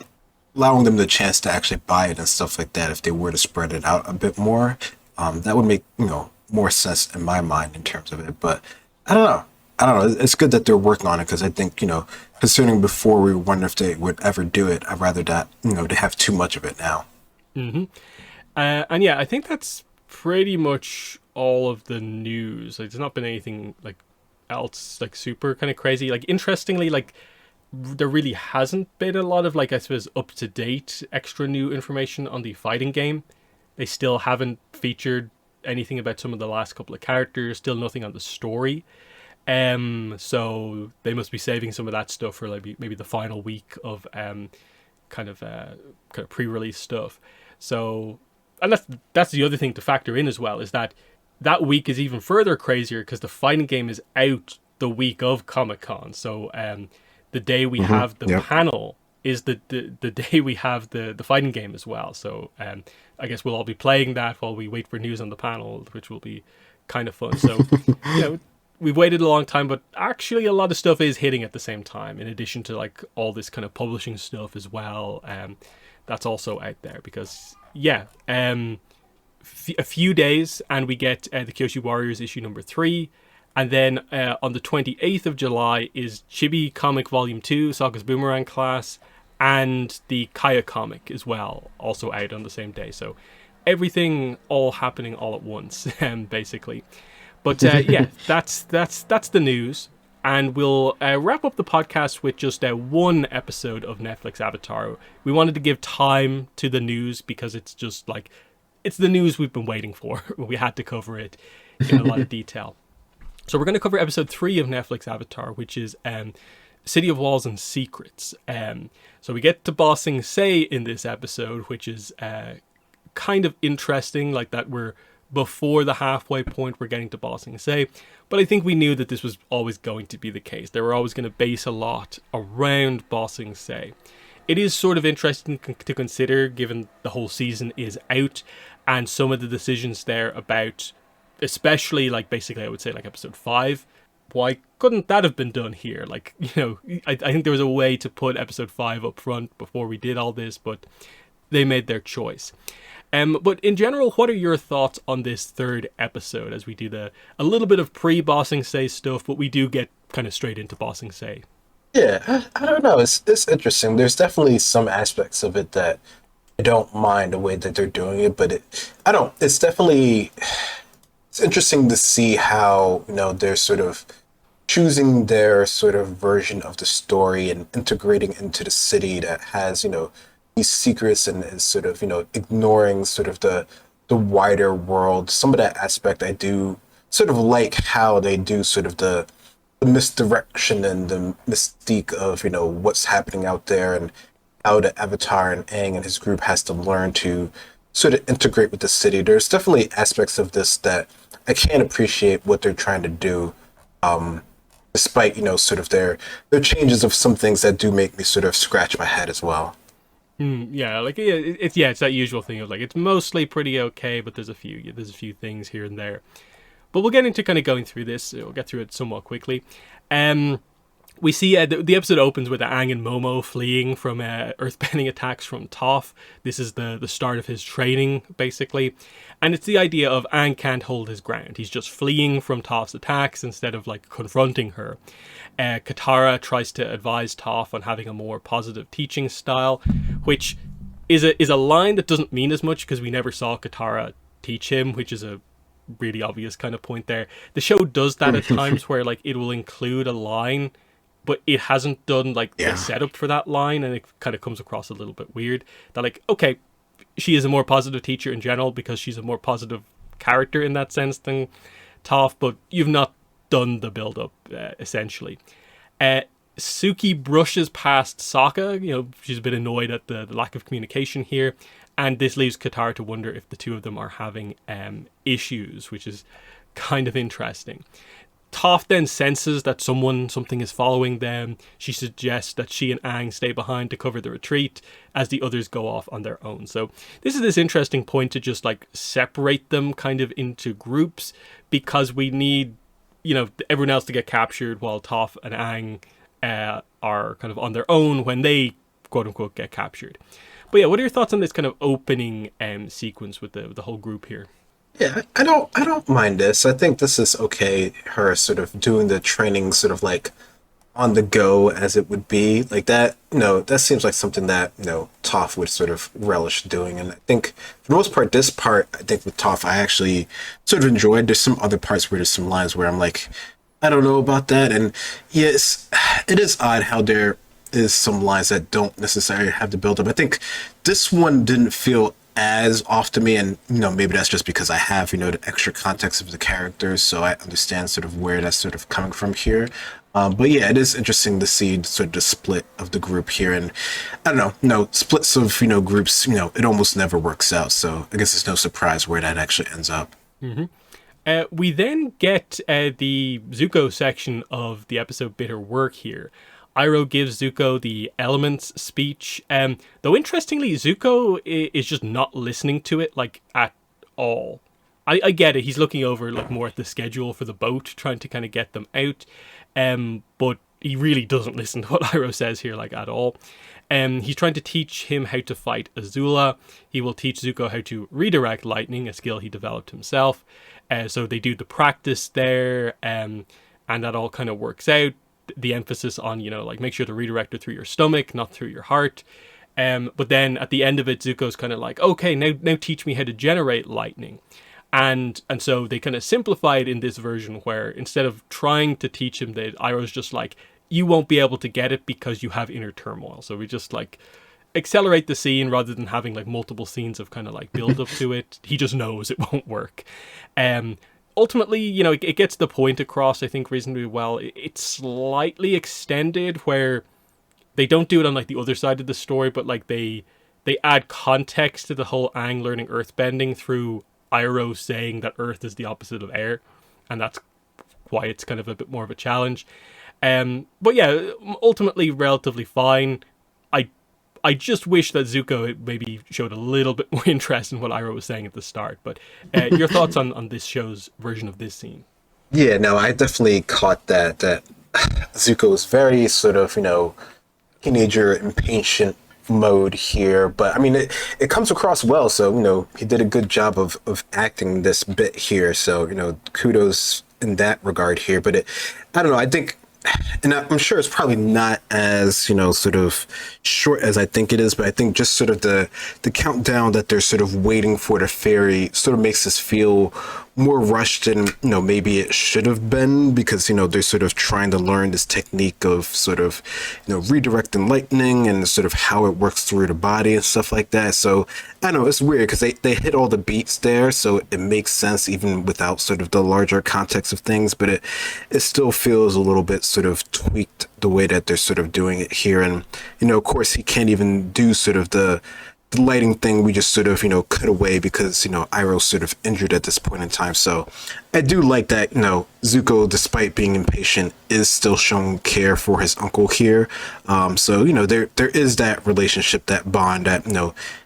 S2: allowing them the chance to actually buy it and stuff like that if they were to spread it out a bit more. That would make, more sense in my mind in terms of it. But I don't know. It's good that they're working on it, because I think, considering before we wonder if they would ever do it, I'd rather that, to have too much of it now.
S1: Mm-hmm. And yeah, I think that's pretty much all of the news. Like, there's not been anything like else like super kind of crazy. Like, interestingly, like there really hasn't been a lot of like, I suppose, up to date extra new information on the fighting game. They still haven't featured anything about some of the last couple of characters. Still nothing on the story. So they must be saving some of that stuff for like maybe the final week of kind of pre-release stuff. So, and that's the other thing to factor in as well, is that week is even further crazier because the fighting game is out the week of Comic-Con. So the day we have the panel is the day we have the fighting game as well. So I guess we'll all be playing that while we wait for news on the panel, which will be kind of fun. So we've waited a long time, but actually a lot of stuff is hitting at the same time, in addition to like all this kind of publishing stuff as well. That's also out there because a few days and we get the Kyoshi Warriors issue number 3. And then on the 28th of July is Chibi Comic Volume 2, Saga's Boomerang Class, and the Kaya comic as well, also out on the same day. So everything all happening all at once, basically. But that's the news. And we'll wrap up the podcast with just one episode of Netflix Avatar. We wanted to give time to the news because it's just like, it's the news we've been waiting for. We had to cover it in a lot of detail. So we're going to cover episode 3 of Netflix Avatar, which is City of Walls and Secrets. So we get to Ba Sing Se in this episode, which is kind of interesting, like that we're before the halfway point, we're getting to Ba Sing Se. But I think we knew that this was always going to be the case. They were always going to base a lot around Ba Sing Se. It is sort of interesting to consider, given the whole season is out, and some of the decisions there about, especially like basically I would say like episode 5, why couldn't that have been done here? Like, I think there was a way to put episode 5 up front before we did all this, but they made their choice. But in general, what are your thoughts on this 3rd episode as we do a little bit of pre-Ba Sing Se stuff, but we do get kind of straight into Ba Sing Se?
S2: Yeah, I don't know. It's interesting. There's definitely some aspects of it that I don't mind the way that they're doing it, but it's definitely, it's interesting to see how, they're sort of choosing their sort of version of the story and integrating into the city that has, these secrets, and is sort of, ignoring sort of the wider world. Some of that aspect I do sort of like how they do sort of the misdirection and the mystique of, what's happening out there, and how the Avatar and Aang and his group has to learn to sort of integrate with the city. There's definitely aspects of this that I can appreciate what they're trying to do, despite, sort of their changes of some things that do make me sort of scratch my head as well.
S1: It's that usual thing of like, it's mostly pretty okay, but there's a few things here and there. But we'll get into kind of going through this. We'll get through it somewhat quickly. We see the episode opens with Aang and Momo fleeing from earthbending attacks from Toph. This is the start of his training, basically. And it's the idea of Aang can't hold his ground. He's just fleeing from Toph's attacks instead of like confronting her. Katara tries to advise Toph on having a more positive teaching style, which is a line that doesn't mean as much because we never saw Katara teach him, which is a really obvious kind of point there. The show does that at times where like it will include a line but it hasn't done like the
S2: Yeah.
S1: setup for that line, and it kind of comes across a little bit weird. That like, okay, she is a more positive teacher in general because she's a more positive character in that sense than Toph, but you've not done the build up essentially. Uh, Suki brushes past Sokka. She's a bit annoyed at the lack of communication here, and this leaves Katara to wonder if the two of them are having issues, which is kind of interesting. Toph then senses that something is following them. She suggests that she and Aang stay behind to cover the retreat as the others go off on their own. So this is this interesting point to just like separate them kind of into groups, because we need, everyone else to get captured while Toph and Aang are kind of on their own when they quote unquote get captured. But yeah, what are your thoughts on this kind of opening sequence with the whole group here?
S2: Yeah, I don't mind this. I think this is okay. Her sort of doing the training sort of like on the go as it would be like that. That seems like something that, Toph would sort of relish doing. And I think for the most part, this part, I think with Toph, I actually sort of enjoyed. There's some other parts where there's some lines where I'm like, I don't know about that. And yes, it is odd how there is some lines that don't necessarily have the build up. I think this one didn't feel as off to me, and maybe that's just because I have the extra context of the characters, so I understand sort of where that's sort of coming from here. But yeah, it is interesting to see sort of the split of the group here, and I don't know, splits of groups, it almost never works out. So I guess it's no surprise where that actually ends up.
S1: We then get the Zuko section of the episode Bitter Work here. Iroh gives Zuko the elements speech. Though interestingly, Zuko is just not listening to it like at all. I get it. He's looking over like more at the schedule for the boat, trying to kind of get them out. But he really doesn't listen to what Iroh says here like at all. He's trying to teach him how to fight Azula. He will teach Zuko how to redirect lightning, a skill he developed himself. So they do the practice there, and that all kind of works out. The emphasis on, like make sure to redirect it through your stomach, not through your heart. But then at the end of it, Zuko's kind of like, okay, now teach me how to generate lightning. And so they kind of simplify it in this version where instead of trying to teach him that, Iroh's just like, you won't be able to get it because you have inner turmoil. So we just like accelerate the scene rather than having like multiple scenes of kind of like build up to it. He just knows it won't work. Ultimately, it gets the point across, I think, reasonably well. It's slightly extended where they don't do it on like the other side of the story, but like they add context to the whole Aang learning earthbending through Iroh saying that earth is the opposite of air, and that's why it's kind of a bit more of a challenge. But yeah, ultimately relatively fine. I just wish that Zuko maybe showed a little bit more interest in what Iroh was saying at the start. But your thoughts on this show's version of this scene?
S2: Yeah, no, I definitely caught that Zuko is very sort of, teenager impatient mode here. But I mean, it comes across well. So, he did a good job of acting this bit here. So, kudos in that regard here. But I don't know, I think, and I'm sure it's probably not as, sort of short as I think it is, but I think just sort of the countdown that they're sort of waiting for the ferry sort of makes us feel more rushed than, maybe it should have been, because, they're sort of trying to learn this technique of sort of, redirecting lightning and sort of how it works through the body and stuff like that. So I don't know, it's weird because they hit all the beats there, so it makes sense even without sort of the larger context of things, but it still feels a little bit sort of tweaked the way that they're sort of doing it here. And, of course, he can't even do sort of the lighting thing. We just sort of, cut away because, Iroh's sort of injured at this point in time. So I do like that, Zuko, despite being impatient, is still showing care for his uncle here. So, there is that relationship, that bond that,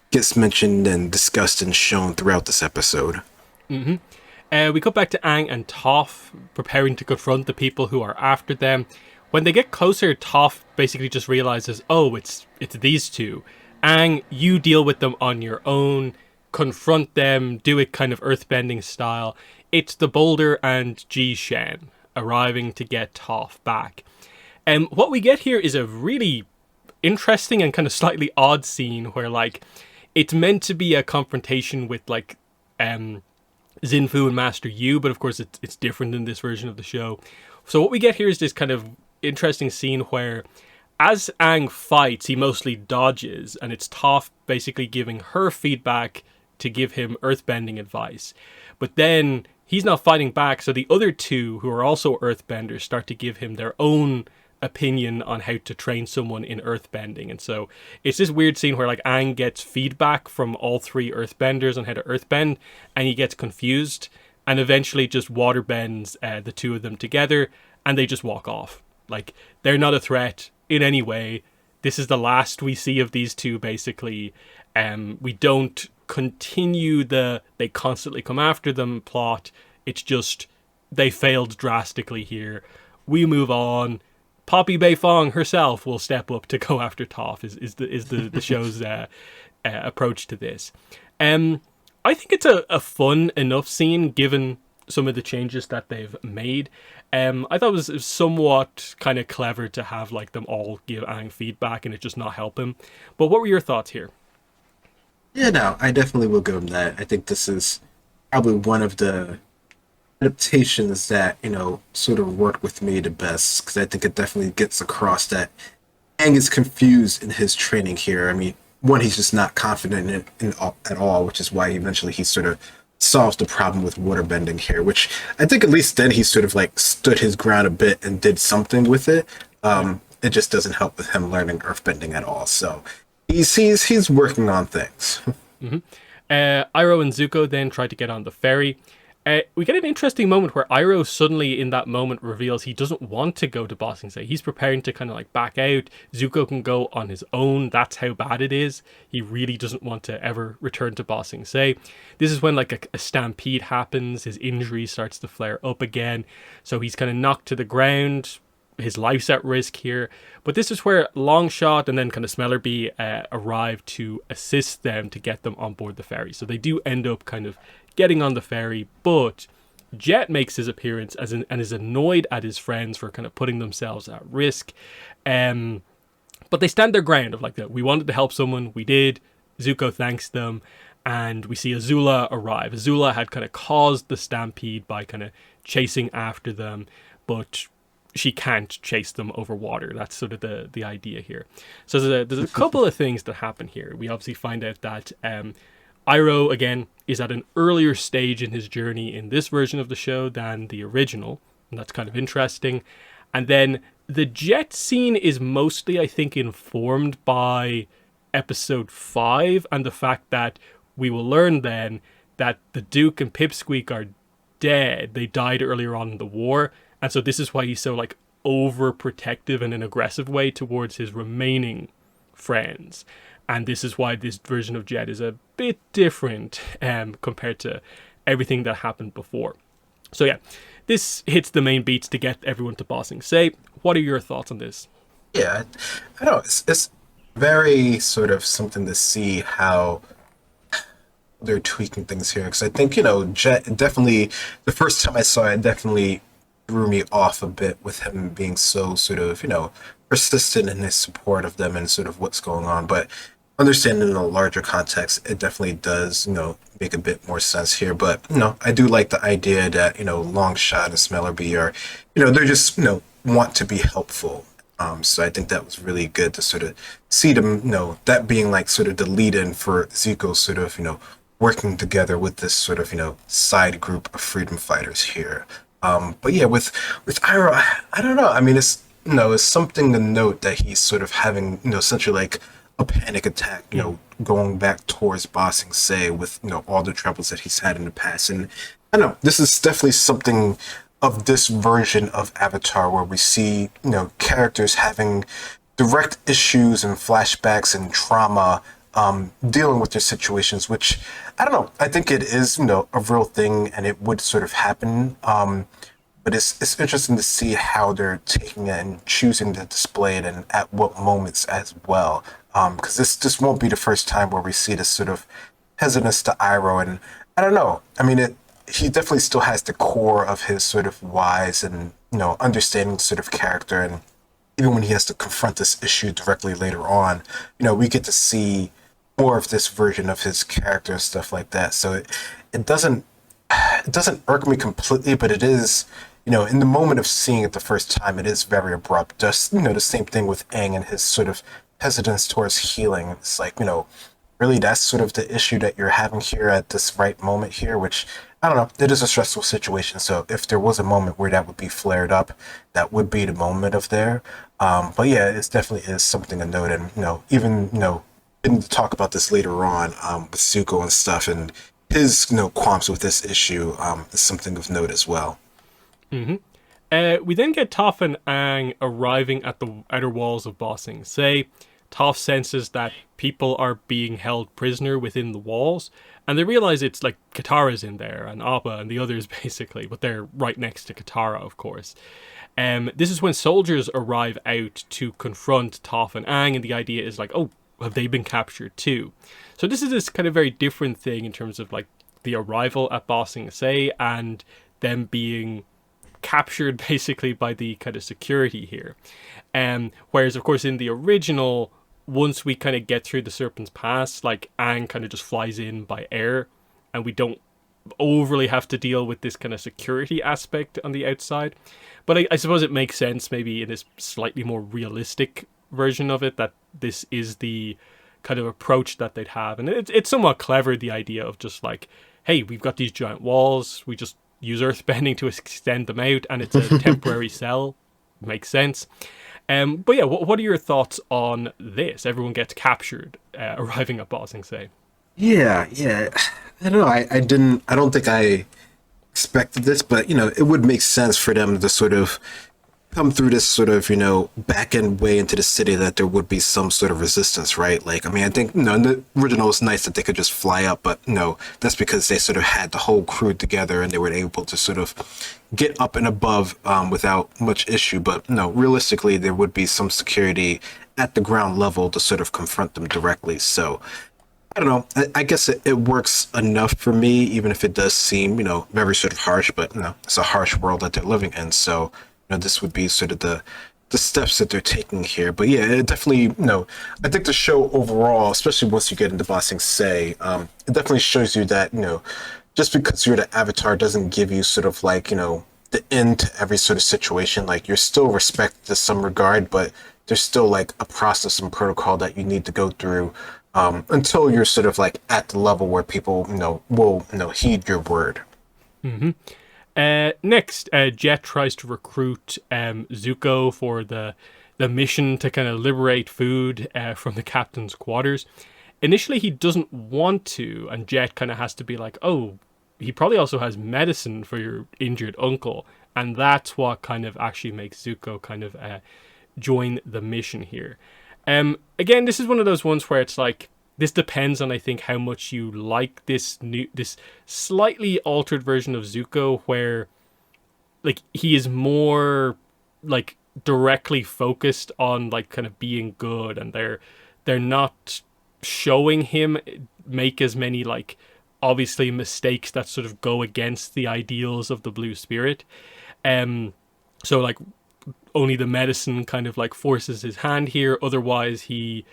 S2: gets mentioned and discussed and shown throughout this episode.
S1: We cut back to Aang and Toph preparing to confront the people who are after them. When they get closer, Toph basically just realizes, oh, it's these two. Aang, you deal with them on your own, confront them, do it kind of earthbending style. It's the Boulder and Ji Shen arriving to get Toph back. What we get here is a really interesting and kind of slightly odd scene where like it's meant to be a confrontation with like Xinfu and Master Yu, but of course it's different in this version of the show. So what we get here is this kind of interesting scene where, as Aang fights, he mostly dodges, and it's Toph basically giving her feedback to give him earthbending advice. But then he's not fighting back, so the other two, who are also earthbenders, start to give him their own opinion on how to train someone in earthbending. And so it's this weird scene where like Aang gets feedback from all three earthbenders on how to earthbend, and he gets confused and eventually just waterbends the two of them together, and they just walk off. Like, they're not a threat in any way. This is the last we see of these two, basically. We don't continue the they constantly come after them plot. It's just they failed drastically here. We move on. Poppy Beifong herself will step up to go after Toph, is the show's approach to this. I think it's a fun enough scene given some of the changes that they've made. I thought it was somewhat kind of clever to have like them all give Aang feedback and it just not help him. But what were your thoughts here?
S2: Yeah, no, I definitely will give him that. I think this is probably one of the adaptations that, sort of work with me the best, because I think it definitely gets across that Aang is confused in his training here. I mean, one, he's just not confident at all, which is why eventually he sort of solves the problem with waterbending here, which I think at least then he sort of like stood his ground a bit and did something with it. It just doesn't help with him learning earthbending at all. So he's working on things.
S1: Mm-hmm. Iroh and Zuko then try to get on the ferry. We get an interesting moment where Iroh suddenly in that moment reveals he doesn't want to go to Ba Sing Se. He's preparing to kind of like back out. Zuko can go on his own. That's how bad it is. He really doesn't want to ever return to Ba Sing Se. This is when like a stampede happens. His injury starts to flare up again. So he's kind of knocked to the ground. His life's at risk here. But this is where Longshot and then kind of Smellerbee arrive to assist them to get them on board the ferry. So they do end up kind of getting on the ferry, but Jet makes his appearance and is annoyed at his friends for kind of putting themselves at risk. But they stand their ground of like, we wanted to help someone, we did. Zuko thanks them, and we see Azula arrive. Azula had kind of caused the stampede by kind of chasing after them, but she can't chase them over water. That's sort of the idea here. So there's a couple of things that happen here. We obviously find out that Iroh, again, is at an earlier stage in his journey in this version of the show than the original, and that's kind of interesting. And then the Jet scene is mostly, I think, informed by episode 5 and the fact that we will learn then that the Duke and Pipsqueak are dead. They died earlier on in the war, and so this is why he's so like overprotective in an aggressive way towards his remaining friends. And this is why this version of Jet is a bit different compared to everything that happened before. So yeah, this hits the main beats to get everyone to Ba Sing Se. What are your thoughts on this?
S2: Yeah, I know it's very sort of something to see how they're tweaking things here, because I think Jet definitely, the first time I saw it, definitely threw me off a bit with him being so sort of persistent in his support of them and sort of what's going on. But understanding in a larger context, it definitely does make a bit more sense here. But I do like the idea that Longshot and Smellerbee are they're just want to be helpful. So I think that was really good to sort of see them, that being like sort of the lead-in for Zuko sort of, working together with this sort of, side group of freedom fighters here. But yeah, with Iroh, I don't know. I mean, it's, it's something to note that he's sort of having, essentially like a panic attack, going back towards Ba Sing Se with, all the troubles that he's had in the past. And I don't know, this is definitely something of this version of Avatar where we see, characters having direct issues and flashbacks and trauma, dealing with their situations, which I don't know. I think it is, a real thing and it would sort of happen. But it's interesting to see how they're taking it and choosing to display it and at what moments as well. Because this won't be the first time where we see this sort of hesitance to Iroh. And I don't know. I mean, he definitely still has the core of his sort of wise and, understanding sort of character. And even when he has to confront this issue directly later on, we get to see more of this version of his character and stuff like that. So it doesn't irk me completely, but it is in the moment of seeing it the first time, it is very abrupt. Just, the same thing with Aang and his sort of hesitance towards healing. It's like, really that's sort of the issue that you're having here at this right moment here, which I don't know, it is a stressful situation. So if there was a moment where that would be flared up, that would be the moment of there. But yeah, it definitely is something to note. And, even, didn't talk about this later on with Zuko and stuff, and his, qualms with this issue is something of note as well.
S1: We then get Toph and Aang arriving at the outer walls of Ba Sing Se. Toph senses that people are being held prisoner within the walls, and they realize it's like Katara's in there and Appa and the others basically, but they're right next to Katara, of course. This is when soldiers arrive out to confront Toph and Aang, and the idea is like, oh, have they been captured too? So this is this kind of very different thing in terms of like the arrival at Ba Sing Se and them being captured basically by the kind of security here. Whereas of course in the original, once we kind of get through the Serpent's Pass, like Aang kind of just flies in by air, and we don't overly have to deal with this kind of security aspect on the outside. But I suppose it makes sense maybe in this slightly more realistic version of it that this is the kind of approach that they'd have. And it's somewhat clever, the idea of just like, hey, we've got these giant walls, we just use earthbending to extend them out, and it's a temporary cell. Makes sense. But yeah, what are your thoughts on this? Everyone gets captured, arriving at Ba Sing Se.
S2: Yeah, yeah. I don't know. I don't think I expected this, but it would make sense for them to sort of come through this sort of, back end way into the city, that there would be some sort of resistance, right? Like, I mean, I think, in the original it's nice that they could just fly up, but no, that's because they sort of had the whole crew together and they were able to sort of get up and above without much issue. But no, realistically, there would be some security at the ground level to sort of confront them directly. So, I don't know. I guess it works enough for me, even if it does seem, very sort of harsh, but it's a harsh world that they're living in. So, this would be sort of the steps that they're taking here. But yeah, it definitely, I think the show overall, especially once you get into Ba Sing Se, it definitely shows you that, just because you're the Avatar doesn't give you sort of like, the end to every sort of situation. Like, you're still respected to some regard, but there's still like a process and protocol that you need to go through until you're sort of like at the level where people, will, heed your word.
S1: Next, Jet tries to recruit Zuko for the mission to kind of liberate food from the captain's quarters. Initially, he doesn't want to, and Jet kind of has to be like, oh, he probably also has medicine for your injured uncle. And that's what kind of actually makes Zuko kind of join the mission here. Again, this is one of those ones where it's like, this depends on, I think, how much you like this slightly altered version of Zuko, where like he is more like directly focused on like kind of being good, and they're not showing him make as many like obviously mistakes that sort of go against the ideals of the Blue Spirit. So like only the medicine kind of like forces his hand here. Otherwise, he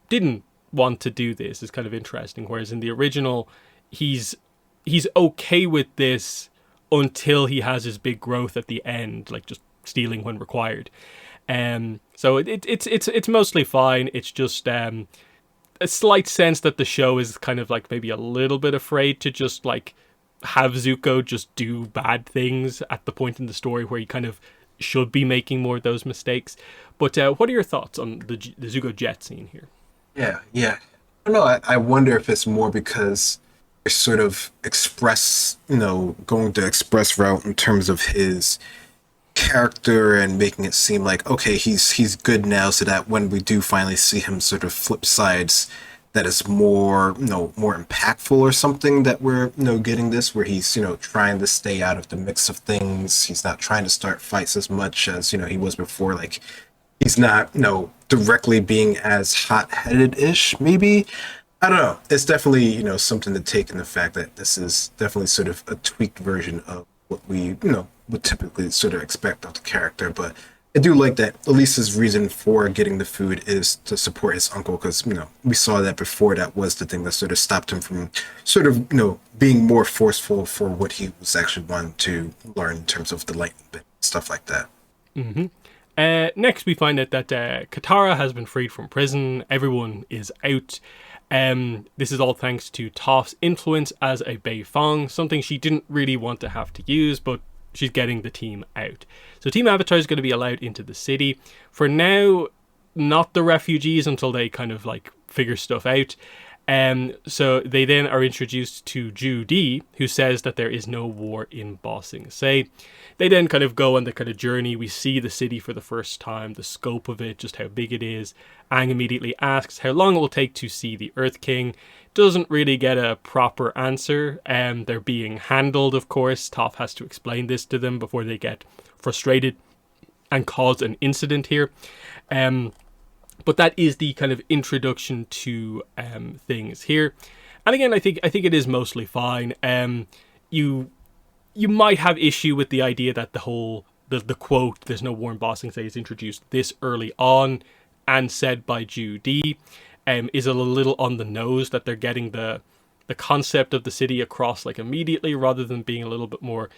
S1: didn't want to do this. Is kind of interesting. Whereas in the original, he's okay with this until he has his big growth at the end, like just stealing when required. So it's mostly fine. It's just a slight sense that the show is kind of like maybe a little bit afraid to just like have Zuko just do bad things at the point in the story where he kind of should be making more of those mistakes. But what are your thoughts on the Zuko Jet scene here?
S2: Yeah, yeah. I don't know. I wonder if it's more because they're sort of going to express route in terms of his character and making it seem like, okay, he's good now, so that when we do finally see him sort of flip sides, that is more, more impactful or something, that we're, getting this where he's, trying to stay out of the mix of things. He's not trying to start fights as much as, he was before. Like, he's not, directly being as hot-headed-ish, maybe. I don't know. It's definitely, something to take in the fact that this is definitely sort of a tweaked version of what we, would typically sort of expect of the character. But I do like that. At least his reason for getting the food is to support his uncle, because we saw that before. That was the thing that sort of stopped him from sort of being more forceful for what he was actually wanting to learn in terms of the light and stuff like that.
S1: Next, we find out that Katara has been freed from prison. Everyone is out. This is all thanks to Toph's influence as a Bei Fong, something she didn't really want to have to use, but she's getting the team out. So Team Avatar is going to be allowed into the city. For now, not the refugees until they kind of like figure stuff out. So they then are introduced to Judy, who says that there is no war in Ba Sing Se. They then kind of go on the kind of journey. We see the city for the first time, the scope of it, just how big it is. Aang immediately asks how long it will take to see the Earth King. Doesn't really get a proper answer. They're being handled, of course. Toph has to explain this to them before they get frustrated and cause an incident here. But that is the kind of introduction to things here. And again, I think it is mostly fine. You might have issue with the idea that the quote "There's no war in Ba Sing Se" is introduced this early on and said by Judy. Is a little on the nose that they're getting the concept of the city across like immediately, rather than being a little bit more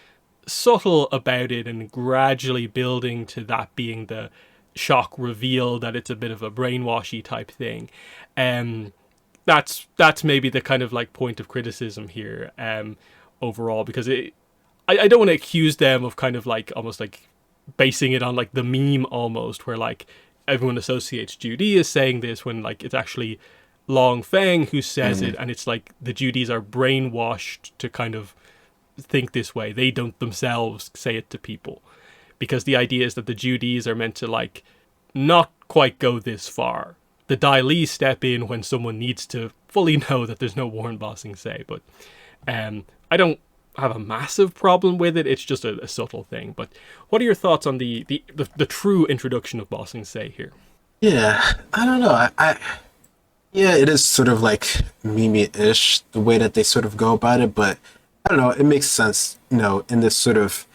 S1: subtle about it and gradually building to that being the shock reveal that it's a bit of a brainwashy type thing. That's maybe the kind of like point of criticism here overall, because I don't want to accuse them of kind of like almost like basing it on like the meme almost, where like everyone associates Judy as saying this when like it's actually Long Feng who says it, and it's like the Judys are brainwashed to kind of think this way. They don't themselves say it to people, because the idea is that the Judys are meant to like not quite go this far. The Dai Li step in when someone needs to fully know that there's no war in Ba Sing Se, but I don't have a massive problem with it. It's just a subtle thing. But what are your thoughts on the true introduction of Ba Sing Se here?
S2: Yeah, I don't know. Yeah, it is sort of like meme-ish the way that they sort of go about it, but I don't know. It makes sense, in this sort of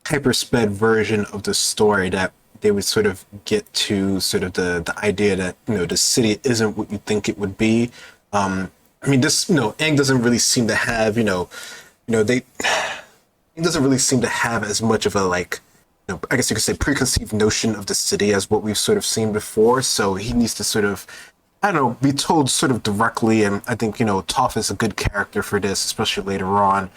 S2: hypersped version of the story, that they would sort of get to sort of the idea that the city isn't what you think it would be. I mean, this Aang doesn't really seem to have they he doesn't really seem to have as much of a like I guess you could say preconceived notion of the city as what we've sort of seen before. So he needs to sort of, I don't know, be told sort of directly. And I think, Toph is a good character for this, especially later on,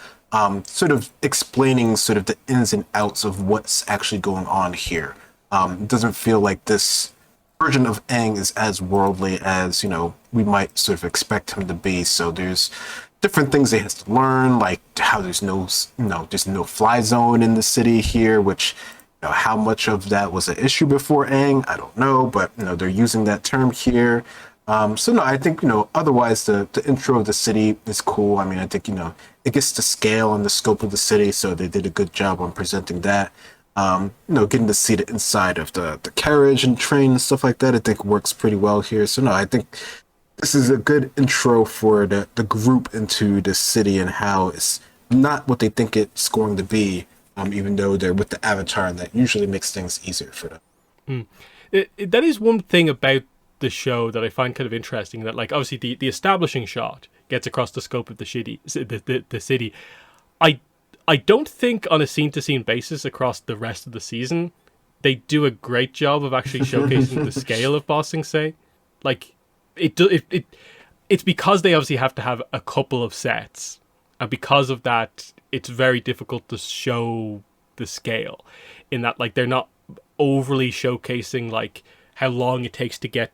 S2: sort of explaining sort of the ins and outs of what's actually going on here. It doesn't feel like this version of Aang is as worldly as, we might sort of expect him to be. So there's different things he has to learn, like how there's no fly zone in the city here, which how much of that was an issue before Aang, I don't know, but they're using that term here. So no, I think otherwise the intro of the city is cool. I mean, I think it gets the scale and the scope of the city, so they did a good job on presenting that. Getting to see the inside of the carriage and train and stuff like that, I think works pretty well here. So no, I think this is a good intro for the group into the city and how it's not what they think it's going to be, even though they're with the Avatar, and that usually makes things easier for them.
S1: That is one thing about the show that I find kind of interesting, that like obviously the establishing shot gets across the scope of the city. I don't think on a scene to scene basis across the rest of the season they do a great job of actually showcasing the scale of Ba Sing Se. Like it's because they obviously have to have a couple of sets, and because of that it's very difficult to show the scale, in that like they're not overly showcasing like how long it takes to get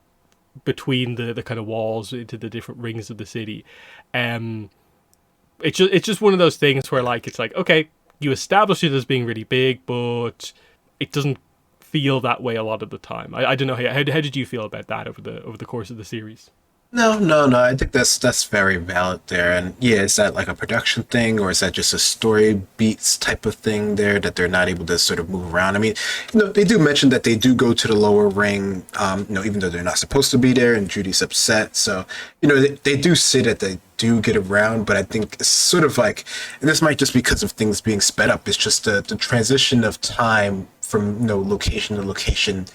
S1: between the kind of walls into the different rings of the city. It's just one of those things where like it's like, okay, you establish it as being really big, but it doesn't feel that way a lot of the time. I don't know, how did you feel about that over the course of the series?
S2: No. I think that's very valid there. And yeah, is that like a production thing, or is that just a story beats type of thing there that they're not able to sort of move around? I mean, they do mention that they do go to the lower ring, even though they're not supposed to be there, and Judy's upset. So, they do say that they do get around, but I think it's sort of like, and this might just be because of things being sped up, it's just the transition of time from location to location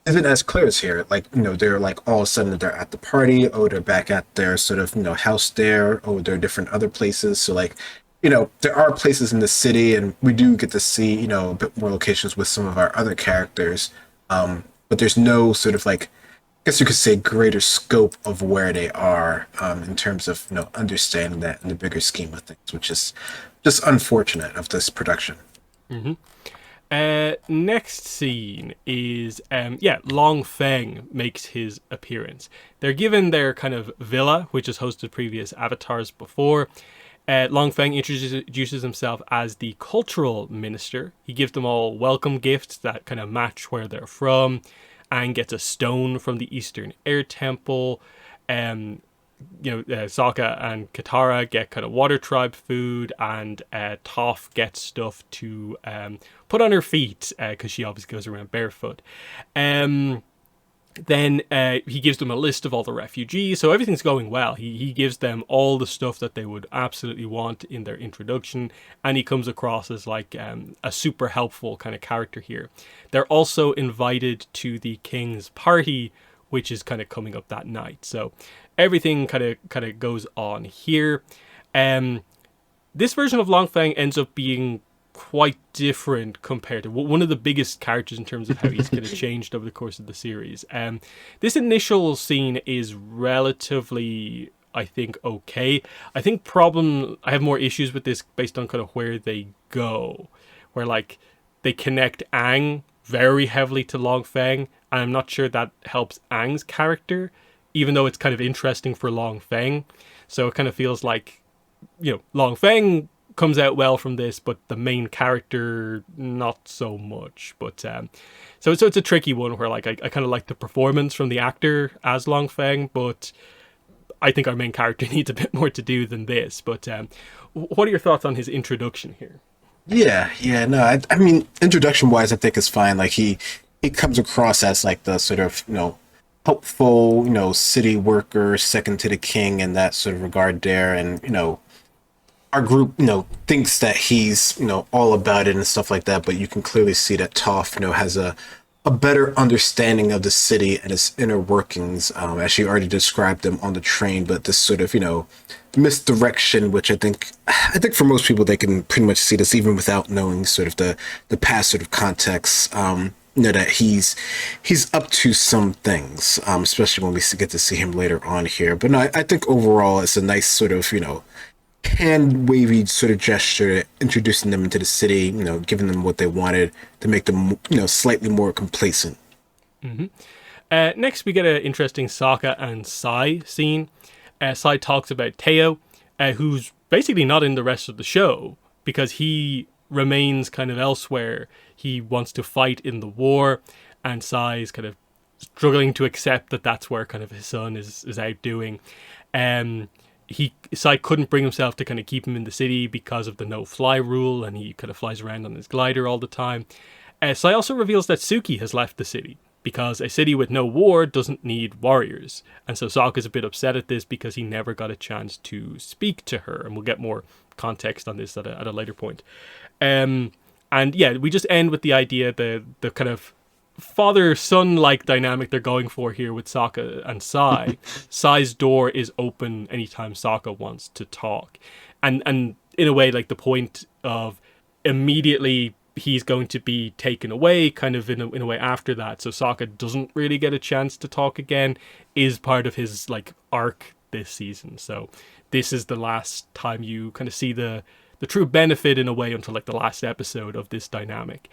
S2: isn't as clear as here. Like, they're like all of a sudden they're at the party, or they're back at their sort of, house there, or they're different other places. So like, there are places in the city, and we do get to see, a bit more locations with some of our other characters. But there's no sort of like, I guess you could say, greater scope of where they are, in terms of, understanding that in the bigger scheme of things, which is just unfortunate of this production.
S1: Next scene is Long Feng makes his appearance. They're given their kind of villa, which has hosted previous avatars before. Long Feng introduces himself as the cultural minister. He gives them all welcome gifts that kind of match where they're from. Aang gets a stone from the Eastern Air Temple. Sokka and Katara get kind of Water Tribe food, and Toph gets stuff to put on her feet because she obviously goes around barefoot. Then he gives them a list of all the refugees, so everything's going well. He gives them all the stuff that they would absolutely want in their introduction, and he comes across as like a super helpful kind of character here. They're also invited to the king's party, which is kind of coming up that night. So everything kind of goes on here. This version of Long Feng ends up being quite different compared to one of the biggest characters in terms of how he's kind of changed over the course of the series. This initial scene is relatively, I think, okay. I have more issues with this based on kind of where they go, where like they connect Aang very heavily to Long Feng, and I'm not sure that helps Aang's character, even though it's kind of interesting for Long Feng. So it kind of feels like, Long Feng comes out well from this, but the main character not so much. But so it's a tricky one where like I kind of like the performance from the actor as Long Feng, but I think our main character needs a bit more to do than this. But what are your thoughts on his introduction here?
S2: Yeah, no, I mean, introduction wise, I think it's fine. Like he comes across as like the sort of, helpful, city worker, second to the king in that sort of regard there. And, our group, thinks that he's, all about it and stuff like that. But you can clearly see that Toph, has a better understanding of the city and its inner workings, as she already described them on the train. But this sort of, misdirection, which I think for most people, they can pretty much see this even without knowing sort of the past sort of context. That he's up to some things, especially when we get to see him later on here. But no, I think overall it's a nice sort of, hand wavy sort of gesture, introducing them into the city, giving them what they wanted to make them, slightly more complacent.
S1: Next, we get an interesting Sokka and Sai scene. Sai talks about Teo, who's basically not in the rest of the show because he remains kind of elsewhere. He wants to fight in the war, and Sai is kind of struggling to accept that that's where kind of his son is out doing. Sai couldn't bring himself to kind of keep him in the city because of the no-fly rule, and he kind of flies around on his glider all the time. Sai also reveals that Suki has left the city, because a city with no war doesn't need warriors. And so Sokka's a bit upset at this because he never got a chance to speak to her, and we'll get more context on this at a later point. And yeah, we just end with the idea, the kind of father-son-like dynamic they're going for here with Sokka and Sai. Sai's door is open anytime Sokka wants to talk. And in a way, like the point of immediately he's going to be taken away kind of in a way after that, so Sokka doesn't really get a chance to talk again, is part of his like arc this season. So this is the last time you kind of see the true benefit in a way until like the last episode of this dynamic,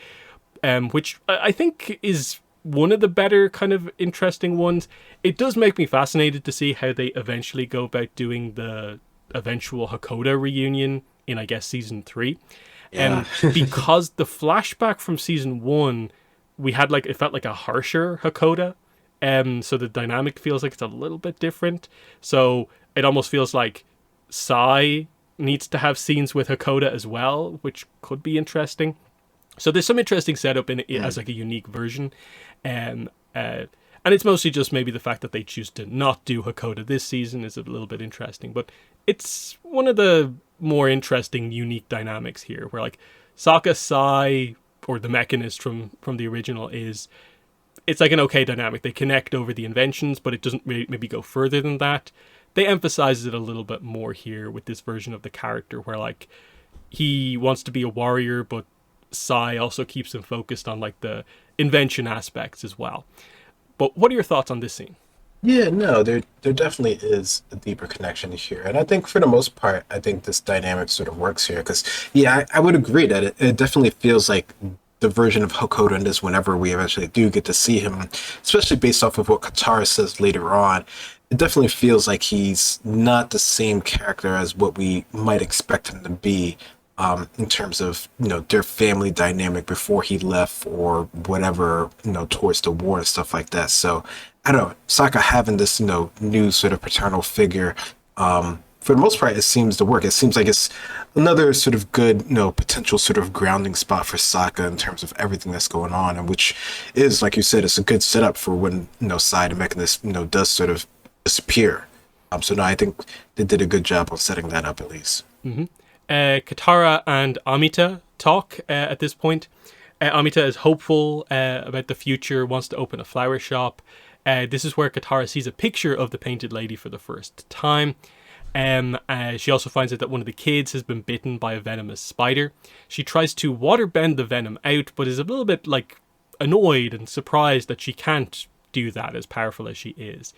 S1: which I think is one of the better kind of interesting ones. It does make me fascinated to see how they eventually go about doing the eventual Hakoda reunion in, I guess, season 3.
S2: Yeah.
S1: Because the flashback from season 1, we had like, it felt like a harsher Hakoda. So the dynamic feels like it's a little bit different. So it almost feels like Sai needs to have scenes with Hakoda as well, which could be interesting. So there's some interesting setup in it as like a unique version. And it's mostly just maybe the fact that they choose to not do Hakoda this season is a little bit interesting. But it's one of the more interesting, unique dynamics here, where like Sokka, Sai, or the Mechanist from the original is, it's like an okay dynamic. They connect over the inventions, but it doesn't maybe go further than that. They emphasize it a little bit more here with this version of the character, where like he wants to be a warrior, but Sai also keeps him focused on like the invention aspects as well. But what are your thoughts on this scene?
S2: Yeah, no, there definitely is a deeper connection here, and I think for the most part, I think this dynamic sort of works here because, yeah, I would agree that it definitely feels like the version of Hakoda in this. Whenever we eventually do get to see him, especially based off of what Katara says later on, it definitely feels like he's not the same character as what we might expect him to be. In terms of their family dynamic before he left or whatever towards the war and stuff like that. So I don't know, Sokka having this new sort of paternal figure, for the most part it seems to work. It seems like it's another sort of good potential sort of grounding spot for Sokka in terms of everything that's going on, and which is, like you said, it's a good setup for when Sai the Mechanist does sort of disappear. So no, I think they did a good job on setting that up at least.
S1: Katara and Amita talk at this point. Amita is hopeful about the future, wants to open a flower shop. This is where Katara sees a picture of the painted lady for the first time. She also finds out that one of the kids has been bitten by a venomous spider. She tries to water bend the venom out, but is a little bit like annoyed and surprised that she can't do that, as powerful as she is.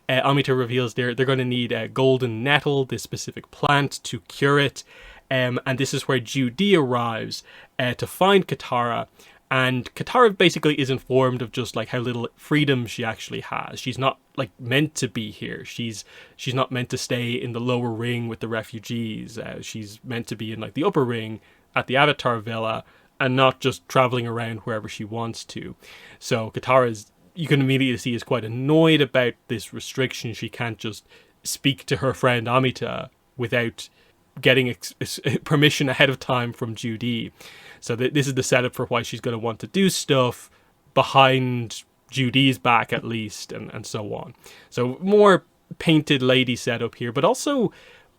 S1: Amita reveals they're going to need a golden nettle, this specific plant, to cure it. And this is where Judy arrives to find Katara, and Katara basically is informed of just like how little freedom she actually has. She's not like meant to be here. She's not meant to stay in the lower ring with the refugees. She's meant to be in like the upper ring at the Avatar Villa, and not just traveling around wherever she wants to. So Katara is, you can immediately see, is quite annoyed about this restriction. She can't just speak to her friend Amita without getting permission ahead of time from Judy. So this is the setup for why she's going to want to do stuff behind Judy's back, at least, and so on. So more painted lady setup here, but also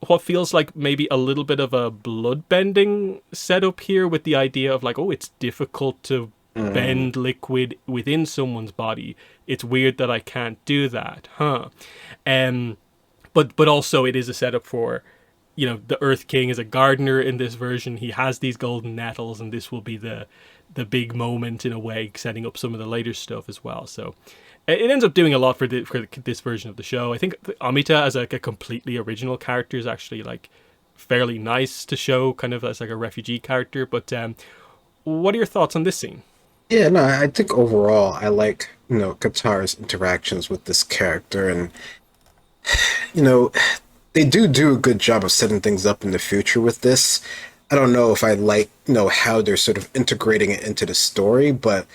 S1: what feels like maybe a little bit of a bloodbending setup here, with the idea of like, oh, it's difficult to bend liquid within someone's body. It's weird that I can't do that, huh? But also it is a setup for, the Earth King is a gardener in this version. He has these golden nettles, and this will be the big moment in a way, setting up some of the later stuff as well. So it ends up doing a lot for this version of the show. I think Amita as like a completely original character is actually like fairly nice to show, kind of as like a refugee character. But what are your thoughts on this scene?
S2: Yeah, no, I think overall I like Katara's interactions with this character, and you know they do a good job of setting things up in the future with this. I don't know if I like, how they're sort of integrating it into the story, but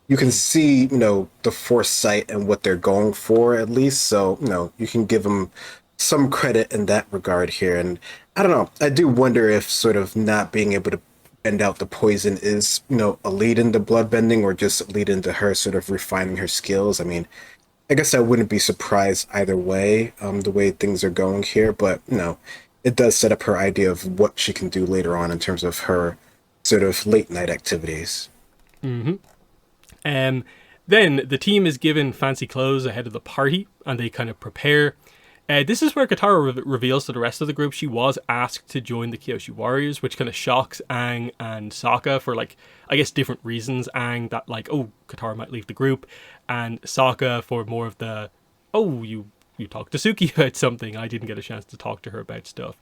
S2: you can see, the foresight and what they're going for at least. So, you can give them some credit in that regard here. And I don't know, I do wonder if sort of not being able to bend out the poison is, a lead into bloodbending, or just a lead into her sort of refining her skills. I mean, I guess I wouldn't be surprised either way, the way things are going here, but it does set up her idea of what she can do later on in terms of her sort of late night activities.
S1: Then the team is given fancy clothes ahead of the party, and they kind of prepare. This is where Katara reveals to the rest of the group she was asked to join the Kyoshi Warriors, which kind of shocks Aang and Sokka for, like, I guess different reasons. Aang, that like, oh, Katara might leave the group, and Sokka for more of the, oh, you talked to Suki about something. I didn't get a chance to talk to her about stuff.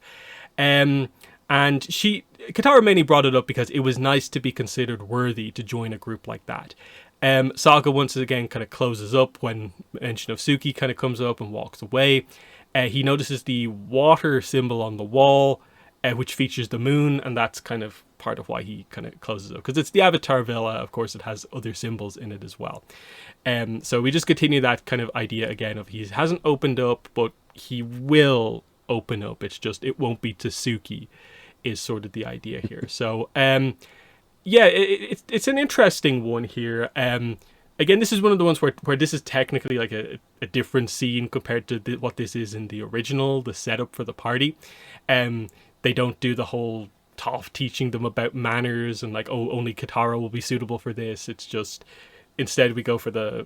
S1: And Katara mainly brought it up because it was nice to be considered worthy to join a group like that. Sokka once again kind of closes up when mention of Suki kind of comes up and walks away. He notices the water symbol on the wall, which features the moon, and that's kind of part of why he kind of closes up, because it's the Avatar Villa. Of course, it has other symbols in it as well. So we just continue that kind of idea again of he hasn't opened up, but he will open up. It's just it won't be to Suki, is sort of the idea here. So yeah, it's an interesting one here. Again, this is one of the ones where this is technically like a different scene compared to what this is in the original, the setup for the party. They don't do the whole Toph teaching them about manners and like, oh, only Katara will be suitable for this. It's just instead we go for the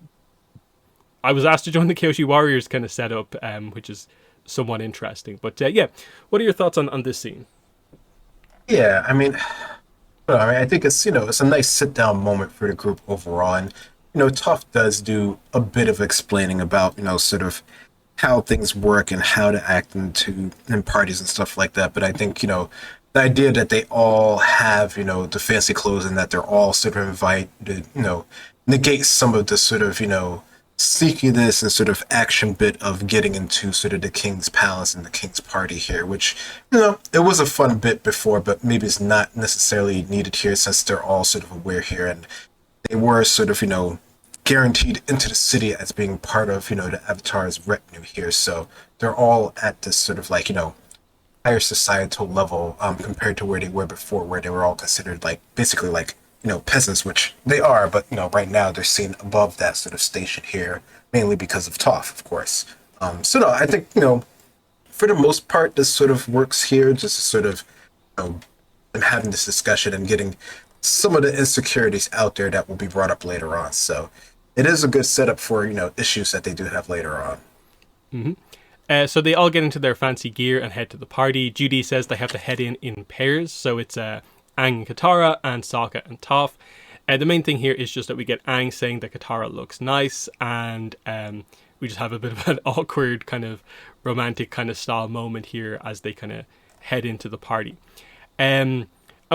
S1: I was asked to join the Kyoshi Warriors kind of setup, which is somewhat interesting. But yeah, what are your thoughts on this scene?
S2: Yeah, I think it's it's a nice sit down moment for the group overall, and Tough does do a bit of explaining about sort of how things work and how to act in parties and stuff like that. But I think the idea that they all have the fancy clothes and that they're all sort of invited, negates some of the sort of sneakiness and sort of action bit of getting into sort of the king's palace and the king's party here, which it was a fun bit before, but maybe it's not necessarily needed here since they're all sort of aware here and they were sort of guaranteed into the city as being part of the Avatar's retinue here. So they're all at this sort of like higher societal level compared to where they were before, where they were all considered like basically like peasants, which they are, but right now they're seen above that sort of station here, mainly because of Toph, of course. So no, I think for the most part this sort of works here, just to sort of them having this discussion and getting some of the insecurities out there that will be brought up later on. So it is a good setup for issues that they do have later on.
S1: So they all get into their fancy gear and head to the party. Judy says they have to head in pairs, so it's Aang and Katara and Sokka and Toph. The main thing here is just that we get Aang saying that Katara looks nice, and we just have a bit of an awkward kind of romantic kind of style moment here as they kind of head into the party. And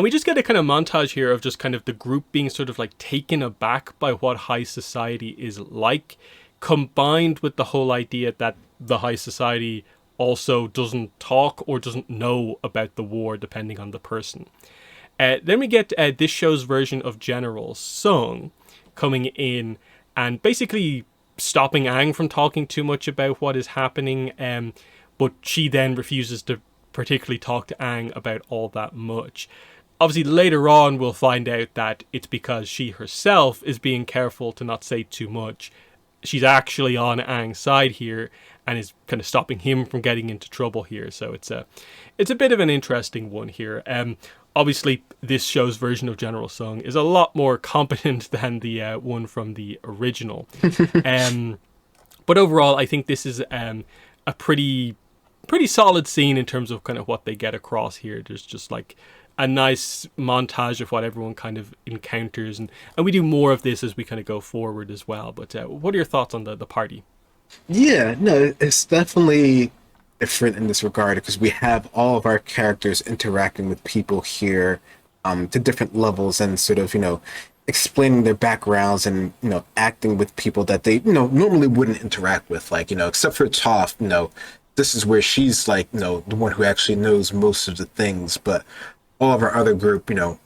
S1: we just get a kind of montage here of just kind of the group being sort of like taken aback by what high society is like, combined with the whole idea that the high society also doesn't talk or doesn't know about the war, depending on the person. Then we get this show's version of General Sung coming in and basically stopping Aang from talking too much about what is happening, but she then refuses to particularly talk to Aang about all that much. Obviously, later on, we'll find out that it's because she herself is being careful to not say too much. She's actually on Aang's side here and is kind of stopping him from getting into trouble here. So it's a bit of an interesting one here. Obviously, this show's version of General Sung is a lot more competent than the one from the original. But overall, I think this is a pretty solid scene in terms of kind of what they get across here. There's just like a nice montage of what everyone kind of encounters, and we do more of this as we kind of go forward as well. But what are your thoughts on the party?
S2: Yeah, no, it's definitely different in this regard because we have all of our characters interacting with people here to different levels and sort of, explaining their backgrounds and, acting with people that they, normally wouldn't interact with, like, except for Toph, this is where she's like, the one who actually knows most of the things, but all of our other group, they're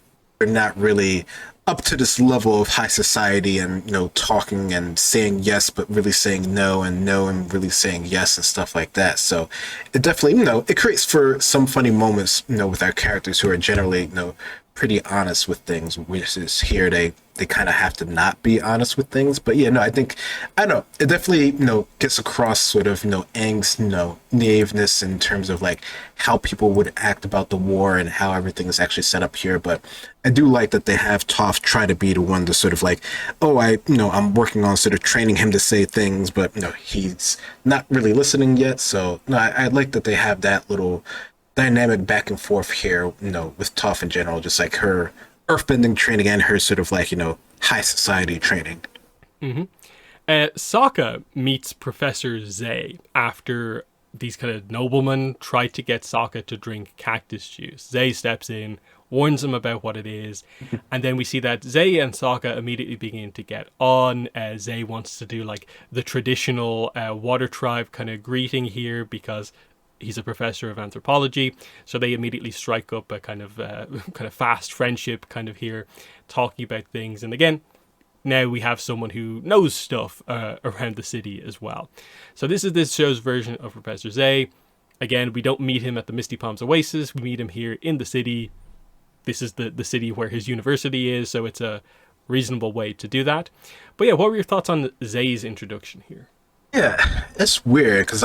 S2: not really up to this level of high society and talking and saying yes but really saying no and really saying yes and stuff like that. So it definitely it creates for some funny moments with our characters who are generally pretty honest with things, which is here they kind of have to not be honest with things. But yeah, no, I think I don't know, it definitely gets across sort of Aang's naiveness in terms of like how people would act about the war and how everything is actually set up here. But I do like that they have Toph try to be the one to sort of like, oh, I'm working on sort of training him to say things, but he's not really listening yet. So no, I like that they have that little dynamic back and forth here, with Toph in general, just like her earthbending training and her sort of like, high society training.
S1: Sokka meets Professor Zay after these kind of noblemen try to get Sokka to drink cactus juice. Zay steps in, warns him about what it is, and then we see that Zay and Sokka immediately begin to get on. Zay wants to do like the traditional water tribe kind of greeting here because he's a professor of anthropology, so they immediately strike up a kind of fast friendship kind of here, talking about things. And again, now we have someone who knows stuff around the city as well. So this is this show's version of Professor Zay. Again, we don't meet him at the Misty Palms Oasis. We meet him here in the city. This is the city where his university is, so it's a reasonable way to do that. But yeah, what were your thoughts on Zay's introduction here?
S2: Yeah, it's weird because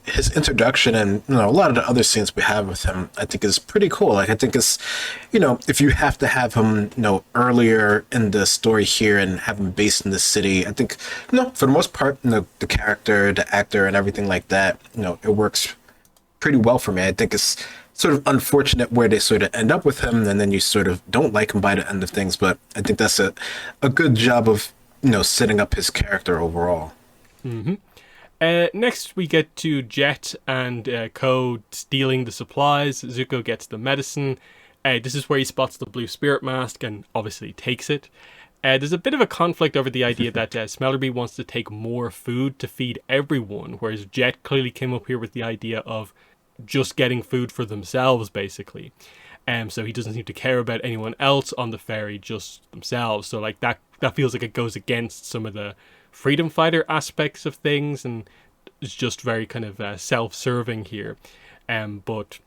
S2: his introduction and a lot of the other scenes we have with him, I think is pretty cool. Like, I think it's, if you have to have him, earlier in the story here and have him based in the city, I think, for the most part, the character, the actor, and everything like that, it works pretty well for me. I think it's sort of unfortunate where they sort of end up with him, and then you sort of don't like him by the end of things. But I think that's a good job of setting up his character overall.
S1: Next, we get to Jet and Ko stealing the supplies. Zuko gets the medicine. This is where he spots the blue spirit mask and obviously takes it. There's a bit of a conflict over the idea that Smellerby wants to take more food to feed everyone, whereas Jet clearly came up here with the idea of just getting food for themselves, basically. So he doesn't seem to care about anyone else on the ferry, just themselves. So like that feels like it goes against some of the freedom fighter aspects of things, and it's just very kind of self-serving here. But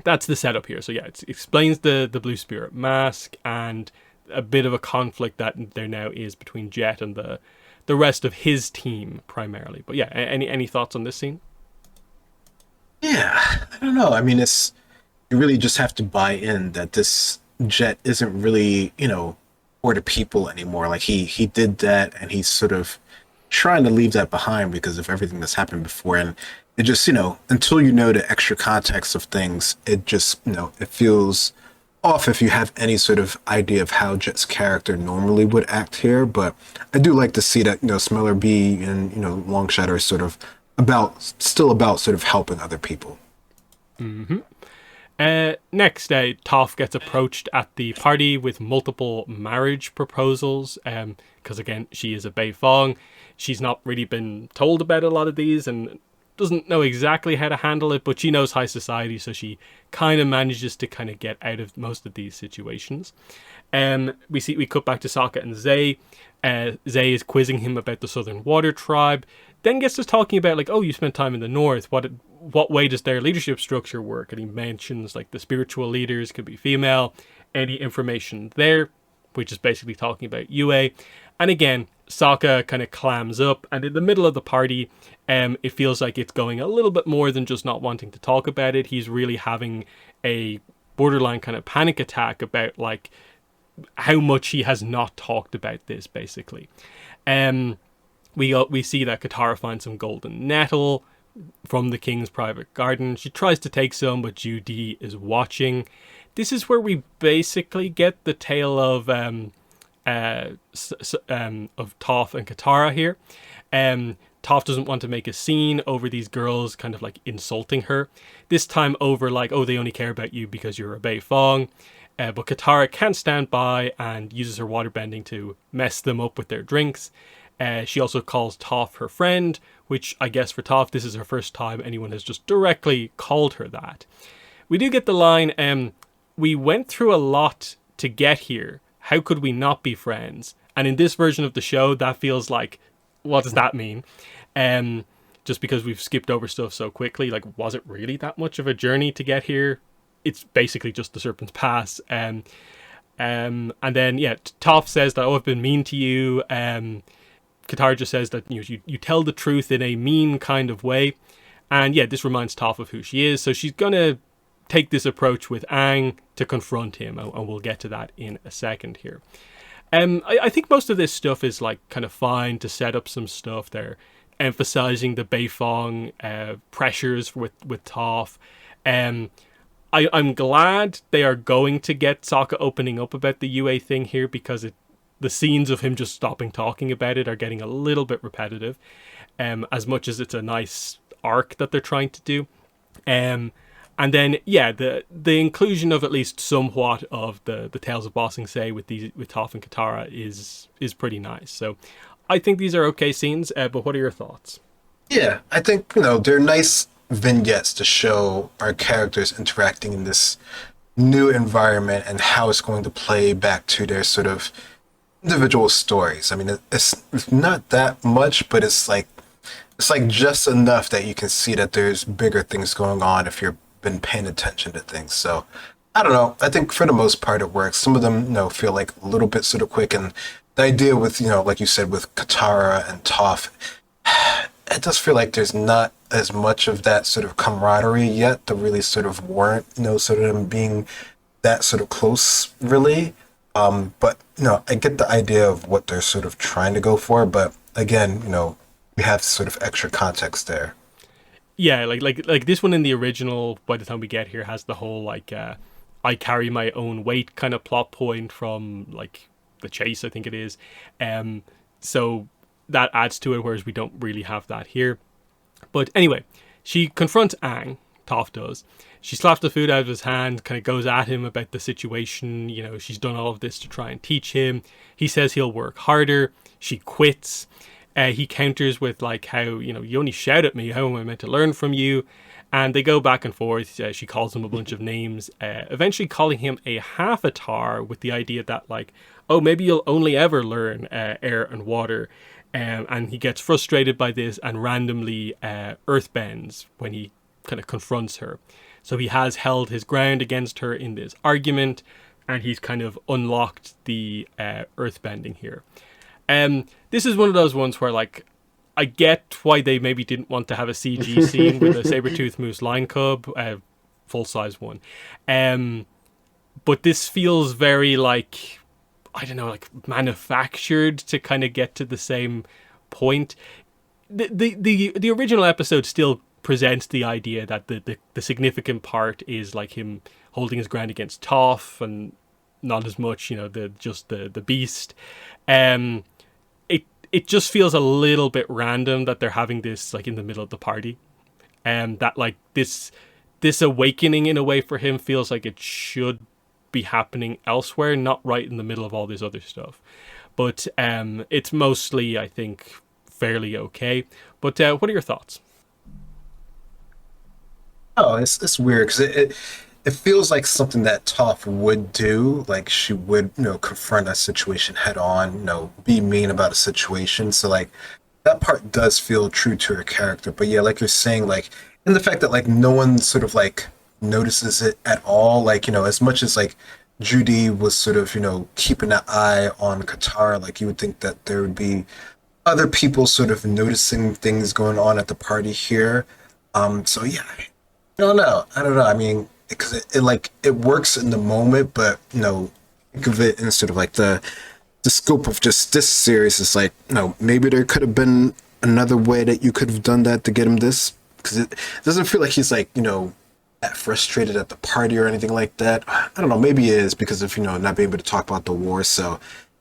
S1: that's the setup here. So yeah, it explains the blue spirit mask and a bit of a conflict that there now is between Jet and the rest of his team primarily. But yeah, any thoughts on this scene?
S2: Yeah, I don't know. I mean, it's you really just have to buy in that this jet isn't really, for the people anymore. Like he did that, and he's sort of trying to leave that behind because of everything that's happened before. And it just, until you know the extra context of things, it just, it feels off if you have any sort of idea of how Jet's character normally would act here. But I do like to see that, Smeller B and, Longshot are sort of still about sort of helping other people.
S1: Next, Toph gets approached at the party with multiple marriage proposals. Because again, she is a Bei Fong. She's not really been told about a lot of these and doesn't know exactly how to handle it, but she knows high society, so she kind of manages to kind of get out of most of these situations. We cut back to Sokka and Zay. Zay is quizzing him about the Southern Water Tribe, then gets us talking about like, oh, you spent time in the North. What way does their leadership structure work? And he mentions like the spiritual leaders could be female. Any information there, which is basically talking about UA. And again, Sokka kind of clams up, and in the middle of the party, it feels like it's going a little bit more than just not wanting to talk about it. He's really having a borderline kind of panic attack about like how much he has not talked about this, basically. We see that Katara finds some golden nettle from the king's private garden. She tries to take some, but Judy is watching. This is where we basically get the tale of Toph and Katara here. Toph doesn't want to make a scene over these girls kind of like insulting her. This time over like, oh, they only care about you because you're a Bei Fong. But Katara can't stand by and uses her waterbending to mess them up with their drinks. She also calls Toph her friend, which I guess for Toph, this is her first time anyone has just directly called her that. We do get the line, we went through a lot to get here. How could we not be friends? And in this version of the show, that feels like, what does that mean? Just because we've skipped over stuff so quickly, like, was it really that much of a journey to get here? It's basically just the Serpent's Pass. And then, yeah, Toph says that, oh, I've been mean to you. Katara just says that you tell the truth in a mean kind of way. And yeah, this reminds Toph of who she is. So she's going to take this approach with Aang to confront him. And we'll get to that in a second here. I think most of this stuff is like kind of fine to set up some stuff. They're emphasizing the Bei Fong pressures with Toph. I'm glad they are going to get Sokka opening up about the UA thing here, because the scenes of him just stopping talking about it are getting a little bit repetitive, as much as it's a nice arc that they're trying to do. And then, yeah, the inclusion of at least somewhat of the Tales of Bossing Say with Toph and Katara is pretty nice. So I think these are okay scenes, but what are your thoughts?
S2: Yeah, I think, they're nice vignettes to show our characters interacting in this new environment and how it's going to play back to their sort of individual stories. I mean, it's not that much, but it's like just enough that you can see that there's bigger things going on if you've been paying attention to things. So I don't know. I think for the most part it works. Some of them, feel like a little bit sort of quick, and the idea with, like you said, with Katara and Toph, It does feel like there's not as much of that sort of camaraderie yet to really sort of warrant, sort of them being that sort of close, really. But I get the idea of what they're sort of trying to go for, but again, we have sort of extra context there.
S1: Yeah, like this one in the original, by the time we get here, has the whole like I carry my own weight kind of plot point from like the chase, I think it is. So that adds to it, whereas we don't really have that here. But anyway, she confronts Aang. Toph does. She slaps the food out of his hand, kind of goes at him about the situation. You know, she's done all of this to try and teach him. He says he'll work harder. She quits. He counters with like how, you only shout at me. How am I meant to learn from you? And they go back and forth. She calls him a bunch of names, eventually calling him a half Atar, with the idea that like, oh, maybe you'll only ever learn air and water. And he gets frustrated by this and randomly earthbends when he kind of confronts her. So he has held his ground against her in this argument, and he's kind of unlocked the earthbending here. This is one of those ones where, like, I get why they maybe didn't want to have a CG scene with a saber-toothed moose lion cub, full-size one. But this feels very, like, I don't know, like manufactured to kind of get to the same point. The original episode still presents the idea that the significant part is like him holding his ground against Toph, and not as much, the beast. It just feels a little bit random that they're having this like in the middle of the party, and that like this awakening in a way for him feels like it should be happening elsewhere, not right in the middle of all this other stuff. But it's mostly, I think, fairly okay. But what are your thoughts?
S2: Oh, it's weird because it feels like something that Toph would do. Like she would, confront a situation head on, be mean about a situation. So like that part does feel true to her character. But yeah, like you're saying, like, and the fact that like no one sort of like notices it at all. Like, as much as like Judy was sort of, keeping an eye on Qatar, like you would think that there would be other people sort of noticing things going on at the party here. So yeah, I don't know. I mean, because it like it works in the moment, but think of it in sort of like the scope of just this series is like, maybe there could have been another way that you could have done that to get him this, because it doesn't feel like he's like, that frustrated at the party or anything like that. I don't know. Maybe it is because of not being able to talk about the war. So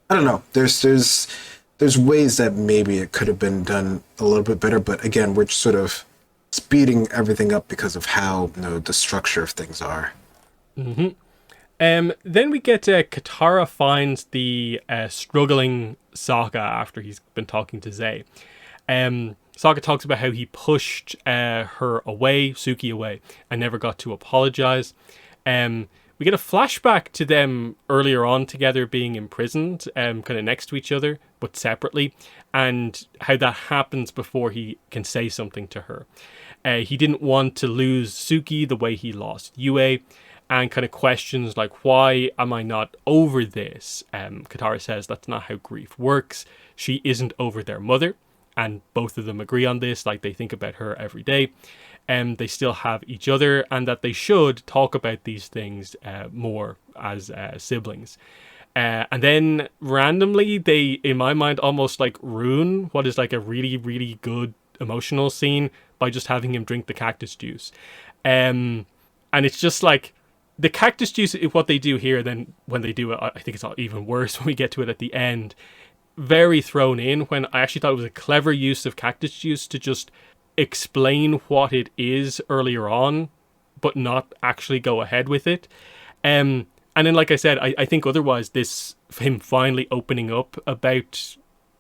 S2: I don't know. There's ways that maybe it could have been done a little bit better, but again, we're sort of speeding everything up because of how the structure of things are.
S1: Then we get Katara finds the struggling Sokka after he's been talking to Zay. Sokka talks about how he pushed her away, Suki away, and never got to apologize. We get a flashback to them earlier on together being imprisoned, kind of next to each other, but separately, and how that happens before he can say something to her. He didn't want to lose Suki the way he lost Yue, and kind of questions like, why am I not over this? Katara says that's not how grief works. She isn't over their mother, and both of them agree on this, like they think about her every day. They still have each other, and that they should talk about these things more as siblings. And then randomly, they, in my mind, almost like ruin what is like a really, really good emotional scene by just having him drink the cactus juice. And it's just like the cactus juice, what they do here, then when they do it, I think it's even worse when we get to it at the end. Very thrown in, when I actually thought it was a clever use of cactus juice to just explain what it is earlier on, but not actually go ahead with it. And then, like I said, I think otherwise this, him finally opening up about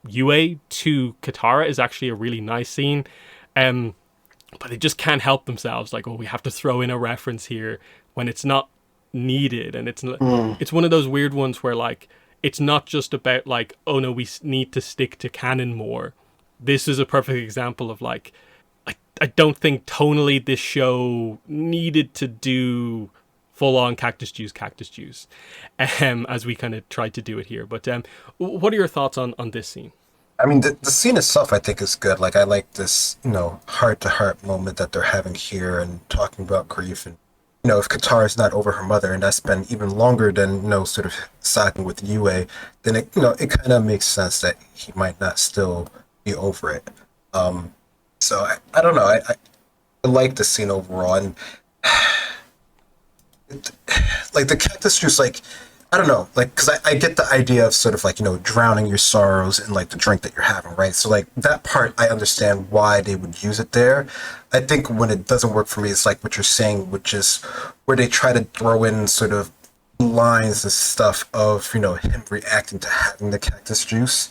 S1: Yue to Katara, is actually a really nice scene. But they just can't help themselves. Like, oh, we have to throw in a reference here when it's not needed. And it's one of those weird ones where, like, it's not just about, like, oh no, we need to stick to canon more. This is a perfect example of, like, I don't think tonally this show needed to do full-on cactus juice, as we kind of tried to do it here. But what are your thoughts on this scene?
S2: I mean, the scene itself, I think, is good. Like, I like this, heart to heart moment that they're having here and talking about grief. And, if Katara is not over her mother, and that's been even longer than, sort of sagging with Yue, then it kind of makes sense that he might not still be over it. So I don't know. I like the scene overall. And like the cactus juice, like I don't know, like because I get the idea of sort of like drowning your sorrows in like the drink that you're having, right? So like that part, I understand why they would use it there. I think when it doesn't work for me, it's like what you're saying, which is where they try to throw in sort of lines and stuff of him reacting to having the cactus juice.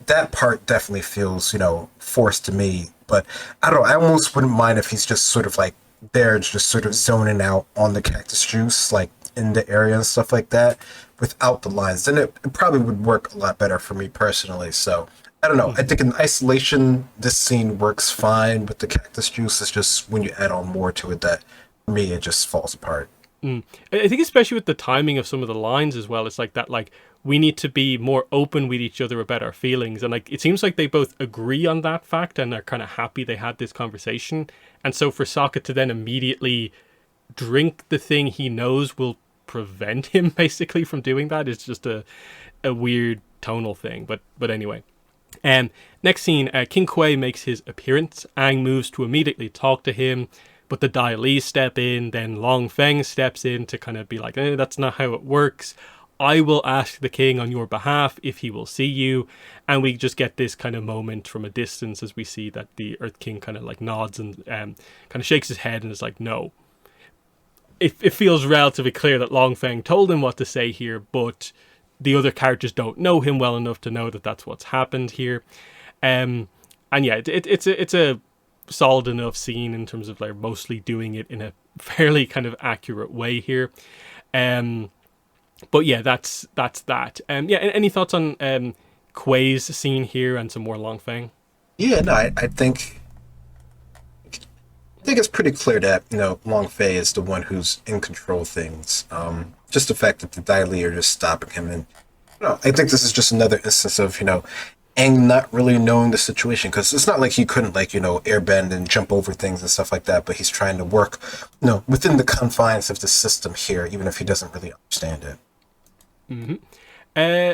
S2: That part definitely feels forced to me. But I don't know. I almost wouldn't mind if he's just sort of like there, just sort of zoning out on the cactus juice, like in the area and stuff like that, without the lines. Then it probably would work a lot better for me personally. So I don't know. I think in isolation, this scene works fine with the cactus juice. It's just when you add on more to it that for me it just falls apart.
S1: I think especially with the timing of some of the lines as well, it's like that like we need to be more open with each other about our feelings, and like it seems like they both agree on that fact and are kind of happy they had this conversation. And so for Sokka to then immediately drink the thing he knows will prevent him basically from doing that is just a weird tonal thing. But anyway. Next scene, King Kuei makes his appearance. Aang moves to immediately talk to him, but the Dai Li step in. Then Long Feng steps in to kind of be like, that's not how it works. I will ask the king on your behalf if he will see you. And we just get this kind of moment from a distance as we see that the Earth King kind of like nods and kind of shakes his head and is like, no. It feels relatively clear that Long Feng told him what to say here, but the other characters don't know him well enough to know that that's what's happened here. And yeah, it's a solid enough scene in terms of like mostly doing it in a fairly kind of accurate way here. But yeah, that's that. Yeah, any thoughts on Kuei's scene here and some more Long Feng?
S2: Yeah, no, I think it's pretty clear that Long Fei is the one who's in control of things. Just the fact that the Dai Li are just stopping him, and I think this is just another instance of Aang not really knowing the situation, because it's not like he couldn't like airbend and jump over things and stuff like that, but he's trying to work within the confines of the system here, even if he doesn't really understand it.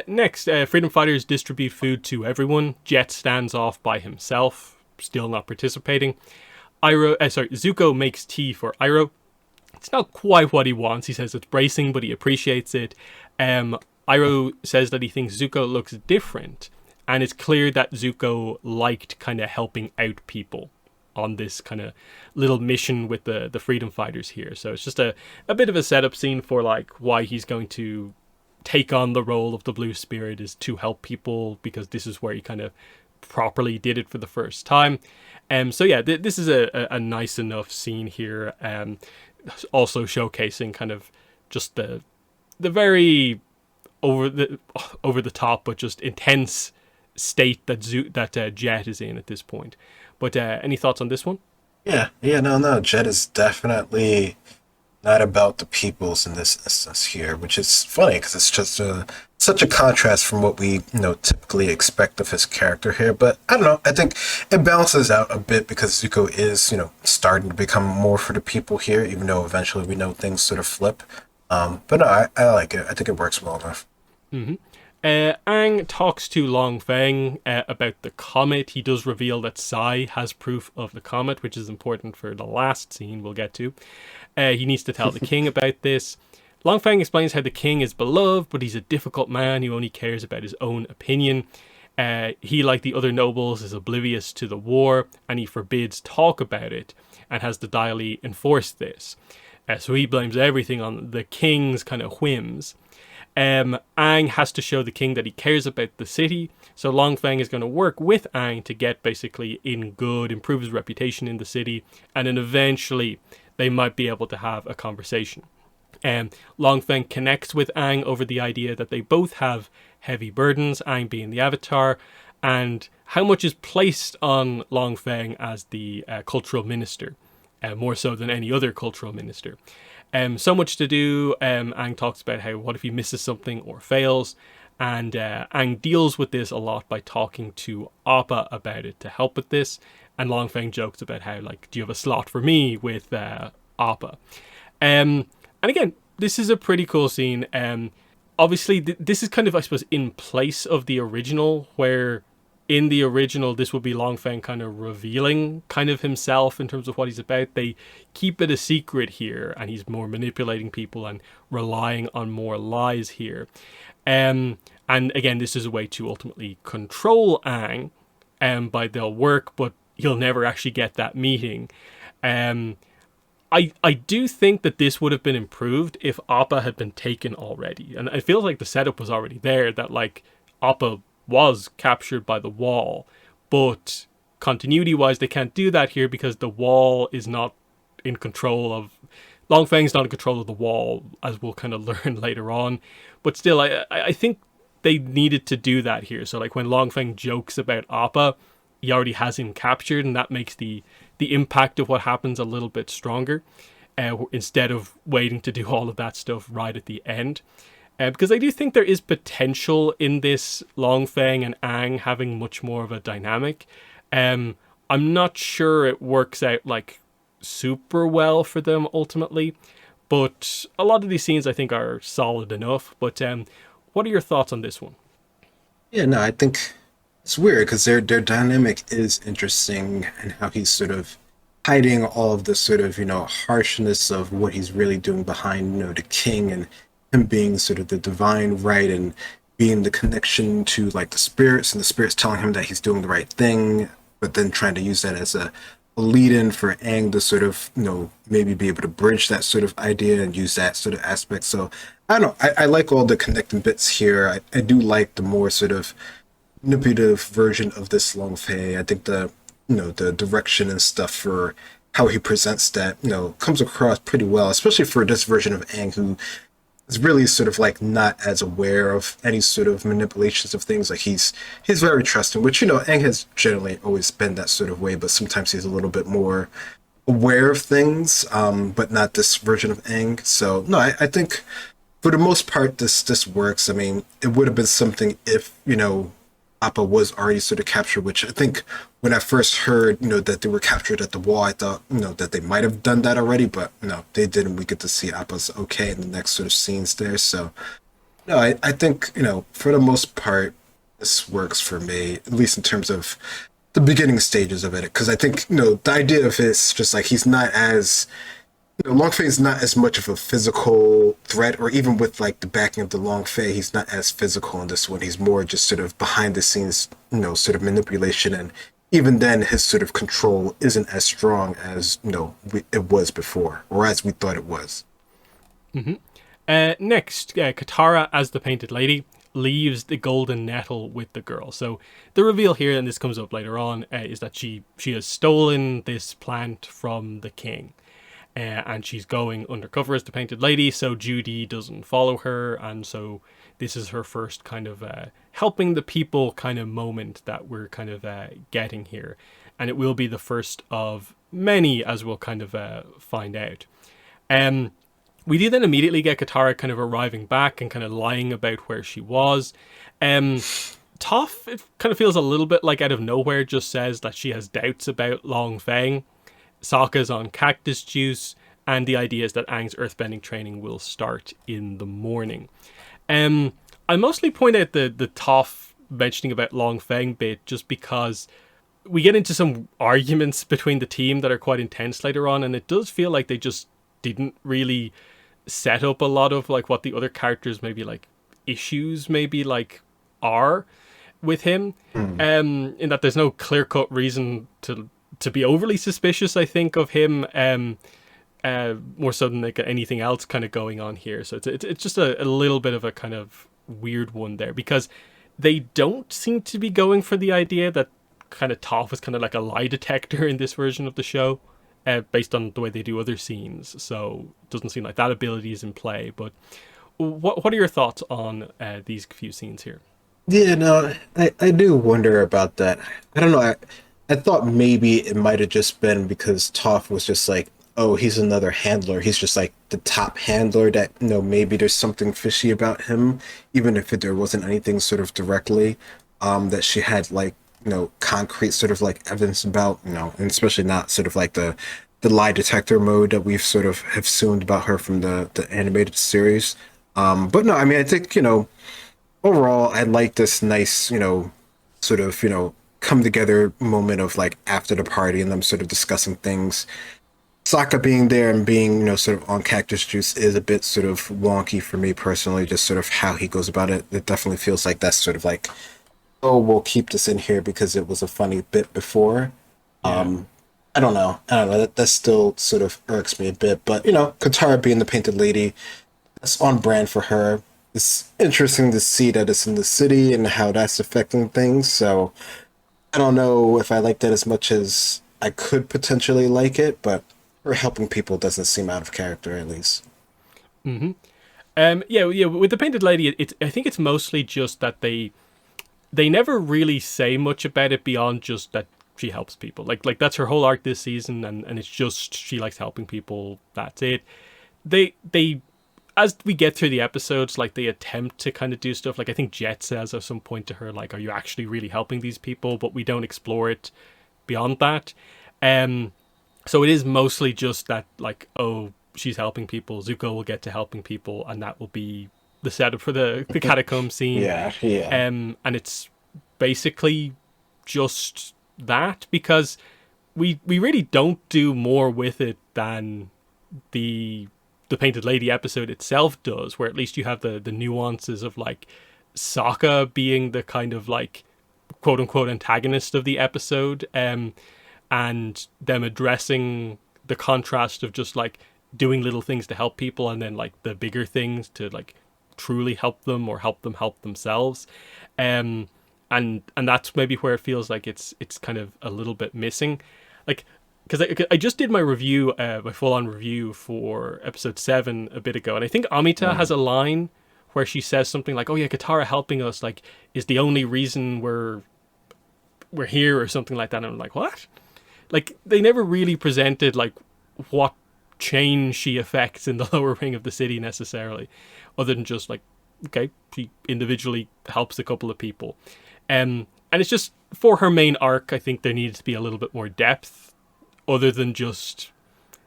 S1: Next, freedom fighters distribute food to everyone. Jet stands off by himself, still not participating. Zuko makes tea for Iroh. It's not quite what he wants. He says it's bracing, but he appreciates it. Iroh says that he thinks Zuko looks different, and it's clear that Zuko liked kind of helping out people on this kind of little mission with the freedom fighters here. So it's just a bit of a setup scene for like why he's going to take on the role of the Blue Spirit, is to help people, because this is where he kind of properly did it for the first time. So yeah, this is a nice enough scene here. Also showcasing kind of just the very over the top but just intense state that Jet is in at this point. But any thoughts on this one?
S2: Yeah, no. Jet is definitely not about the peoples in this instance here, which is funny because it's just such a contrast from what we typically expect of his character here. But I don't know. I think it balances out a bit because Zuko is starting to become more for the people here, even though eventually we know things sort of flip. But no, I like it. I think it works well enough.
S1: Aang talks to Long Feng about the comet. He does reveal that Sai has proof of the comet, which is important for the last scene we'll get to. He needs to tell the king about this. Long Feng explains how the king is beloved, but he's a difficult man who only cares about his own opinion. He, like the other nobles, is oblivious to the war, and he forbids talk about it, and has the Dai Li enforce this. So he blames everything on the king's kind of whims. Aang has to show the king that he cares about the city, so Long Feng is going to work with Aang to get basically in good, improve his reputation in the city, and then eventually they might be able to have a conversation. Long Feng connects with Aang over the idea that they both have heavy burdens, Aang being the Avatar, and how much is placed on Long Feng as the cultural minister, more so than any other cultural minister. So much to do. Aang talks about how what if he misses something or fails, And Aang deals with this a lot by talking to Appa about it to help with this. And Long Feng jokes about how, like, do you have a slot for me with Appa? And again, this is a pretty cool scene. Obviously, this is kind of, I suppose, in place of the original, where in the original, this would be Long Feng kind of revealing kind of himself in terms of what he's about. They keep it a secret here, and he's more manipulating people and relying on more lies here. And again, this is a way to ultimately control Aang, by they'll work, but he'll never actually get that meeting. I do think that this would have been improved if Appa had been taken already. And it feels like the setup was already there, that like Appa was captured by the wall. But continuity wise, they can't do that here because the wall is not in control of. Long Feng's not in control of the wall, as we'll kind of learn later on. But still, I think they needed to do that here. So like when Long Feng jokes about Appa, he already has him captured, and that makes the impact of what happens a little bit stronger, instead of waiting to do all of that stuff right at the end. Because I do think there is potential in this Long Feng and Aang having much more of a dynamic. I'm not sure it works out like super well for them ultimately, but a lot of these scenes I think are solid enough. But what are your thoughts on this one?
S2: Yeah, no, I think it's weird because their dynamic is interesting and how he's sort of hiding all of the sort of, harshness of what he's really doing behind, the king, and him being sort of the divine right and being the connection to like the spirits, and the spirits telling him that he's doing the right thing, but then trying to use that as a lead in for Aang to sort of, maybe be able to bridge that sort of idea and use that sort of aspect. So I don't know. I like all the connecting bits here. I do like the more sort of manipulative version of this Long Fei. I think the direction and stuff for how he presents that, comes across pretty well, especially for this version of Aang, who is really sort of like not as aware of any sort of manipulations of things. Like he's very trusting, which Aang has generally always been that sort of way, but sometimes he's a little bit more aware of things, but not this version of Aang. So no, I think for the most part this works. I mean, it would have been something if Appa was already sort of captured, which I think when I first heard, that they were captured at the wall, I thought, that they might have done that already, but no, they didn't. We get to see Appa's okay in the next sort of scenes there. So, no, I think, for the most part, this works for me, at least in terms of the beginning stages of it. Because I think, the idea of it's just like he's not as Long Fei is not as much of a physical threat, or even with like the backing of the Long Fei, he's not as physical in this one. He's more just sort of behind the scenes, sort of manipulation, and even then, his sort of control isn't as strong as it was before, or as we thought it was.
S1: Next, Katara as the Painted Lady leaves the golden nettle with the girl. So the reveal here, and this comes up later on, is that she has stolen this plant from the king. And she's going undercover as the Painted Lady, so Judy doesn't follow her, and so this is her first kind of helping the people kind of moment that we're kind of getting here, and it will be the first of many, as we'll kind of find out. We do then immediately get Katara kind of arriving back and kind of lying about where she was. Toph, it kind of feels a little bit like out of nowhere, just says that she has doubts about Long Feng. Sokka's on cactus juice, and the idea is that Aang's earthbending training will start in the morning. I mostly point out the Toph mentioning about Long Feng bit just because we get into some arguments between the team that are quite intense later on, and it does feel like they just didn't really set up a lot of like what the other characters maybe like issues maybe like are with him. In that there's no clear-cut reason to be overly suspicious, I think, of him, more so than like anything else kind of going on here. So it's just a little bit of a kind of weird one there, because they don't seem to be going for the idea that kind of Toph is kind of like a lie detector in this version of the show, based on the way they do other scenes. So it doesn't seem like that ability is in play. But what are your thoughts on these few scenes here?
S2: Yeah, no, I do wonder about that. I don't know. I thought maybe it might have just been because Toph was just like oh, he's another handler. He's just like the top handler that, maybe there's something fishy about him, even if there wasn't anything sort of directly that she had like, concrete sort of like evidence about, and especially not sort of like the lie detector mode that we've sort of have assumed about her from the animated series. But no, I mean, I think, overall, I like this nice, sort of, come together moment of like after the party and them sort of discussing things. Sokka being there and being, sort of on cactus juice is a bit sort of wonky for me personally, just sort of how he goes about it. It definitely feels like that's sort of like, oh, we'll keep this in here because it was a funny bit before.
S1: Yeah.
S2: I don't know. I don't know. That still sort of irks me a bit. But, Katara being the painted lady, that's on brand for her. It's interesting to see that it's in the city and how that's affecting things. So I don't know if I like that as much as I could potentially like it, but her helping people doesn't seem out of character at least.
S1: Yeah. With the Painted Lady, I think it's mostly just that they never really say much about it beyond just that she helps people. Like that's her whole arc this season, and it's just she likes helping people. That's it. They as we get through the episodes, like they attempt to kind of do stuff. Like I think Jet says at some point to her, like, "Are you actually really helping these people?" But we don't explore it beyond that. Um, so it is mostly just that, like, oh, she's helping people. Zuko will get to helping people, and that will be the setup for the catacomb scene.
S2: Yeah, yeah.
S1: And it's basically just that because we really don't do more with it than the the Painted Lady episode itself does, where at least you have the nuances of like Sokka being the kind of like quote unquote antagonist of the episode, and them addressing the contrast of just like doing little things to help people and then like the bigger things to like truly help them or help them help themselves. Um and that's maybe where it feels like it's kind of a little bit missing. Like because I just did my review, my full on review for episode 7 a bit ago, and I think Amita has a line where she says something like, "Oh yeah, Katara helping us like is the only reason we're here," or something like that. And I'm like, what? Like they never really presented like what change she affects in the lower ring of the city necessarily, other than just like, okay, she individually helps a couple of people. And it's just for her main arc, I think there needed to be a little bit more depth, other than just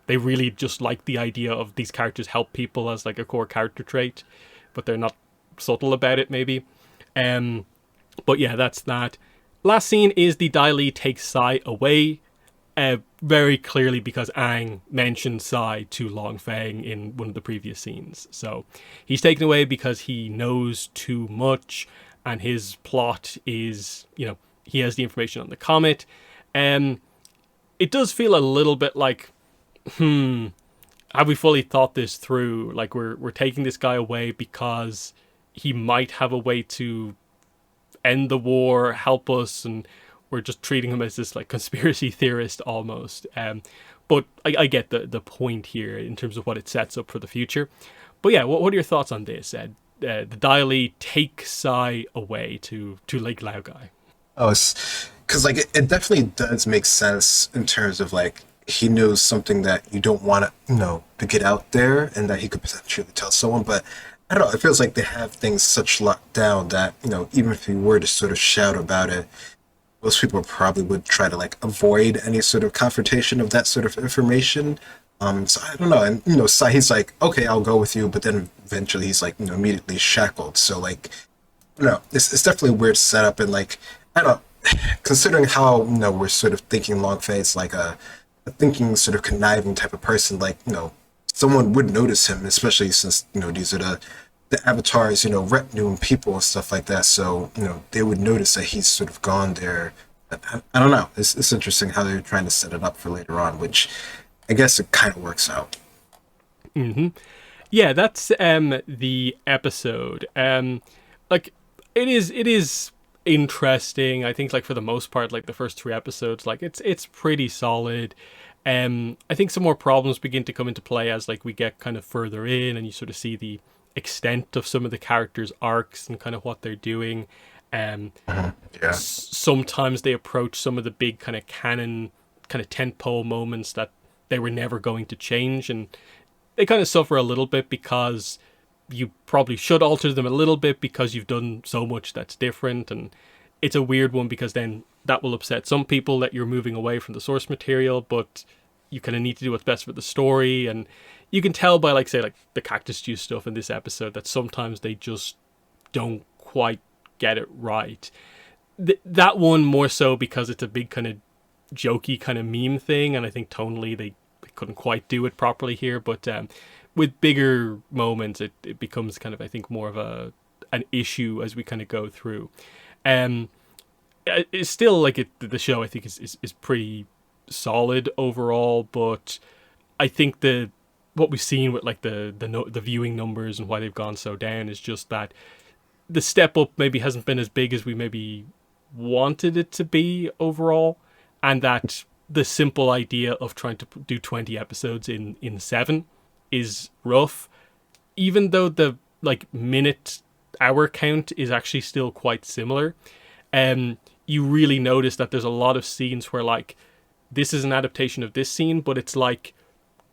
S1: they really just like the idea of these characters help people as like a core character trait, but they're not subtle about it maybe. Um, but yeah, that's that. Last scene is the Dai Li takes Sai away, very clearly because Aang mentioned Sai to Long Feng in one of the previous scenes. So he's taken away because he knows too much, and his plot is, he has the information on the comet. Um, it does feel a little bit like, have we fully thought this through? Like we're taking this guy away because he might have a way to end the war, help us, and we're just treating him as this like conspiracy theorist almost. But I get the point here in terms of what it sets up for the future. But yeah, what are your thoughts on this? The Dai Li take Sai away to Lake Laogai.
S2: Oh, it's because like it definitely does make sense in terms of like he knows something that you don't want to to get out there and that he could potentially tell someone. But I don't know. It feels like they have things such locked down that even if he were to sort of shout about it, most people probably would try to like avoid any sort of confrontation of that sort of information. So I don't know. And he's like, okay, I'll go with you, but then eventually he's like, immediately shackled. So like, no, it's definitely a weird setup, and like, I don't considering how we're sort of thinking Long Face like a thinking sort of conniving type of person, like someone would notice him, especially since these are the avatars, retinue and people and stuff like that. So they would notice that he's sort of gone there. I don't know. It's interesting how they're trying to set it up for later on, which I guess it kind of works out.
S1: Yeah, that's the episode. Like it is interesting. I think like for the most part, like the first 3 episodes, like it's pretty solid. I think some more problems begin to come into play as like we get kind of further in and you sort of see the extent of some of the characters' arcs and kind of what they're doing.
S2: Yeah.
S1: Sometimes they approach some of the big kind of canon, kind of tentpole moments that they were never going to change, and they kind of suffer a little bit because you probably should alter them a little bit because you've done so much that's different. And it's a weird one because then that will upset some people that you're moving away from the source material, but you kind of need to do what's best for the story. And you can tell by, like, say, like the cactus juice stuff in this episode that sometimes they just don't quite get it right. That one more so because it's a big kind of jokey kind of meme thing, and I think tonally they couldn't quite do it properly here. But with bigger moments, it becomes kind of, I think, more of an issue as we kind of go through. It's still like the show, I think, is pretty solid overall, but I think what we've seen with like the viewing numbers and why they've gone so down is just that the step up maybe hasn't been as big as we maybe wanted it to be overall, and that the simple idea of trying to do 20 episodes in 7 is rough, even though the like minute hour count is actually still quite similar. You really notice that there's a lot of scenes where, like, this is an adaptation of this scene, but it's like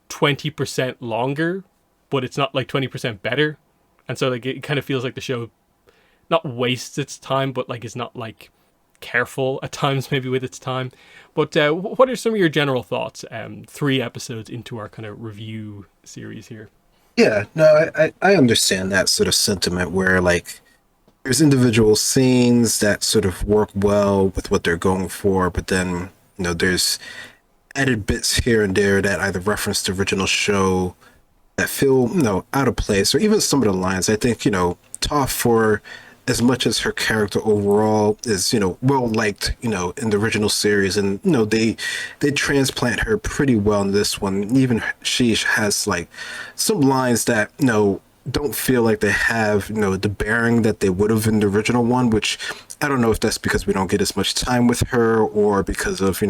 S1: 20% longer, but it's not like 20% better. And so like it kind of feels like the show not wastes its time, but like is not like careful at times maybe with its time. But what are some of your general thoughts 3 episodes into our kind of review series here?
S2: Yeah, no, I understand that sort of sentiment where, like, there's individual scenes that sort of work well with what they're going for, but then, there's added bits here and there that either reference the original show that feel, out of place, or even some of the lines. I think, Toph, for as much as her character overall is, well liked, in the original series, and they transplant her pretty well in this one. Even she has like some lines that don't feel like they have the bearing that they would have in the original one, which I don't know if that's because we don't get as much time with her, or because of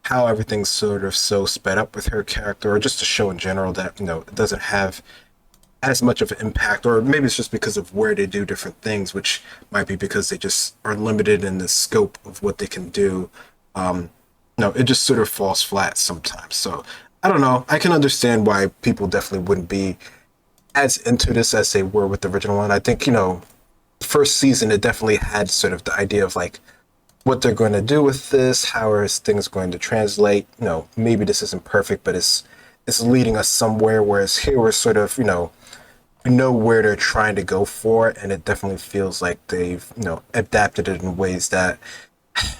S2: how everything's sort of so sped up with her character, or just the show in general that it doesn't have as much of an impact, or maybe it's just because of where they do different things, which might be because they just are limited in the scope of what they can do. It just sort of falls flat sometimes. So I don't know. I can understand why people definitely wouldn't be as into this as they were with the original one. I think, first season, it definitely had sort of the idea of like what they're going to do with this, how are things going to translate. Maybe this isn't perfect, but it's leading us somewhere. Whereas here we're sort of, we know where they're trying to go for, and it definitely feels like they've, adapted it in ways that, I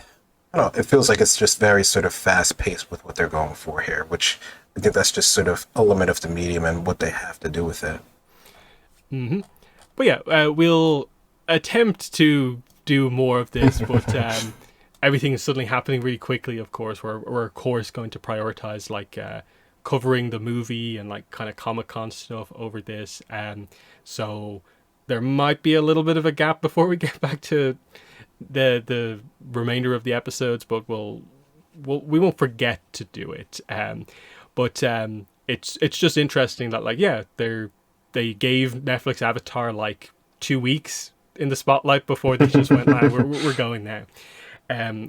S2: don't know, it feels like it's just very sort of fast paced with what they're going for here, which I think that's just sort of element of the medium and what they have to do with it.
S1: Mm-hmm. But yeah, we'll attempt to do more of this, but everything is suddenly happening really quickly. Of course, we're of course going to prioritize like covering the movie and like kind of Comic-Con stuff over this, so there might be a little bit of a gap before we get back to the remainder of the episodes, but we won't forget to do it. But it's just interesting that, like, yeah, they gave Netflix Avatar like 2 weeks in the spotlight before they just went, we're going now,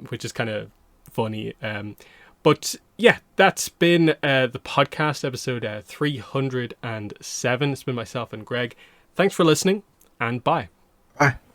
S1: which is kind of funny. But yeah, that's been the podcast episode 307. It's been myself and Greg. Thanks for listening, and bye.
S2: Bye.